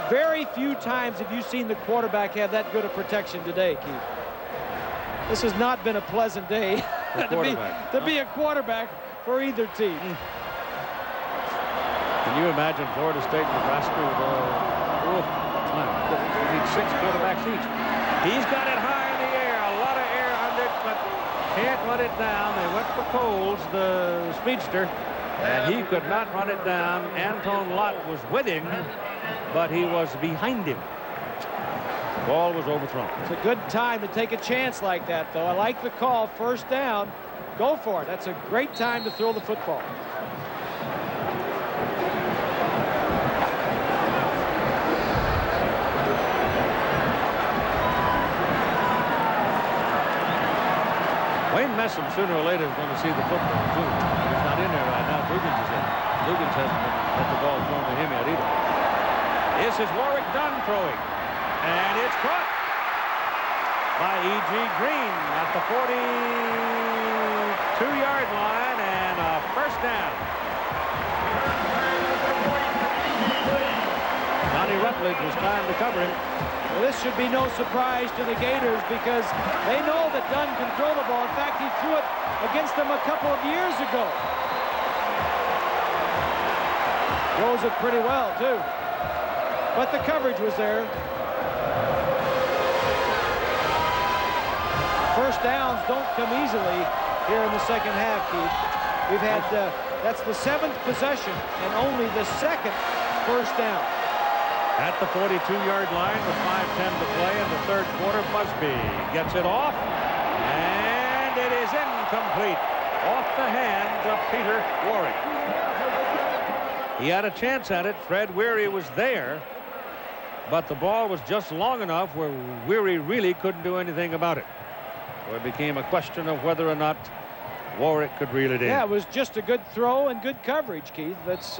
[SPEAKER 6] Very few times have you seen the quarterback have that good of protection today, Keith. This has not been a pleasant day to be a quarterback for either team.
[SPEAKER 1] Can you imagine Florida State and Nebraska with they need 6 quarterbacks each. He's got it high in the air, a lot of air under it, but can't run it down. They went for Coles, the speedster, and he could not run it down. Anton Lott was with him, but he was behind him. The ball was overthrown.
[SPEAKER 6] It's a good time to take a chance like that, though. I like the call, 1st down. Go for it. That's a great time to throw the football.
[SPEAKER 1] Wayne Messam sooner or later is going to see the football, too. He's not in there right now. Lugans is in. Lugans hasn't let the ball thrown to him yet either. This is Warrick Dunn throwing. And it's caught by E.G. Green at the 42-yard line, and a 1st down. Johnny Rutledge was trying to cover him.
[SPEAKER 6] Well, this should be no surprise to the Gators because they know that Dunn can throw the ball. In fact, he threw it against them a couple of years ago. Throws it pretty well, too. but the coverage was there. First downs don't come easily here in the second half, Keith. We've had, that's the 7th possession and only the 2nd first down.
[SPEAKER 1] At the 42-yard line with 5:10 to play in the third quarter, Busby gets it off, and it is incomplete. Off the hands of Peter Warrick. He had a chance at it. Fred Weary was there, but the ball was just long enough where Weary really couldn't do anything about it. So it became a question of whether or not Warrick could reel it in.
[SPEAKER 6] Yeah, it was just a good throw and good coverage, Keith. That's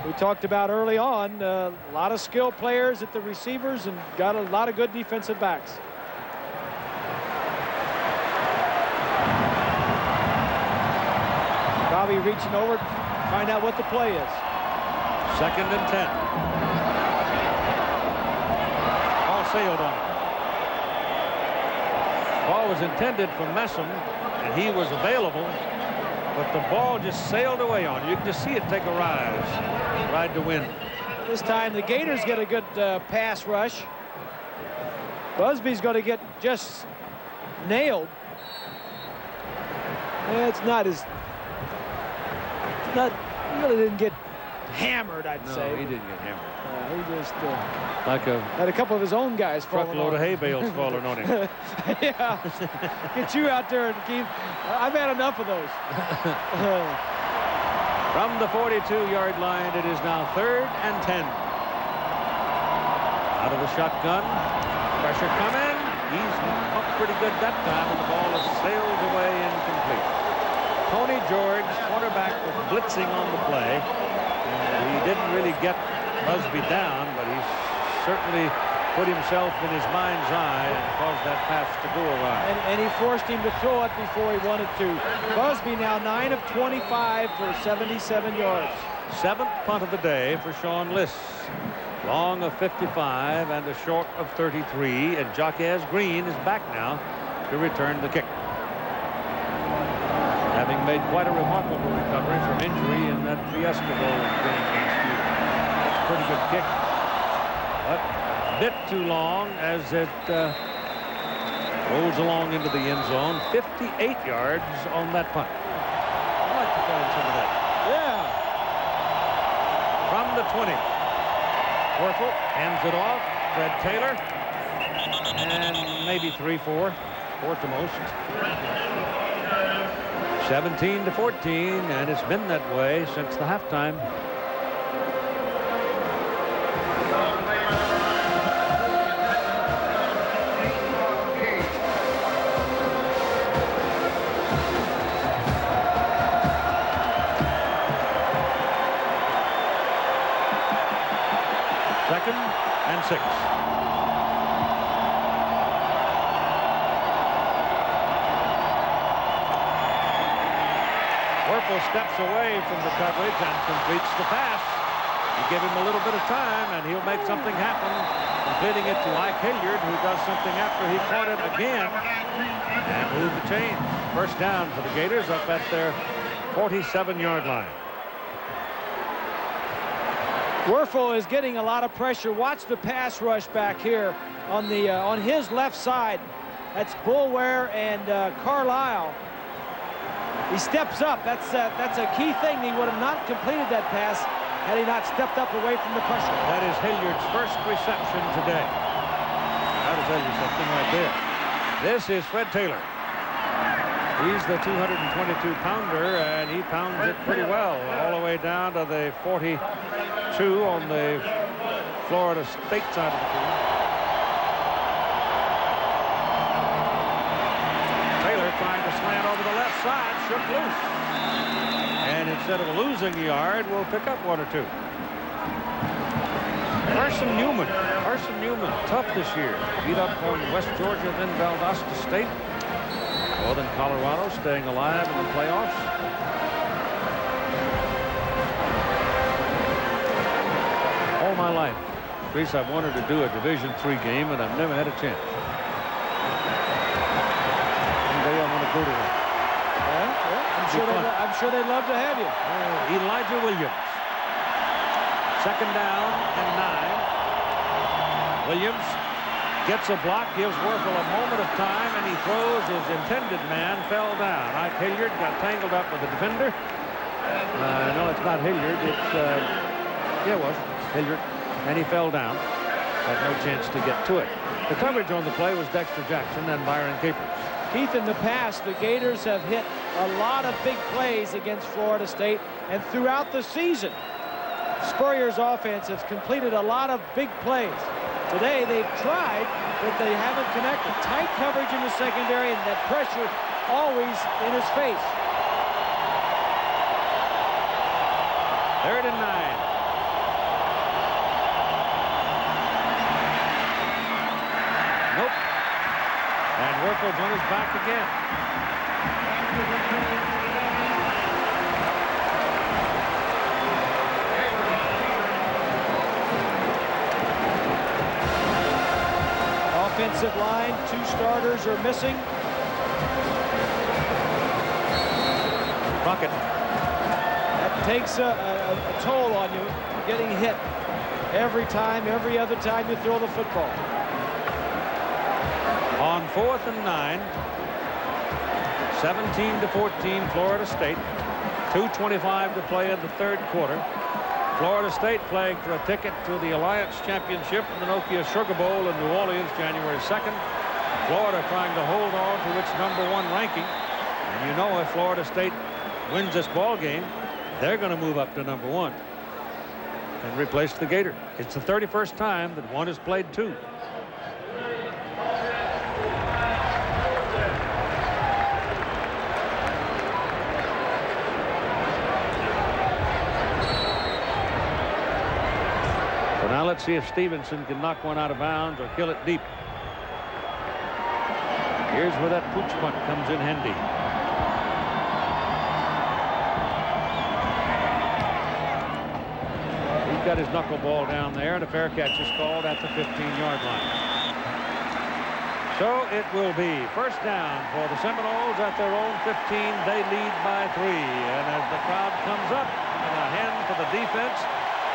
[SPEAKER 6] we talked about early on. A lot of skilled players at the receivers and got a lot of good defensive backs. Robbie reaching over to find out what the play is.
[SPEAKER 1] 2nd and 10. Ball sailed on it. Ball was intended for Messam, and he was available, but the ball just sailed away on him. You can just see it take a ride to win.
[SPEAKER 6] This time the Gators get a good pass rush. Busby's going to get just nailed. It's not as... He really didn't get hammered, I'd say.
[SPEAKER 1] No, he didn't get hammered.
[SPEAKER 6] He just
[SPEAKER 1] had
[SPEAKER 6] a couple of his own guys falling
[SPEAKER 1] truckload of hay bales falling on him.
[SPEAKER 6] Yeah, get you out there, Keith. I've had enough of those.
[SPEAKER 1] From the 42-yard line, it is now 3rd and 10. Out of the shotgun, pressure coming. He's up pretty good that time, and the ball is sailed away incomplete. Tony George, quarterback, was blitzing on the play. He didn't really get Busby down, but he certainly put himself in his mind's eye and caused that pass to go awry.
[SPEAKER 6] And he forced him to throw it before he wanted to. Busby now 9 of 25 for 77 yards.
[SPEAKER 1] 7th punt of the day for Sean Liss. Long of 55 and a short of 33, and Jaquez Green is back now to return the kick. Having made quite a remarkable recovery from injury in that Fiesta Bowl game last year. That's a pretty good kick, but a bit too long as it rolls along into the end zone. 58 yards on that punt. I'd like to find some of that.
[SPEAKER 6] Yeah.
[SPEAKER 1] From the 20. Werfel hands it off. Fred Taylor. And maybe 3-4. 4th to most. 17-14, and it's been that way since the halftime. Second and 6. Werfel steps away from the coverage and completes the pass. You give him a little bit of time, and he'll make something happen, completing it to Ike Hilliard, who does something after he caught it again and moved the chain. First down for the Gators up at their 47-yard line.
[SPEAKER 6] Werfel is getting a lot of pressure. Watch the pass rush back here on the on his left side. That's Boulware and Carlisle. He steps up. That's a key thing. He would have not completed that pass had he not stepped up away from the pressure.
[SPEAKER 1] That is Hilliard's first reception today. That'll tell you something right there. This is Fred Taylor. He's the 222-pounder, and he pounds it pretty well all the way down to the 42 on the Florida State side of the field. Taylor trying to slant over the left side, shook loose. And instead of losing a yard, we'll pick up 1 or 2. Carson Newman, tough this year. Beat up on West Georgia, then Valdosta State. Northern Colorado staying alive in the playoffs. All my life, Griese, I've wanted to do a Division III game, and I've never had a chance. One day I want to go to one.
[SPEAKER 6] I'm sure they'd love to have you.
[SPEAKER 1] Elijah Williams. Second down and 9. Williams gets a block, gives Werfel a moment of time, and he throws. His intended man fell down. Ike Hilliard got tangled up with the defender. No, it's not Hilliard. It's, yeah, it was Hilliard. And he fell down. Had no chance to get to it. The coverage on the play was Dexter Jackson and Byron Capers.
[SPEAKER 6] Keith, in the past, the Gators have hit a lot of big plays against Florida State, and throughout the season, Spurrier's offense has completed a lot of big plays. Today, they've tried, but they haven't connected. Tight coverage in the secondary, and that pressure always in his face.
[SPEAKER 1] 3rd and 9. Nope. And Werfel's on his back again.
[SPEAKER 6] Offensive line, 2 starters are missing.
[SPEAKER 1] Crockett.
[SPEAKER 6] That takes a toll on you, getting hit every time, every other time you throw the football.
[SPEAKER 1] On 4th and 9, 17-14 Florida State. 2:25 to play in the 3rd quarter. Florida State playing for a ticket to the Alliance Championship in the Nokia Sugar Bowl in New Orleans, January 2nd. Florida trying to hold on to its #1 ranking. And you know, if Florida State wins this ball game, they're going to move up to #1 and replace the Gator. It's the 31st time that one has played 2. Now let's see if Stevenson can knock one out of bounds or kill it deep. Here's where that pooch punt comes in handy. He's got his knuckleball down there, and a fair catch is called at the 15-yard line. So it will be 1st down for the Seminoles at their own 15. They lead by 3. And as the crowd comes up, and a hand for the defense,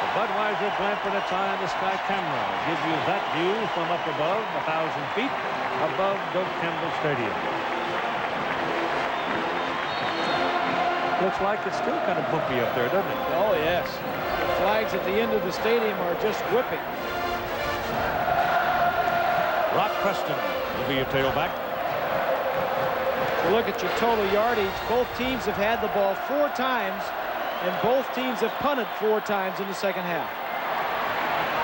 [SPEAKER 1] the Budweiser Glampernet Eye in the Sky camera gives you that view from up above, 1,000 feet above Doak Campbell Stadium. Looks like it's still kind of bumpy up there, doesn't it?
[SPEAKER 6] Oh, yes. The flags at the end of the stadium are just whipping.
[SPEAKER 1] Rock Preston will be your tailback.
[SPEAKER 6] You look at your total yardage. Both teams have had the ball 4 times. And both teams have punted 4 times in the 2nd half.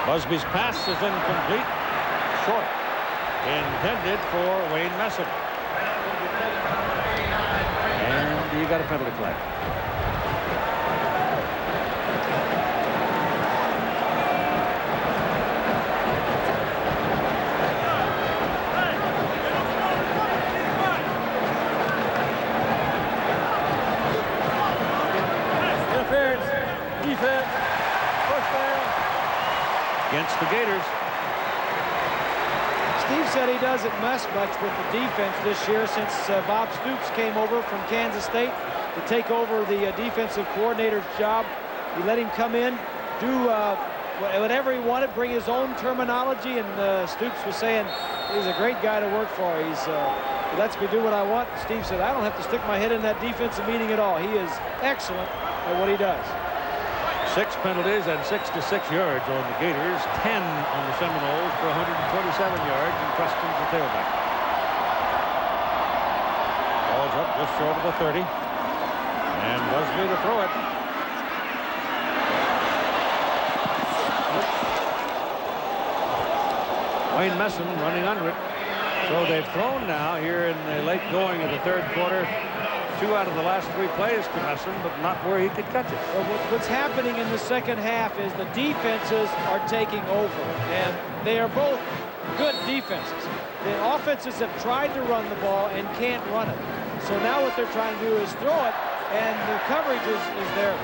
[SPEAKER 1] Busby's pass is incomplete. Short. Intended for Wayne Messon. And you got a penalty flag. Against the Gators.
[SPEAKER 6] Steve said he doesn't mess much with the defense this year since Bob Stoops came over from Kansas State to take over the defensive coordinator's job. He let him come in, do whatever he wanted, bring his own terminology, and Stoops was saying he's a great guy to work for. He lets me do what I want. Steve said, I don't have to stick my head in that defensive meeting at all. He is excellent at what he does.
[SPEAKER 1] 6 penalties and 66 yards on the Gators, 10 on the Seminoles for 127 yards, and Preston's the tailback. Ball's up just short of the 30, and Busby to throw it. Wayne Messon running under it. So they've thrown now here in the late going of the 3rd quarter. 2 out of the last 3 plays to Messon, but not where he could catch it.
[SPEAKER 6] Well, what's happening in the 2nd half is the defenses are taking over, and they are both good defenses. The offenses have tried to run the ball and can't run it. So now what they're trying to do is throw it, and the coverage is there.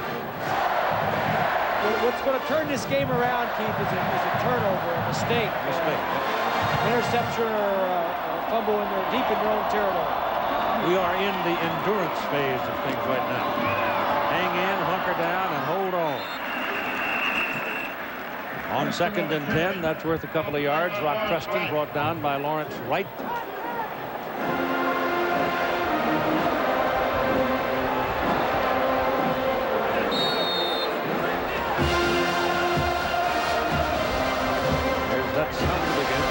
[SPEAKER 6] What's going to turn this game around, Keith, is a turnover, a mistake. Interception or a fumble deep in your own territory.
[SPEAKER 1] We are in the endurance phase of things right now. Hang in, hunker down, and hold on. On 2nd and 10, that's worth a couple of yards. Rock Preston brought down by Lawrence Wright. There's that sound again.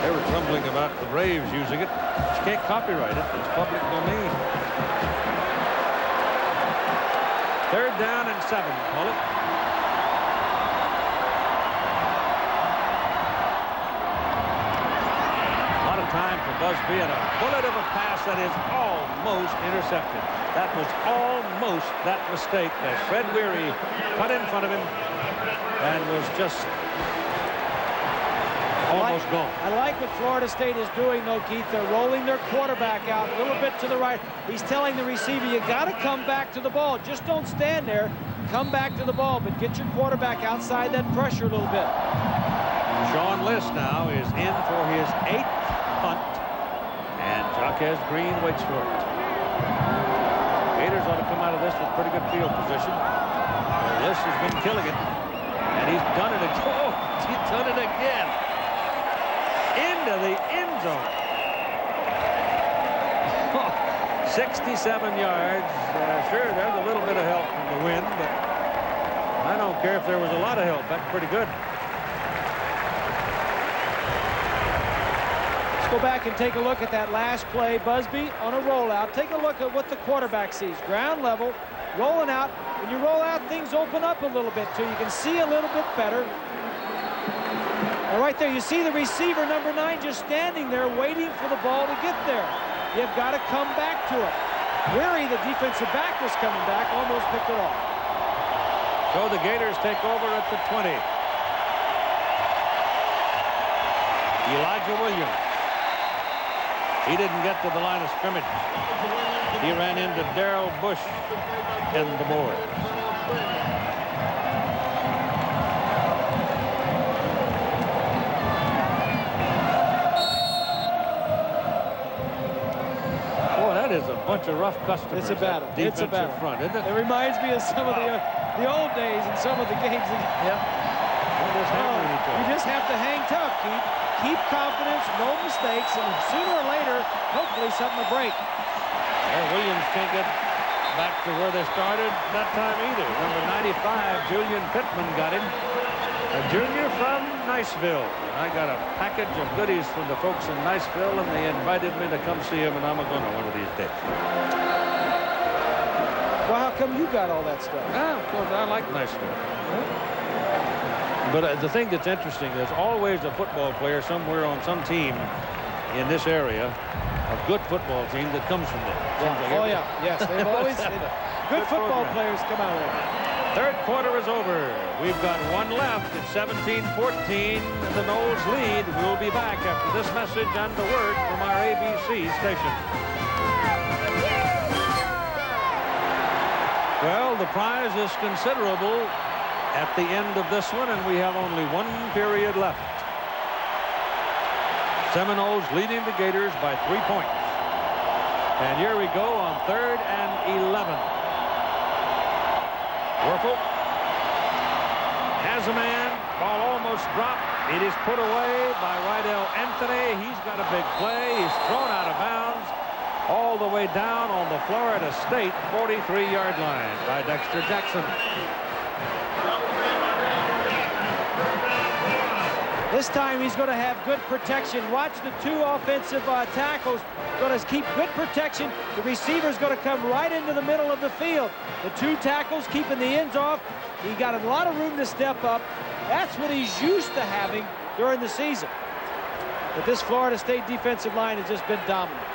[SPEAKER 1] They were grumbling about the Braves using it. You can't copyright it. It's public domain. 3rd down and 7. Call it. Time for Busby, and a bullet of a pass that is almost intercepted. That was almost that mistake that Fred Weary cut in front of him and was just almost gone.
[SPEAKER 6] I like what Florida State is doing, though, Keith. They're rolling their quarterback out a little bit to the right. He's telling the receiver, you got to come back to the ball. Just don't stand there. Come back to the ball, but get your quarterback outside that pressure a little bit.
[SPEAKER 1] Sean List now is in for his 8th punt, and Jaquez Green waits for it. Gators ought to come out of this with pretty good field position. List has been killing it, and he's done it again. Oh, he's done it again. Into the end zone. 67 yards. Sure, there's a little bit of help from the wind, but I don't care if there was a lot of help. That's pretty good.
[SPEAKER 6] Go back and take a look at that last play. Busby on a rollout. Take a look at what the quarterback sees. Ground level, rolling out. When you roll out, things open up a little bit too. You can see a little bit better. And right there, you see the receiver, number 9, just standing there waiting for the ball to get there. You've got to come back to it. Weary, the defensive back, was coming back, almost picked it off.
[SPEAKER 1] So the Gators take over at the 20. Elijah Williams. He didn't get to the line of scrimmage. He ran into Darrell Bush and the boys. Boy, that is a bunch of rough customers.
[SPEAKER 6] It's a battle. It's a battle.
[SPEAKER 1] Front, isn't it?
[SPEAKER 6] It reminds me of some of the old days and some of the games.
[SPEAKER 1] Yeah.
[SPEAKER 6] You just have to hang tough, keep confidence, no mistakes, and sooner or later, hopefully something will break.
[SPEAKER 1] Well, Williams can't get back to where they started that time either. Number 95, Julian Pittman, got him. A junior from Niceville. I got a package of goodies from the folks in Niceville, and they invited me to come see him, and I'm going to one of these days.
[SPEAKER 6] Well, how come you got all that stuff?
[SPEAKER 1] Of course, I like Niceville. But the thing that's interesting, there's always a football player somewhere on some team in this area, a good football team that comes from there.
[SPEAKER 6] Yeah. Oh, yeah. Yes, they've always good football players come out of there.
[SPEAKER 1] 3rd quarter is over. We've got one left. It's 17-14. The Noles lead. We'll be back after this message and the word from our ABC station. Well, the prize is considerable at the end of this one, and we have only 1 period left. Seminoles leading the Gators by 3 points. And here we go on 3rd and 11. Werfel has a man. Ball almost dropped. It is put away by Rydell Anthony. He's got a big play. He's thrown out of bounds all the way down on the Florida State 43-yard line by Dexter Jackson.
[SPEAKER 6] This time he's going to have good protection. Watch the 2 offensive tackles. Going to keep good protection. The receiver's going to come right into the middle of the field. The 2 tackles keeping the ends off. He got a lot of room to step up. That's what he's used to having during the season. But this Florida State defensive line has just been dominant.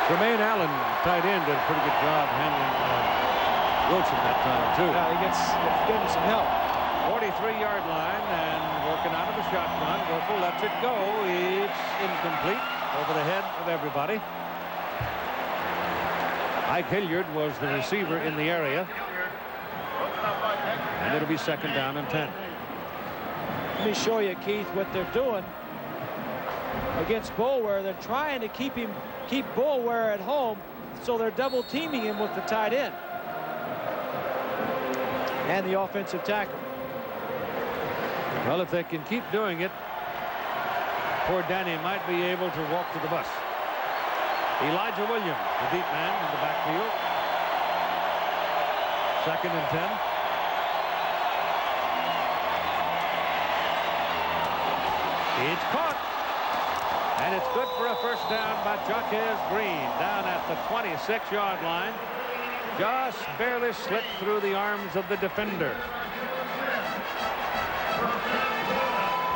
[SPEAKER 1] Tremaine Allen, tight end, did a pretty good job handling Wilson that time, too.
[SPEAKER 6] Yeah, he gets getting some help.
[SPEAKER 1] 43-yard line and working out of the shotgun. Werfel lets it go. It's incomplete over the head of everybody. Ike Hilliard was the receiver in the area. And it'll be 2nd down and 10.
[SPEAKER 6] Let me show you, Keith, what they're doing against Boulware. They're trying to keep Boulware at home, so they're double teaming him with the tight end. and the offensive tackle.
[SPEAKER 1] Well, if they can keep doing it, poor Danny might be able to walk to the bus. Elijah Williams, the deep man in the backfield. 2nd and 10. It's caught. And it's good for a first down by Jaquez Green down at the 26-yard line. Just barely slipped through the arms of the defender.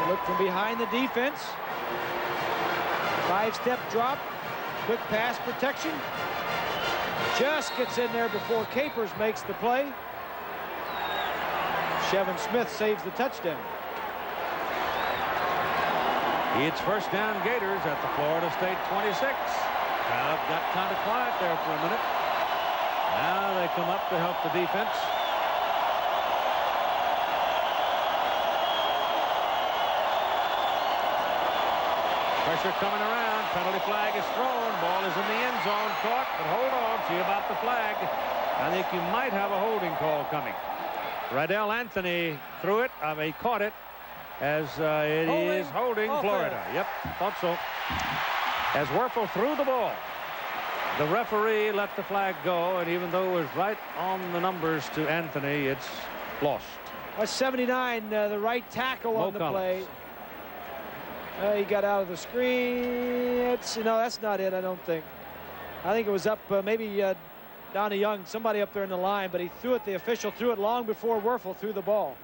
[SPEAKER 6] Look from behind the defense. 5-step drop. Quick pass protection. Just gets in there before Capers makes the play. Shevin Smith saves the touchdown.
[SPEAKER 1] It's first down Gators at the Florida State 26. Crowd got kind of quiet there for a minute. Now they come up to help the defense. Pressure coming around. Penalty flag is thrown. Ball is in the end zone. Caught, but hold on. See about the flag. I think you might have a holding call coming. Rydell Anthony threw it. He caught it. As it is holding Florida. Yep, thought so. As Werfel threw the ball, the referee let the flag go, and even though it was right on the numbers to Anthony, it's lost.
[SPEAKER 6] 79, the right tackle on the play. He got out of the screen. No, that's not it, I don't think. I think it was up maybe Donnie Young, somebody up there in the line, but he threw it, the official threw it long before Werfel threw the ball.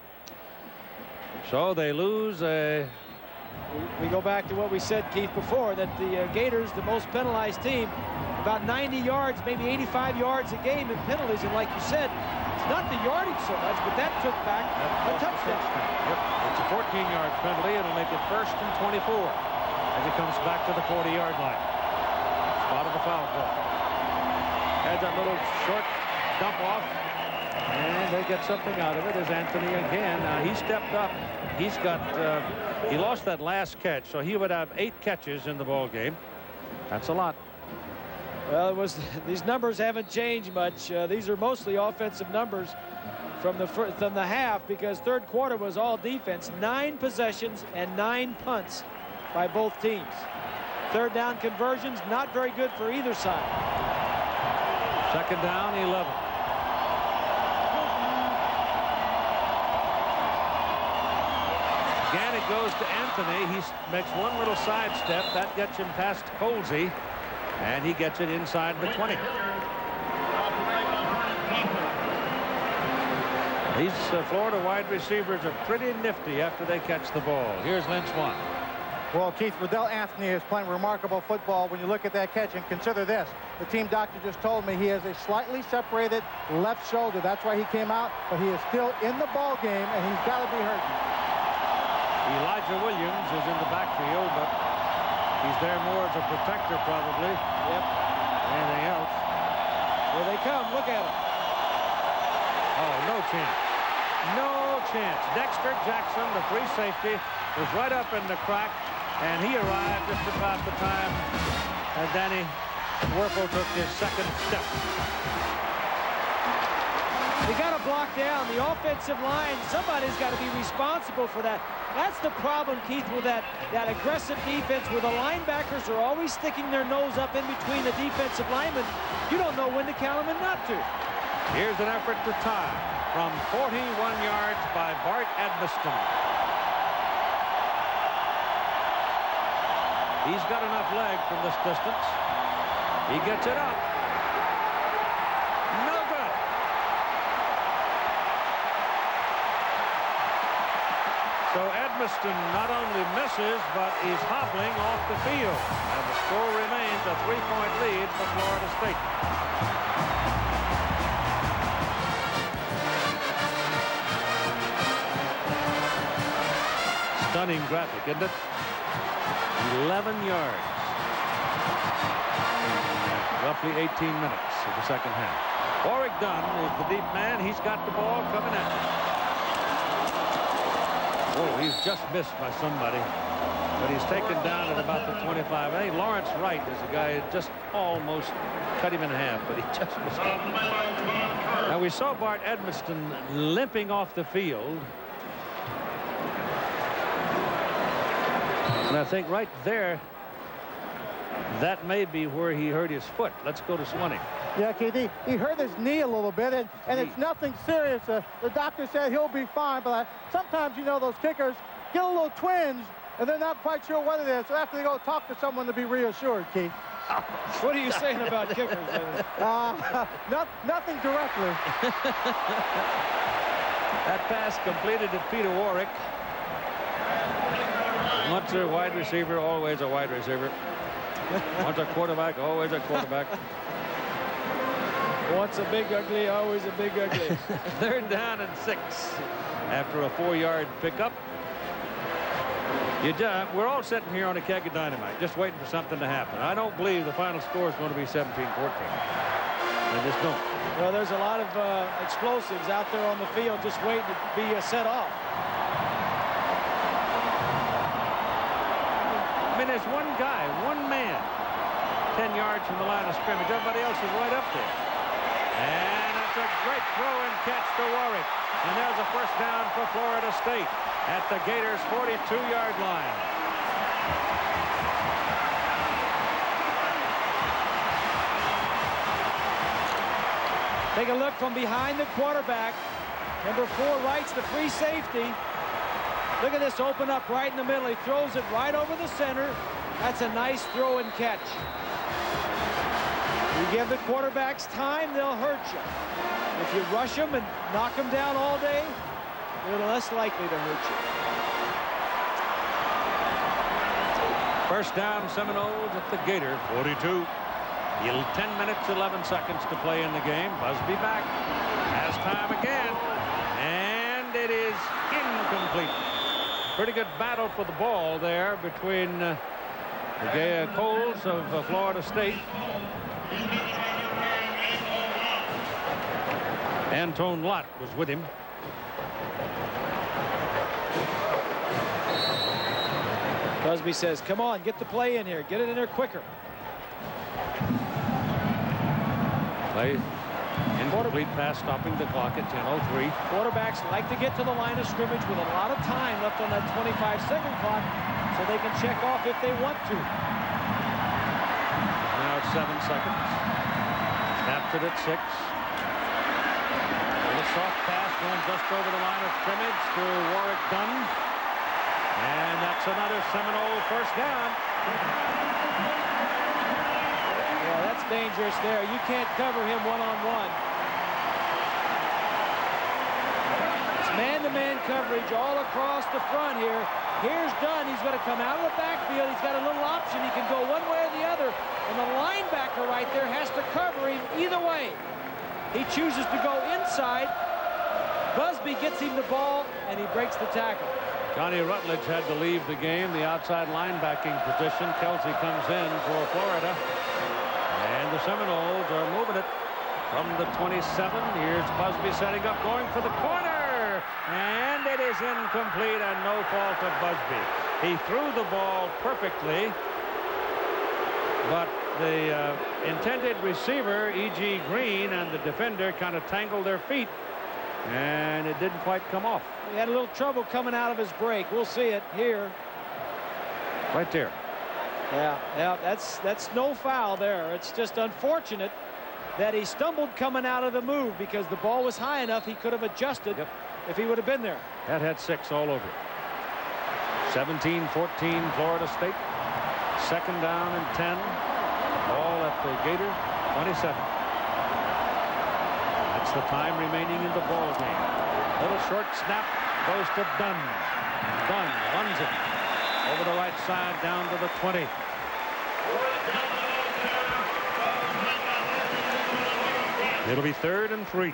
[SPEAKER 1] So they lose a...
[SPEAKER 6] We go back to what we said, Keith, before, that the Gators, the most penalized team, about 90 yards, maybe 85 yards a game in penalties. And like you said, it's not the yardage so much, but that took back a touchdown.
[SPEAKER 1] Yep, it's a 14-yard penalty. It'll make it 1st and 24 as it comes back to the 40-yard line. Spot of the foul ball. Had that little short dump off. And they get something out of it as Anthony again. He stepped up. He's got, he lost that last catch, so he would have 8 catches in the ball game. That's a lot.
[SPEAKER 6] Well, these numbers haven't changed much. These are mostly offensive numbers from the half, because third quarter was all defense. 9 possessions and 9 punts by both teams. Third down conversions, not very good for either side.
[SPEAKER 1] 2nd down, 11. Again, it goes to Anthony. He makes one little sidestep. That gets him past Colsey, and he gets it inside the 20. These Florida wide receivers are pretty nifty after they catch the ball. Here's Lynch one.
[SPEAKER 7] Well, Keith, Rydell Anthony is playing remarkable football when you look at that catch, and consider this. The team doctor just told me he has a slightly separated left shoulder. That's why he came out, but he is still in the ball game, and he's got to be hurt.
[SPEAKER 1] Elijah Williams is in the backfield, but he's there more as a protector probably.
[SPEAKER 6] Yep.
[SPEAKER 1] Anything else.
[SPEAKER 6] Here they come. Look at him.
[SPEAKER 1] Oh, no chance. No chance. Dexter Jackson, the free safety, was right up in the crack, and he arrived just about the time Danny Werfel took his 2nd step.
[SPEAKER 6] They got to block down the offensive line. Somebody's got to be responsible for that. That's the problem, Keith, with that aggressive defense, where the linebackers are always sticking their nose up in between the defensive linemen. You don't know when to count them and not to.
[SPEAKER 1] Here's an effort to tie from 41 yards by Bart Edmiston. He's got enough leg from this distance. He gets it up. No good. So Edmiston not only misses, but he's hobbling off the field. And the score remains a 3-point lead for Florida State. Stunning graphic, isn't it? 11 yards. Roughly 18 minutes of the 2nd half. Warrick Dunn is the deep man. He's got the ball coming at him. Oh, he's just missed by somebody. But he's taken down at about the 25. I think Lawrence Wright is a guy who just almost cut him in half, but he just missed him. Now we saw Bart Edmiston limping off the field. And I think right there, that may be where he hurt his foot. Let's go to Swanee.
[SPEAKER 7] Yeah, Keith, he hurt his knee a little bit, and it's nothing serious. The doctor said he'll be fine, but sometimes, you know, those kickers get a little twinge, and they're not quite sure what it is, so after they go talk to someone to be reassured, Keith.
[SPEAKER 6] What are you saying about kickers?
[SPEAKER 7] Nothing directly.
[SPEAKER 1] That pass completed to Peter Warrick. Once a wide receiver, always a wide receiver. Once a quarterback, always a quarterback.
[SPEAKER 6] Once a big ugly, always a big ugly.
[SPEAKER 1] 3rd down and 6 after a 4-yard pickup. We're all sitting here on a keg of dynamite, just waiting for something to happen. I don't believe the final score is going to be 17-14. I just don't.
[SPEAKER 6] Well, there's a lot of explosives out there on the field just waiting to be set off.
[SPEAKER 1] I mean, there's one guy, one man, 10 yards from the line of scrimmage. Everybody else is right up there. And it's a great throw and catch to Warrick. And there's a first down for Florida State at the Gators' 42-yard line.
[SPEAKER 6] Take a look from behind the quarterback. Number 4 Wright's the free safety. Look at this, open up right in the middle. He throws it right over the center. That's a nice throw and catch. You give the quarterbacks time, they'll hurt you. If you rush them and knock them down all day, they're less likely to hurt you.
[SPEAKER 1] First down, Seminoles at the Gator 42. 10 minutes, 11 seconds to play in the game. Busby back. Has time again. And it is incomplete. Pretty good battle for the ball there between the Coles of Florida State. Antone Lott was with him.
[SPEAKER 6] Busby says, come on, get the play in here. Get it in there quicker.
[SPEAKER 1] Play incomplete pass, stopping the clock at 10:03.
[SPEAKER 6] Quarterbacks like to get to the line of scrimmage with a lot of time left on that 25-second clock so they can check off if they want to.
[SPEAKER 1] Now it's 7 seconds. Snaps it at 6. A soft pass going just over the line of scrimmage to Warrick Dunn. And that's another Seminole first down.
[SPEAKER 6] Yeah, that's dangerous there. You can't cover him one-on-one. It's man-to-man coverage all across the front here. Here's Dunn. He's going to come out of the backfield. He's got a little option. He can go one way or the other. And the linebacker right there has to cover him either way. He chooses to go inside. Busby gets him the ball, and he breaks the tackle.
[SPEAKER 1] Johnny Rutledge had to leave the game. The outside linebacking position. Kelsey comes in for Florida. And the Seminoles are moving it from the 27. Here's Busby setting up, going for the corner. And it is incomplete, and no fault of Busby. He threw the ball perfectly, but the intended receiver, E.G. Green, and the defender kind of tangled their feet, and it didn't quite come off.
[SPEAKER 6] He had a little trouble coming out of his break. We'll see it here.
[SPEAKER 1] Right there.
[SPEAKER 6] Yeah, that's no foul there. It's just unfortunate that he stumbled coming out of the move because the ball was high enough he could have adjusted if he would have been there.
[SPEAKER 1] That had 6 all over it. 17-14 Florida State. 2nd down and 10. Ball at the Gator 27. That's the time remaining in the ball game. Little short snap goes to Dunn. Dunn runs it over the right side down to the 20. It'll be 3rd and 3.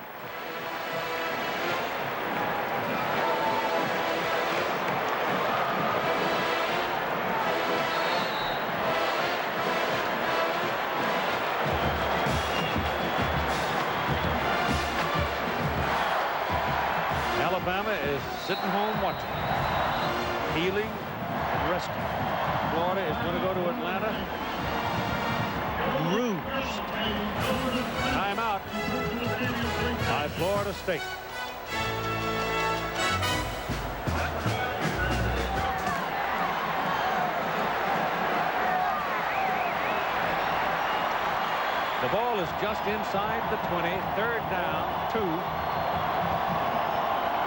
[SPEAKER 1] Alabama is sitting home watching. Healy and rest. Florida is going to go to Atlanta. Bruised. Timeout by Florida State. The ball is just inside the 20. 3rd down, 2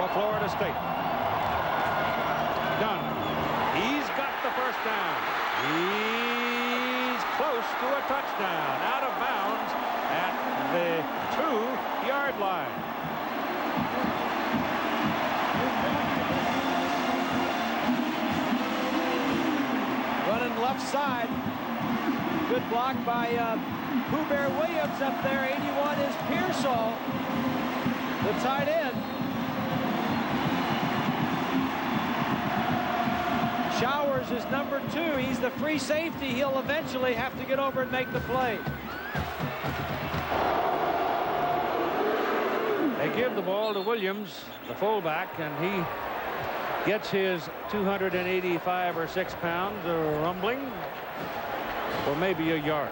[SPEAKER 1] for Florida State. Dunn. He's got the first down. He's close to a touchdown. Out of bounds at the 2-yard line.
[SPEAKER 6] Running left side. Good block by Pooh Bear Williams up there. 81 is Pearsall, the tight end. Showers is number 2. He's the free safety. He'll eventually have to get over and make the play.
[SPEAKER 1] They give the ball to Williams, the fullback, and he gets his 285 or 6 pounds rumbling for maybe a yard,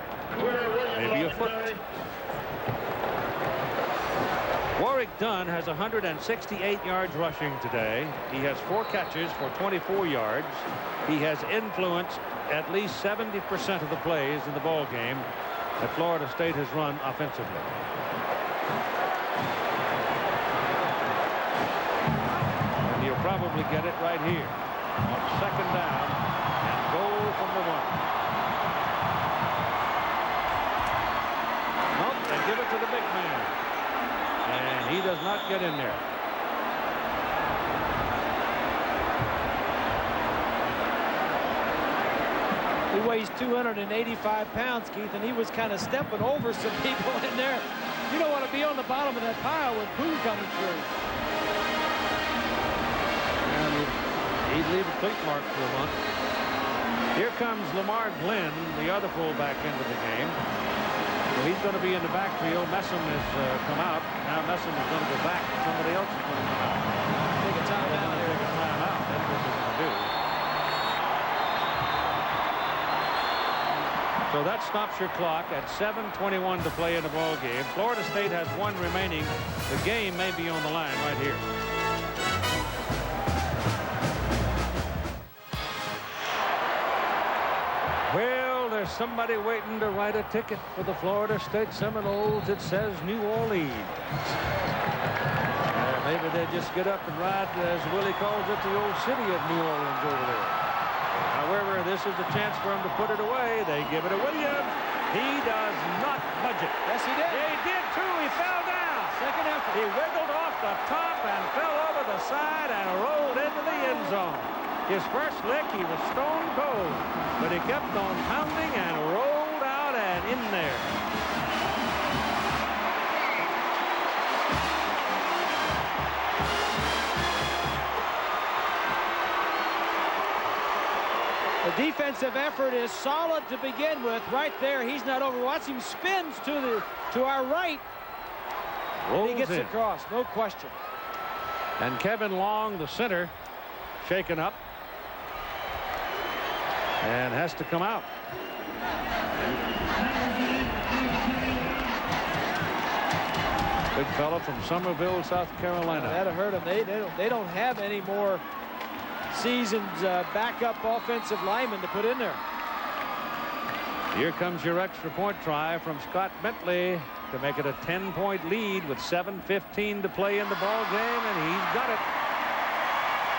[SPEAKER 1] maybe a foot. Warrick Dunn has 168 yards rushing today. He has 4 catches for 24 yards. He has influenced at least 70% of the plays in the ball game that Florida State has run offensively. And he'll probably get it right here on 2nd down and goal from the 1. Nope, they give it to the big man. And he does not get in there.
[SPEAKER 6] He weighs 285 pounds, Keith, and he was kind of stepping over some people in there. You don't want to be on the bottom of that pile with Pooh coming through.
[SPEAKER 1] And he'd leave a cleat mark for a month. Here comes Lamar Glenn, the other fullback, into the game. So he's going to be in the backfield. Messam has come out. Now Messam is going to go back. Somebody else is going to come out.
[SPEAKER 6] Take a timeout here.
[SPEAKER 1] Take a timeout. That's what they're going to do. So that stops your clock at 7:21 to play in the ball game. Florida State has 1 remaining. The game may be on the line right here. Well, there's somebody waiting to write a ticket for the Florida State Seminoles. It says New Orleans. Maybe they just get up and ride, as Willie calls it, the old city of New Orleans over there. However, this is a chance for him to put it away. They give it to Williams. He does not budge it.
[SPEAKER 6] Yes, he did.
[SPEAKER 1] Yeah, he did, too. He fell down.
[SPEAKER 6] Second effort.
[SPEAKER 1] He wiggled off the top and fell over the side and rolled into the end zone. His first lick, he was stone cold, but he kept on pounding and rolled out and in there.
[SPEAKER 6] The defensive effort is solid to begin with. Right there, he's not over. Watch him spins to our right.
[SPEAKER 1] Rolls
[SPEAKER 6] and he gets
[SPEAKER 1] in.
[SPEAKER 6] across, no question.
[SPEAKER 1] And Kevin Long, the center, shaken up and has to come out. Big fella from Summerville, South Carolina.
[SPEAKER 6] That'll hurt them. They don't have any more seasoned backup offensive linemen to put in there.
[SPEAKER 1] Here comes your extra point try from Scott Bentley to make it a 10-point lead with 7:15 to play in the ball game, and he's got it.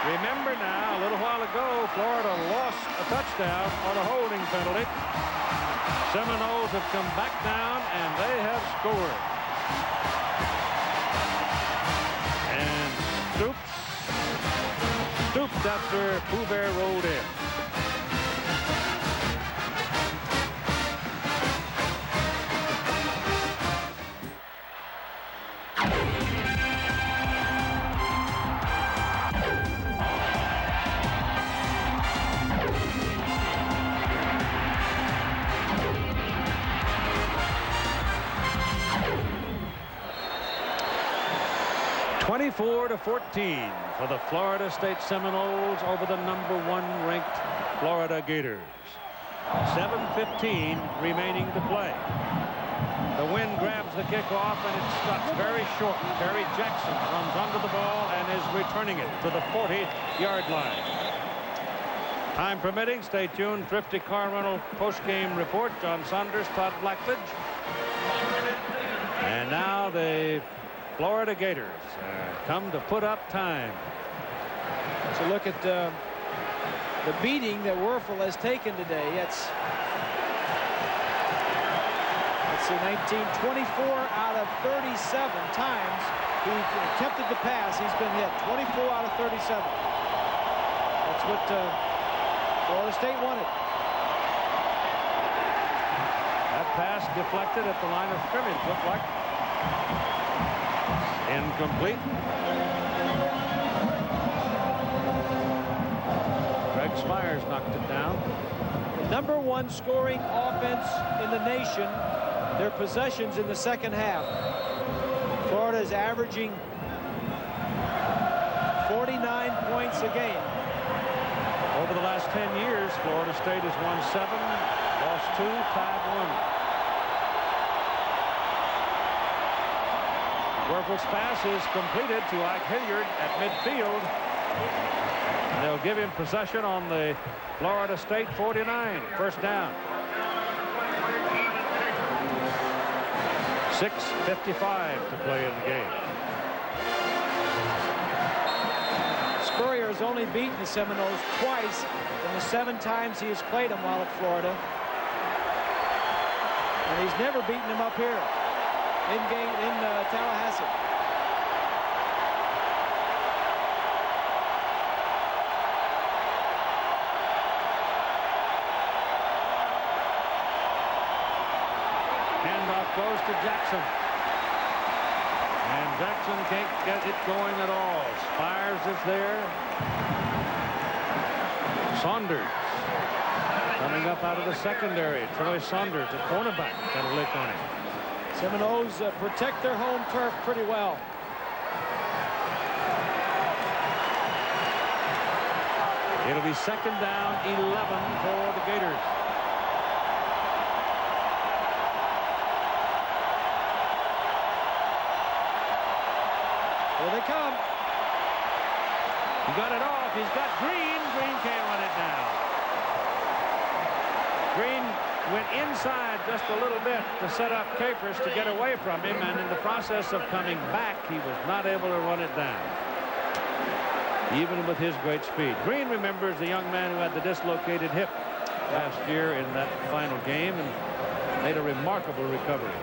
[SPEAKER 1] Remember now, a little while ago, Florida lost a touchdown on a holding penalty. Seminoles have come back down, and they have scored. And stooped after Pooh Bear rolled in. (24-14) for the Florida State Seminoles over the #1 ranked Florida Gators. 7:15 remaining to play. The wind grabs the kickoff, and it struts very short. Terry Jackson runs under the ball and is returning it to the 40-yard line. Time permitting, stay tuned. Thrifty Car Rental post-game report. John Saunders, Todd Blackledge. And now the Florida Gators come to put up time.
[SPEAKER 6] So look at the beating that Werfel has taken today. Let's see, 24 out of 37 times he attempted to pass. He's been hit 24 out of 37. That's what Florida State wanted.
[SPEAKER 1] That pass deflected at the line of scrimmage, looked like. Incomplete. Greg Spires knocked it down.
[SPEAKER 6] The #1 scoring offense in the nation. Their possessions in the second half. Florida is averaging 49 points a game.
[SPEAKER 1] Over the last 10 years, Florida State has won 7, lost 2, tied 1. Werfel's pass is completed to Ike Hilliard at midfield. They'll give him possession on the Florida State 49. First down. 6:55 to play in the game.
[SPEAKER 6] Spurrier has only beaten the Seminoles twice in the 7 times he has played them while at Florida. And he's never beaten them up here in Tallahassee.
[SPEAKER 1] Handoff goes to Jackson. And Jackson can't get it going at all. Spires is there. Saunders coming up out of the secondary. Troy Saunders, a cornerback, got a lick on him.
[SPEAKER 6] Seminoles protect their home turf pretty well.
[SPEAKER 1] It'll be second down, 11 for the Gators.
[SPEAKER 6] Here they come.
[SPEAKER 1] He got it off. He's got Green. Green can't run it down. Green went inside just a little bit to set up Capers to get away from him, and in the process of coming back, he was not able to run it down, even with his great speed. Green remembers the young man who had the dislocated hip last year in that final game and made a remarkable recovery.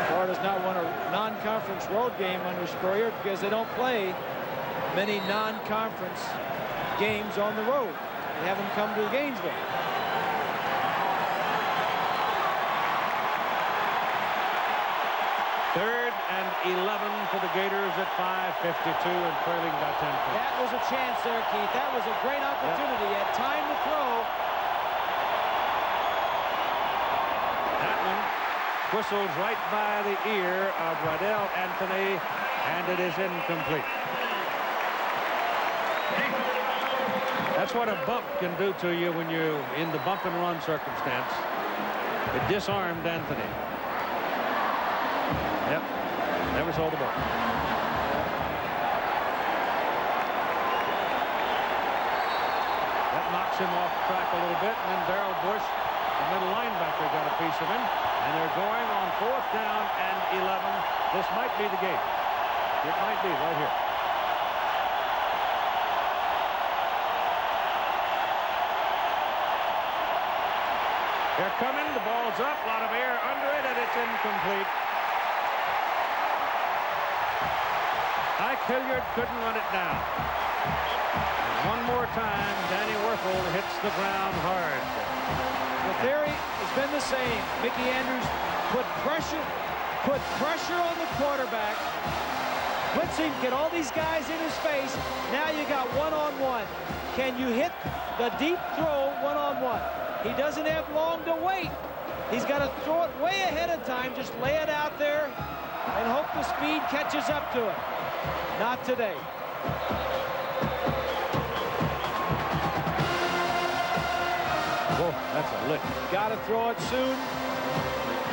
[SPEAKER 6] Florida's not won a non-conference road game under Spurrier because they don't play many non-conference games on the road. They haven't come to Gainesville.
[SPEAKER 1] Third and 11 for the Gators at 5:52 and trailing by 10 points.
[SPEAKER 6] That was a chance there, Keith. That was a great opportunity. He had time to throw.
[SPEAKER 1] That one whistles right by the ear of Riddell Anthony, and it is incomplete. That's what a bump can do to you when you're in the bump and run circumstance. It disarmed Anthony. Yep, never saw the ball. That knocks him off track a little bit, and then Darrell Bush, the middle linebacker, got a piece of him. And they're going on 4th down and 11. This might be the game. It might be right here. They're coming, the ball's up, a lot of air under it, and it's incomplete. Ike Hilliard couldn't run it down. And one more time, Danny Werfel hits the ground hard.
[SPEAKER 6] The theory has been the same. Mickey Andrews put pressure on the quarterback, puts him, get all these guys in his face. Now you got one-on-one. Can you hit the deep throw one-on-one? He doesn't have long to wait. He's got to throw it way ahead of time. Just lay it out there and hope the speed catches up to it. Not today. That's a lick. Got to throw it soon.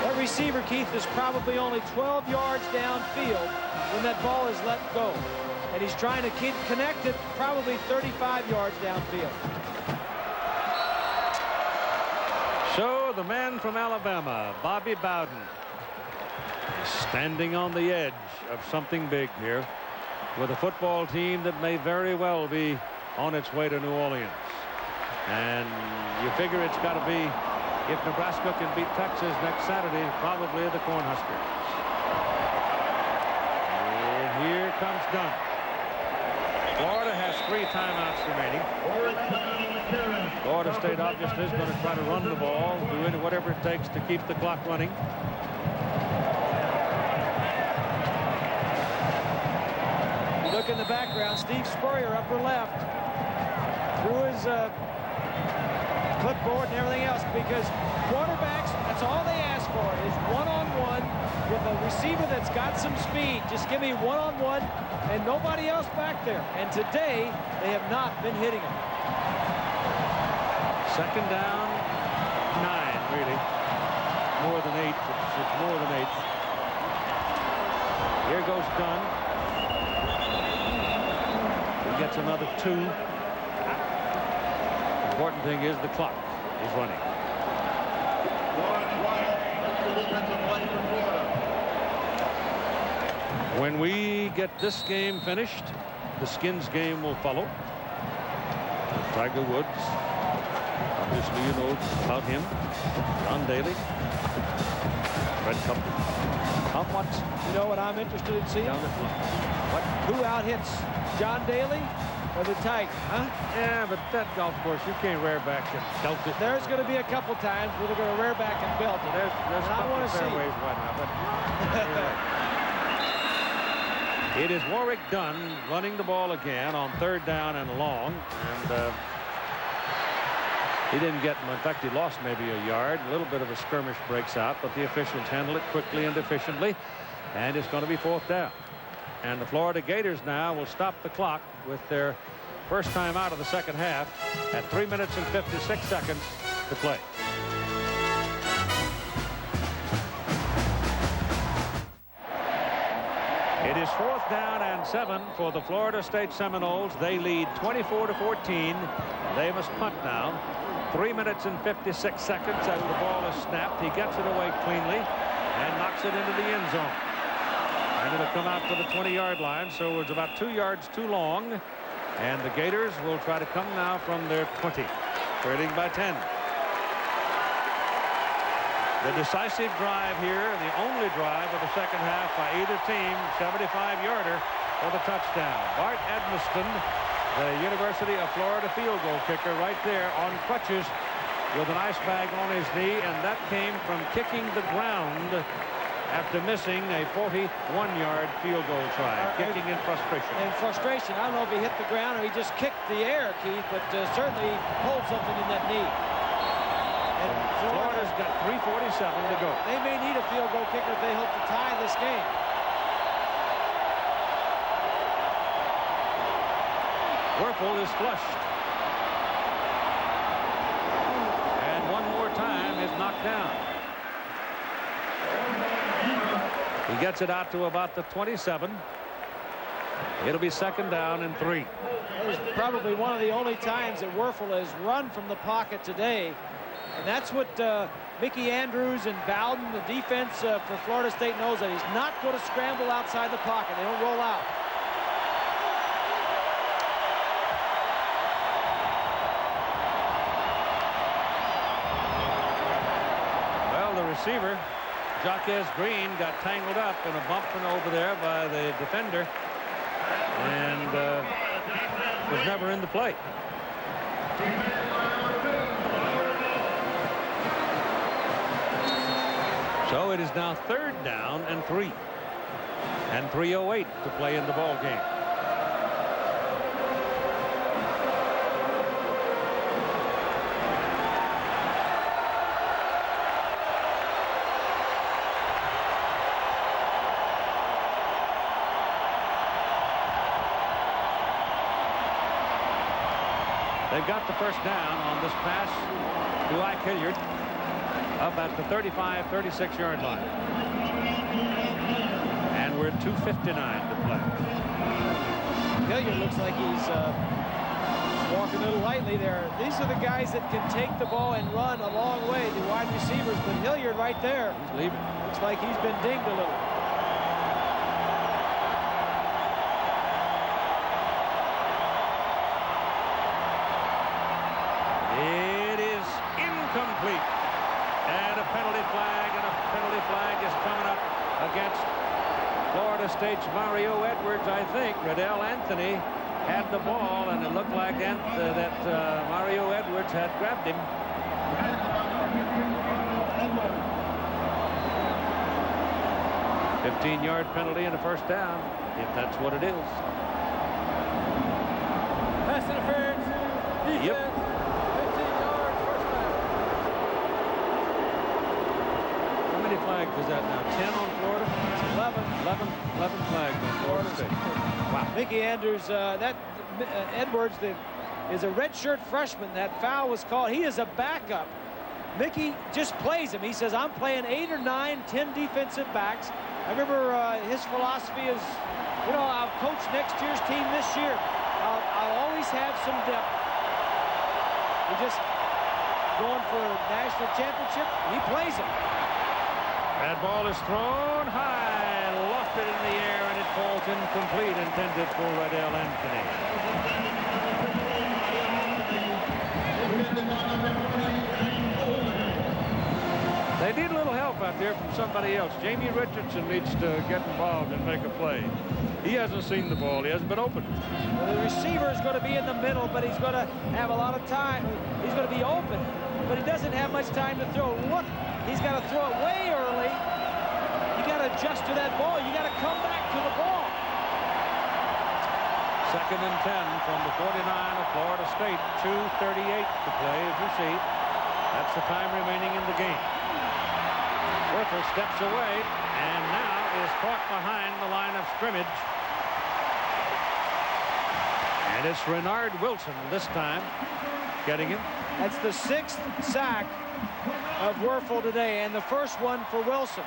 [SPEAKER 6] That receiver, Keith, is probably only 12 yards downfield when that ball is let go. And he's trying to keep connected, probably 35 yards downfield.
[SPEAKER 1] So the man from Alabama, Bobby Bowden, is standing on the edge of something big here with a football team that may very well be on its way to New Orleans. And you figure it's got to be, if Nebraska can beat Texas next Saturday, probably the Cornhuskers. And here comes Dunn. Florida has 3 timeouts remaining. Florida State obviously is going to try to run the ball, do whatever it takes to keep the clock running.
[SPEAKER 6] Look in the background, Steve Spurrier, upper left, threw his clipboard and everything else, because quarterbacks, that's all they ask for is one-on-one with a receiver that's got some speed. Just give me one-on-one and nobody else back there. And today, they have not been hitting him.
[SPEAKER 1] Second down, 9, really. More than 8. It's more than 8. Here goes Dunn. He gets another 2. Important thing is the clock is running. When we get this game finished, the Skins game will follow. Tiger Woods, obviously you know about him. John Daly, Fred Coupler. How much?
[SPEAKER 6] You know what I'm interested in seeing? Who out-hits John Daly or the Tiger, huh?
[SPEAKER 1] Yeah, but that golf course, you can't rear back and belt it.
[SPEAKER 6] There's going to be a couple times where they're going to rear back and belt it.
[SPEAKER 1] There's
[SPEAKER 6] I want to see.
[SPEAKER 1] Fairways right now, but it is Warrick Dunn running the ball again on 3rd down and long, and he didn't get him. In fact, he lost maybe a yard. A little bit of a skirmish breaks out, but the officials handle it quickly and efficiently, and it's going to be 4th down. And the Florida Gators now will stop the clock with their first time out of the second half at 3 minutes and 56 seconds to play. It is 4th down and 7 for the Florida State Seminoles. They lead 24-14. They must punt now. 3 minutes and 56 seconds as the ball is snapped. He gets it away cleanly and knocks it into the end zone. And it'll come out to the 20-yard line, so it's about 2 yards too long. And the Gators will try to come now from their 20, trailing by 10. The decisive drive here, the only drive of the second half by either team, 75-yarder for the touchdown. Bart Edmiston, the University of Florida field goal kicker, right there on crutches with an ice bag on his knee, and that came from kicking the ground after missing a 41-yard field goal try, kicking in frustration.
[SPEAKER 6] In frustration. I don't know if he hit the ground or he just kicked the air, Keith, but certainly pulled something in that knee. And
[SPEAKER 1] Florida's got 3:47 to go.
[SPEAKER 6] They may need a field goal kicker if they hope to tie this game.
[SPEAKER 1] Werfel is flushed. And one more time is knocked down. He gets it out to about the 27. It'll be 2nd down and 3.
[SPEAKER 6] It was probably one of the only times that Werfel has run from the pocket today. And that's what Mickey Andrews and Bowden, the defense for Florida State, knows, that he's not going to scramble outside the pocket. They don't roll out.
[SPEAKER 1] Well, the receiver, Jaquez Green, got tangled up in a bumping over there by the defender and was never in the play. So it is now 3rd down and 3. And 3:08 to play in the ball game. They've got the first down on this pass to Ike Hilliard up at the 35, 36-yard line. And we're at 2:59 to play.
[SPEAKER 6] Hilliard looks like he's walking a little lightly there. These are the guys that can take the ball and run a long way, the wide receivers, but Hilliard right there.
[SPEAKER 1] He's leaving.
[SPEAKER 6] Looks like he's been dinged a little.
[SPEAKER 1] It is incomplete. And a penalty flag is coming up against Florida State's Mario Edwards. I think Riddell Anthony had the ball, and it looked like that Mario Edwards had grabbed him. A 15-yard penalty and a first down, if that's what it is.
[SPEAKER 8] Pass interference. Defense.
[SPEAKER 1] Yep.
[SPEAKER 8] 15 yards, first down.
[SPEAKER 1] How many flags is that now? 10 on Florida?
[SPEAKER 6] It's
[SPEAKER 1] 11 flags on Florida State. Wow.
[SPEAKER 6] Mickey Andrews, Edwards is a redshirt freshman. That foul was called. He is a backup. Mickey just plays him. He says, I'm playing 8 or 9, 10 defensive backs. I remember his philosophy is, you know, I'll coach next year's team this year. I'll always have some depth. He just going for a national championship. He plays him.
[SPEAKER 1] That ball is thrown high, lofted in the air, and it falls incomplete, intended for Riddell Anthony. They need a little help out there from somebody else. Jamie Richardson needs to get involved and make a play. He hasn't seen the ball. He hasn't been open.
[SPEAKER 6] Well, the receiver is going to be in the middle, but he's going to have a lot of time. He's going to be open, but he doesn't have much time to throw. Look, he's got to throw it way early. You got to adjust to that ball. You got to come back to the ball.
[SPEAKER 1] 2nd and 10 from the 49 of Florida State. 2:38 to play, as you see. That's the time remaining in the game. Werfel steps away and now is caught behind the line of scrimmage. And it's Renard Wilson this time getting him.
[SPEAKER 6] That's the 6th sack of Werfel today, and the first one for Wilson.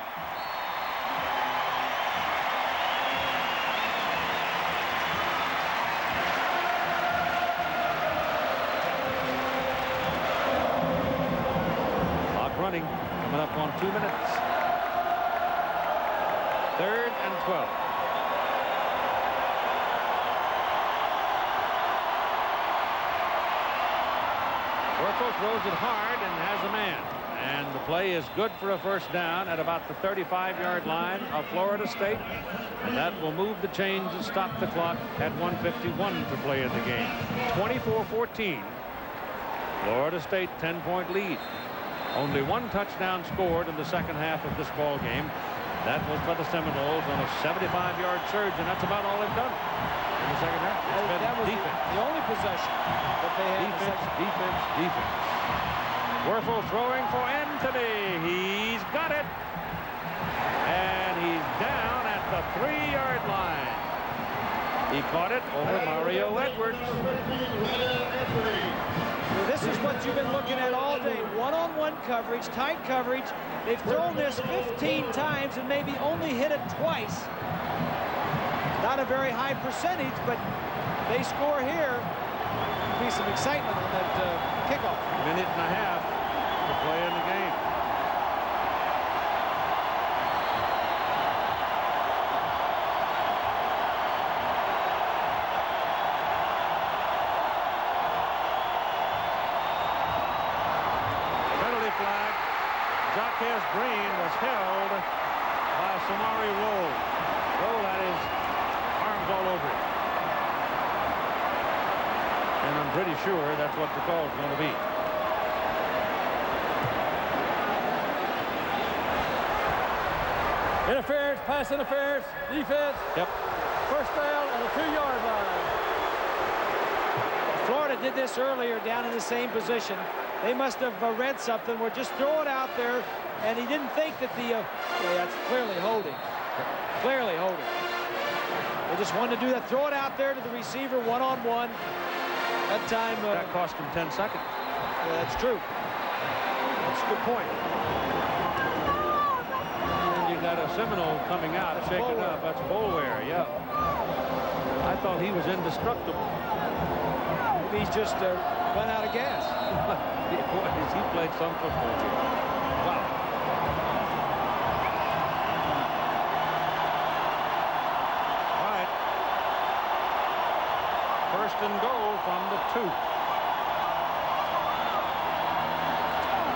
[SPEAKER 1] Clock running, coming up on 2 minutes. 3rd and 12. Werfel throws it hard and has a man. And the play is good for a first down at about the 35-yard line of Florida State. And that will move the chains and stop the clock at 1:51 to play in the game. 24-14. Florida State 10-point lead. Only one touchdown scored in the second half of this ball game. That was by the Seminoles on a 75-yard surge, and that's about all they've done in the second half. It's been
[SPEAKER 6] That was
[SPEAKER 1] defense.
[SPEAKER 6] the only possession that they had.
[SPEAKER 1] Defense. Werfel throwing for Anthony. He's got it. And he's down at the 3-yard line. He caught it over Mario Edwards.
[SPEAKER 6] Well, this is what you've been looking at all day. One-on-one coverage, tight coverage. They've thrown this 15 times and maybe only hit it twice. Not a very high percentage, but they score here. There'll be some excitement on that kickoff.
[SPEAKER 1] Minute and a half to play in the game. Jaquez Green was held by Samari Roll. Roll had his arms all over it. And I'm pretty sure that's what the call's going to be.
[SPEAKER 8] Interference, pass interference, defense.
[SPEAKER 1] Yep.
[SPEAKER 8] First down on the 2-yard line.
[SPEAKER 6] Florida did this earlier down in the same position. They must have read something. We're just throw it out there, and he didn't think that the yeah, that's clearly holding. Clearly holding. They just wanted to do that. Throw it out there to the receiver one-on-one. That time...
[SPEAKER 1] that cost him 10 seconds.
[SPEAKER 6] Yeah, that's true. That's a good point.
[SPEAKER 1] And you got a Seminole coming out,
[SPEAKER 6] That's
[SPEAKER 1] shaking
[SPEAKER 6] Boulware.
[SPEAKER 1] up. That's Boulware, yeah. I thought he was indestructible.
[SPEAKER 6] Maybe he's just run out of gas.
[SPEAKER 1] Boy, has he played some football here. Wow. All right. First and goal from the 2.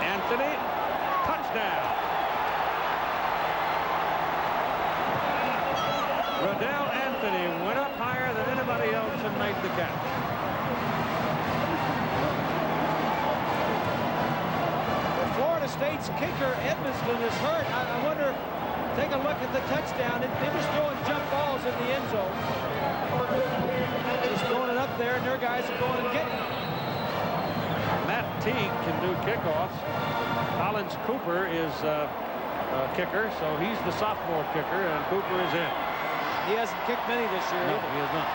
[SPEAKER 1] Anthony, touchdown. Riddell Anthony went up higher than anybody else and made the catch.
[SPEAKER 6] Florida State's kicker, Edmiston, is hurt. I wonder, take a look at the touchdown. They're just throwing jump balls in the end zone. Just throwing it up there, and their guys are going and getting it.
[SPEAKER 1] Matt Teague can do kickoffs. Collins Cooper is a kicker, so he's the sophomore kicker, and Cooper is in.
[SPEAKER 6] He hasn't kicked many this year.
[SPEAKER 1] No,
[SPEAKER 6] either.
[SPEAKER 1] he has not.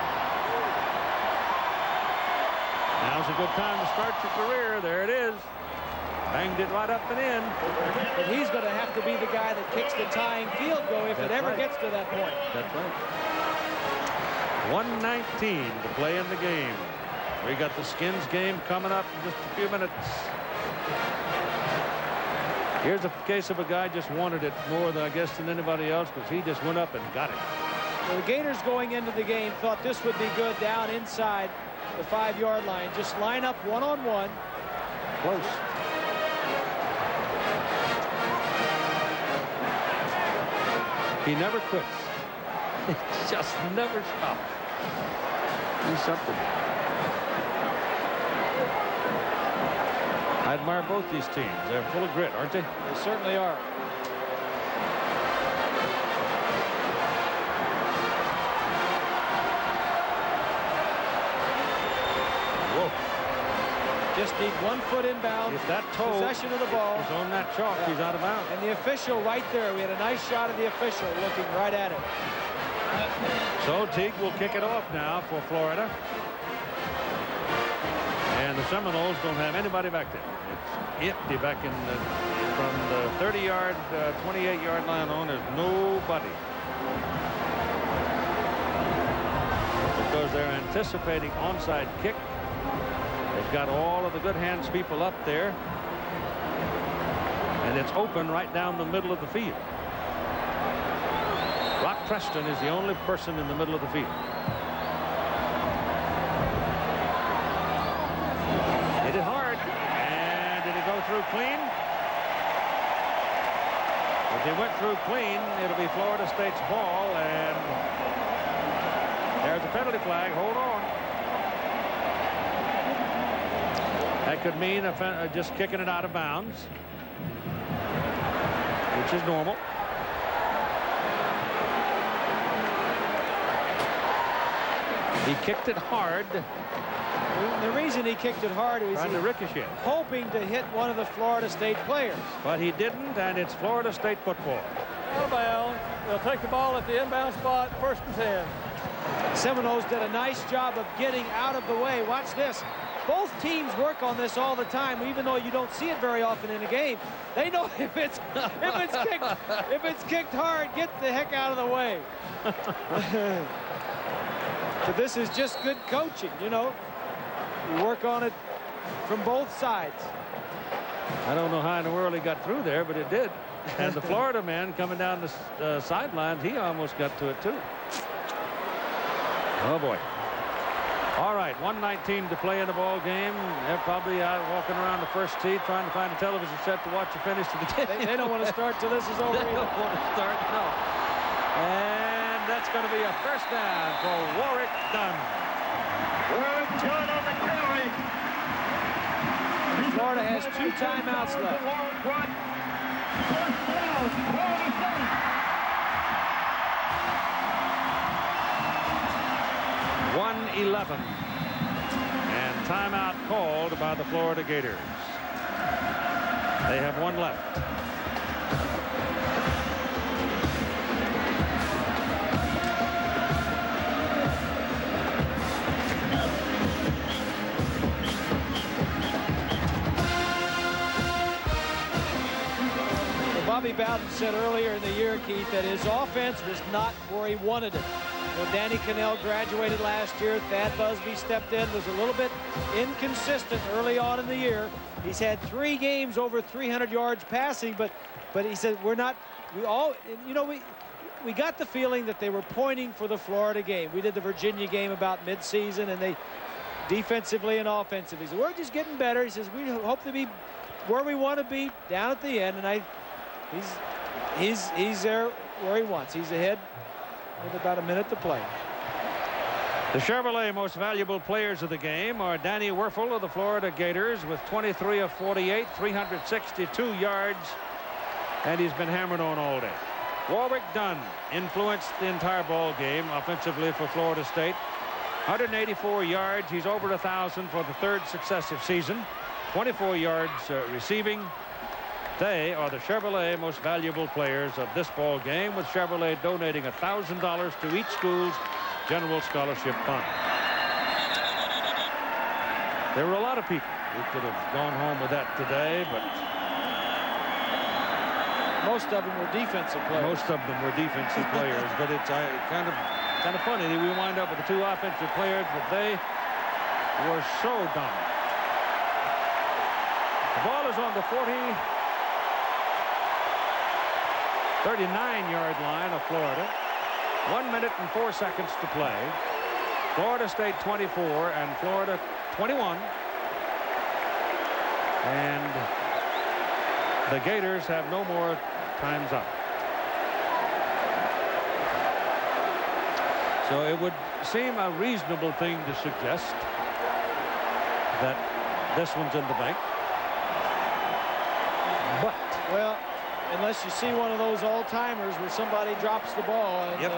[SPEAKER 1] Now's a good time to start your career. There it is. Banged it right up and in.
[SPEAKER 6] But he's going to have to be the guy that kicks the tying field goal if it ever gets to that point.
[SPEAKER 1] That's right. 1:19 to play in the game. We got the Skins game coming up in just a few minutes. Here's a case of a guy just wanted it more than I guess than anybody else, because he just went up and got it.
[SPEAKER 6] Well, the Gators going into the game thought this would be good down inside the 5-yard line. Just line up one-on-one.
[SPEAKER 1] Close. He never quits. He just never stops. He's something. I admire both these teams. They're full of grit, aren't they?
[SPEAKER 6] They certainly are.
[SPEAKER 1] Whoa.
[SPEAKER 6] Just need 1 foot inbound.
[SPEAKER 1] If that toe
[SPEAKER 6] possession of the ball
[SPEAKER 1] is on that chalk, he's out of bounds.
[SPEAKER 6] And the official right there. We had a nice shot of the official looking right at it.
[SPEAKER 1] So Teague will kick it off now for Florida. And the Seminoles don't have anybody back there. It's empty back in the, from the 30-yard, 28-yard line on. There's nobody. Because they're anticipating onside kick. They've got all of the good hands people up there. And it's open right down the middle of the field. Rock Preston is the only person in the middle of the field. Hit it hard. And did it go through clean? If they went through clean, it'll be Florida State's ball. And there's a penalty flag. Hold on. That could mean just kicking it out of bounds, which is normal. He kicked it hard.
[SPEAKER 6] The reason he kicked it hard was
[SPEAKER 1] trying to ricochet,
[SPEAKER 6] hoping to hit one of the Florida State players.
[SPEAKER 1] But he didn't, and it's Florida State football.
[SPEAKER 8] Out of bounds. They'll take the ball at the inbound spot, 1st and 10.
[SPEAKER 6] Seminoles did a nice job of getting out of the way. Watch this. Both teams work on this all the time, even though you don't see it very often in a game. They know if it's kicked hard, get the heck out of the way. So this is just good coaching, you know. You work on it from both sides.
[SPEAKER 1] I don't know how in the world he got through there, but it did. And the Florida man coming down the sidelines, he almost got to it too. Oh boy. All right, 1:19 to play in the ball game. They're probably out walking around the first tee trying to find a television set to watch the finish of the game.
[SPEAKER 6] They don't want to start till this is over.
[SPEAKER 1] They don't want to start, no. And that's going to be a first down for Warrick Dunn.
[SPEAKER 10] Warrick Dunn on the carry.
[SPEAKER 6] Florida has 2 timeouts left.
[SPEAKER 10] First down, Florida State.
[SPEAKER 1] 1:11. And timeout called by the Florida Gators. They have 1 left.
[SPEAKER 6] Robbie Bowden said earlier in the year, Keith, that his offense was not where he wanted it. When Danny Cannell graduated last year, Thad Busby stepped in, was a little bit inconsistent early on in the year. He's had 3 games over 300 yards passing, but he said we got the feeling that they were pointing for the Florida game. We did the Virginia game about midseason, and they defensively and offensively. He said, we're just getting better. He says, we hope to be where we want to be down at the end, and he's there where he wants. He's ahead with about a minute to play.
[SPEAKER 1] The Chevrolet most valuable players of the game are Danny Werfel of the Florida Gators with 23 of 48, 362 yards, and he's been hammered on all day. Warrick Dunn influenced the entire ball game offensively for Florida State. 184 yards. He's over 1,000 for the 3rd successive season. 24 yards receiving. They are the Chevrolet most valuable players of this ball game, with Chevrolet donating $1,000 to each school's general scholarship fund. There were a lot of people who could have gone home with that today, but
[SPEAKER 6] most of them were defensive players.
[SPEAKER 1] Most of them were defensive players, but it's kind of funny that we wind up with the 2 offensive players, but they were so dominant. The ball is on the 39-yard line of Florida. 1 minute and 4 seconds to play. Florida State 24 and Florida 21. And the Gators have no more times up. So it would seem a reasonable thing to suggest that this one's in the bank. But,
[SPEAKER 6] well, unless you see one of those all-timers where somebody drops the ball. And,
[SPEAKER 1] yep.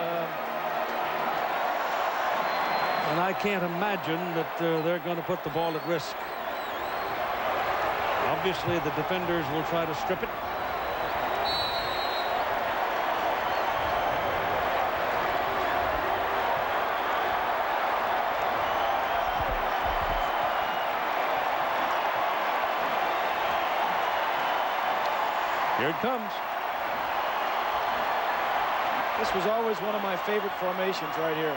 [SPEAKER 1] And I can't imagine that they're going to put the ball at risk. Obviously, the defenders will try to strip it. Here it comes.
[SPEAKER 6] This was always one of my favorite formations right here.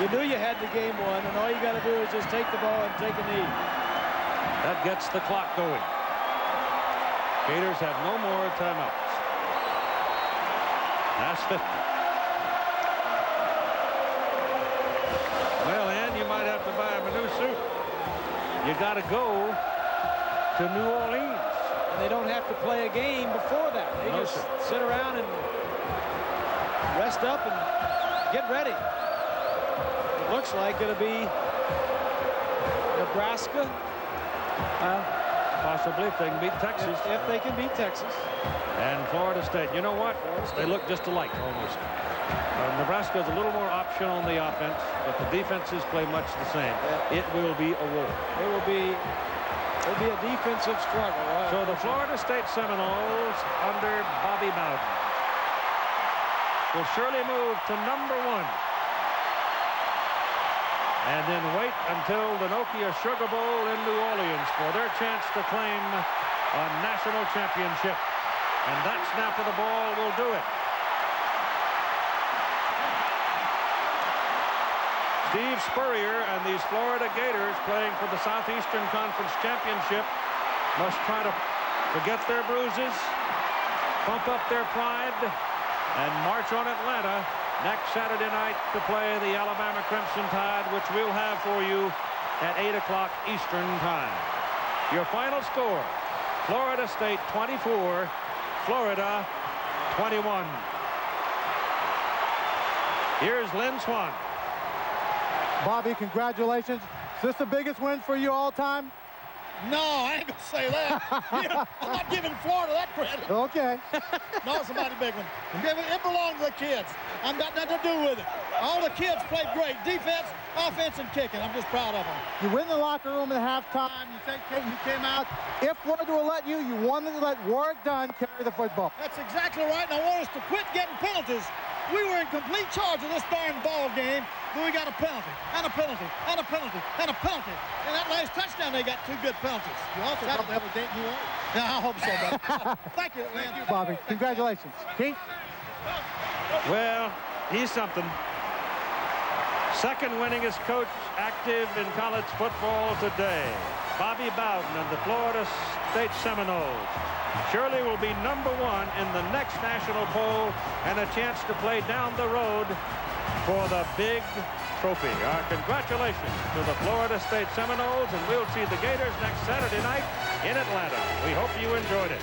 [SPEAKER 6] You knew you had the game won, and all you got to do is just take the ball and take a knee.
[SPEAKER 1] That gets the clock going. Gators have no more timeouts. Last 50. Well, Ann, you might have to buy him a new suit. You got to go to New Orleans.
[SPEAKER 6] And they don't have to play a game before that. They just sit around and rest up and get ready. It looks like it'll be Nebraska.
[SPEAKER 1] Possibly if they can beat Texas.
[SPEAKER 6] If they can beat Texas.
[SPEAKER 1] And Florida State. You know what? They look just alike almost. Nebraska is a little more option on the offense, but the defenses play much the same. Yeah. It will be a war.
[SPEAKER 6] It will be a defensive struggle. Right?
[SPEAKER 1] So the Florida State Seminoles under Bobby Bowden will surely move to number 1. And then wait until the Nokia Sugar Bowl in New Orleans for their chance to claim a national championship. And that snap of the ball will do it. Steve Spurrier and these Florida Gators playing for the Southeastern Conference Championship must try to forget their bruises, pump up their pride, and march on Atlanta next Saturday night to play the Alabama Crimson Tide, which we'll have for you at 8 o'clock Eastern Time. Your final score, Florida State 24, Florida 21. Here's Lynn Swann.
[SPEAKER 7] Bobby, congratulations. Is this the biggest win for you all time?
[SPEAKER 10] No, I ain't gonna say that. I'm not giving Florida that credit.
[SPEAKER 7] Okay.
[SPEAKER 10] No, it's a mighty big one. It belongs to the kids. I've got nothing to do with it. All the kids played great. Defense, offense, and kicking. I'm just proud of them.
[SPEAKER 7] You win the locker room at halftime. You said you came out. If Florida will let you, you wanted to let Warrick Dunn carry the football.
[SPEAKER 10] That's exactly right, and I want us to quit getting penalties. We were in complete charge of this darn ball game, Bowie got a penalty, and a penalty, and a penalty, and a penalty. And that last touchdown, they got 2 good penalties.
[SPEAKER 7] You also probably have a game you want.
[SPEAKER 10] Yeah, I hope so, buddy. Thank you, Lynn.
[SPEAKER 7] Thank you, Bobby. Congratulations. Keith?
[SPEAKER 1] Well, he's something. Second winningest coach active in college football today. Bobby Bowden and the Florida State Seminoles surely will be #1 in the next national poll and a chance to play down the road for the big trophy. Our congratulations to the Florida State Seminoles, and we'll see the Gators next Saturday night in Atlanta. We hope you enjoyed it.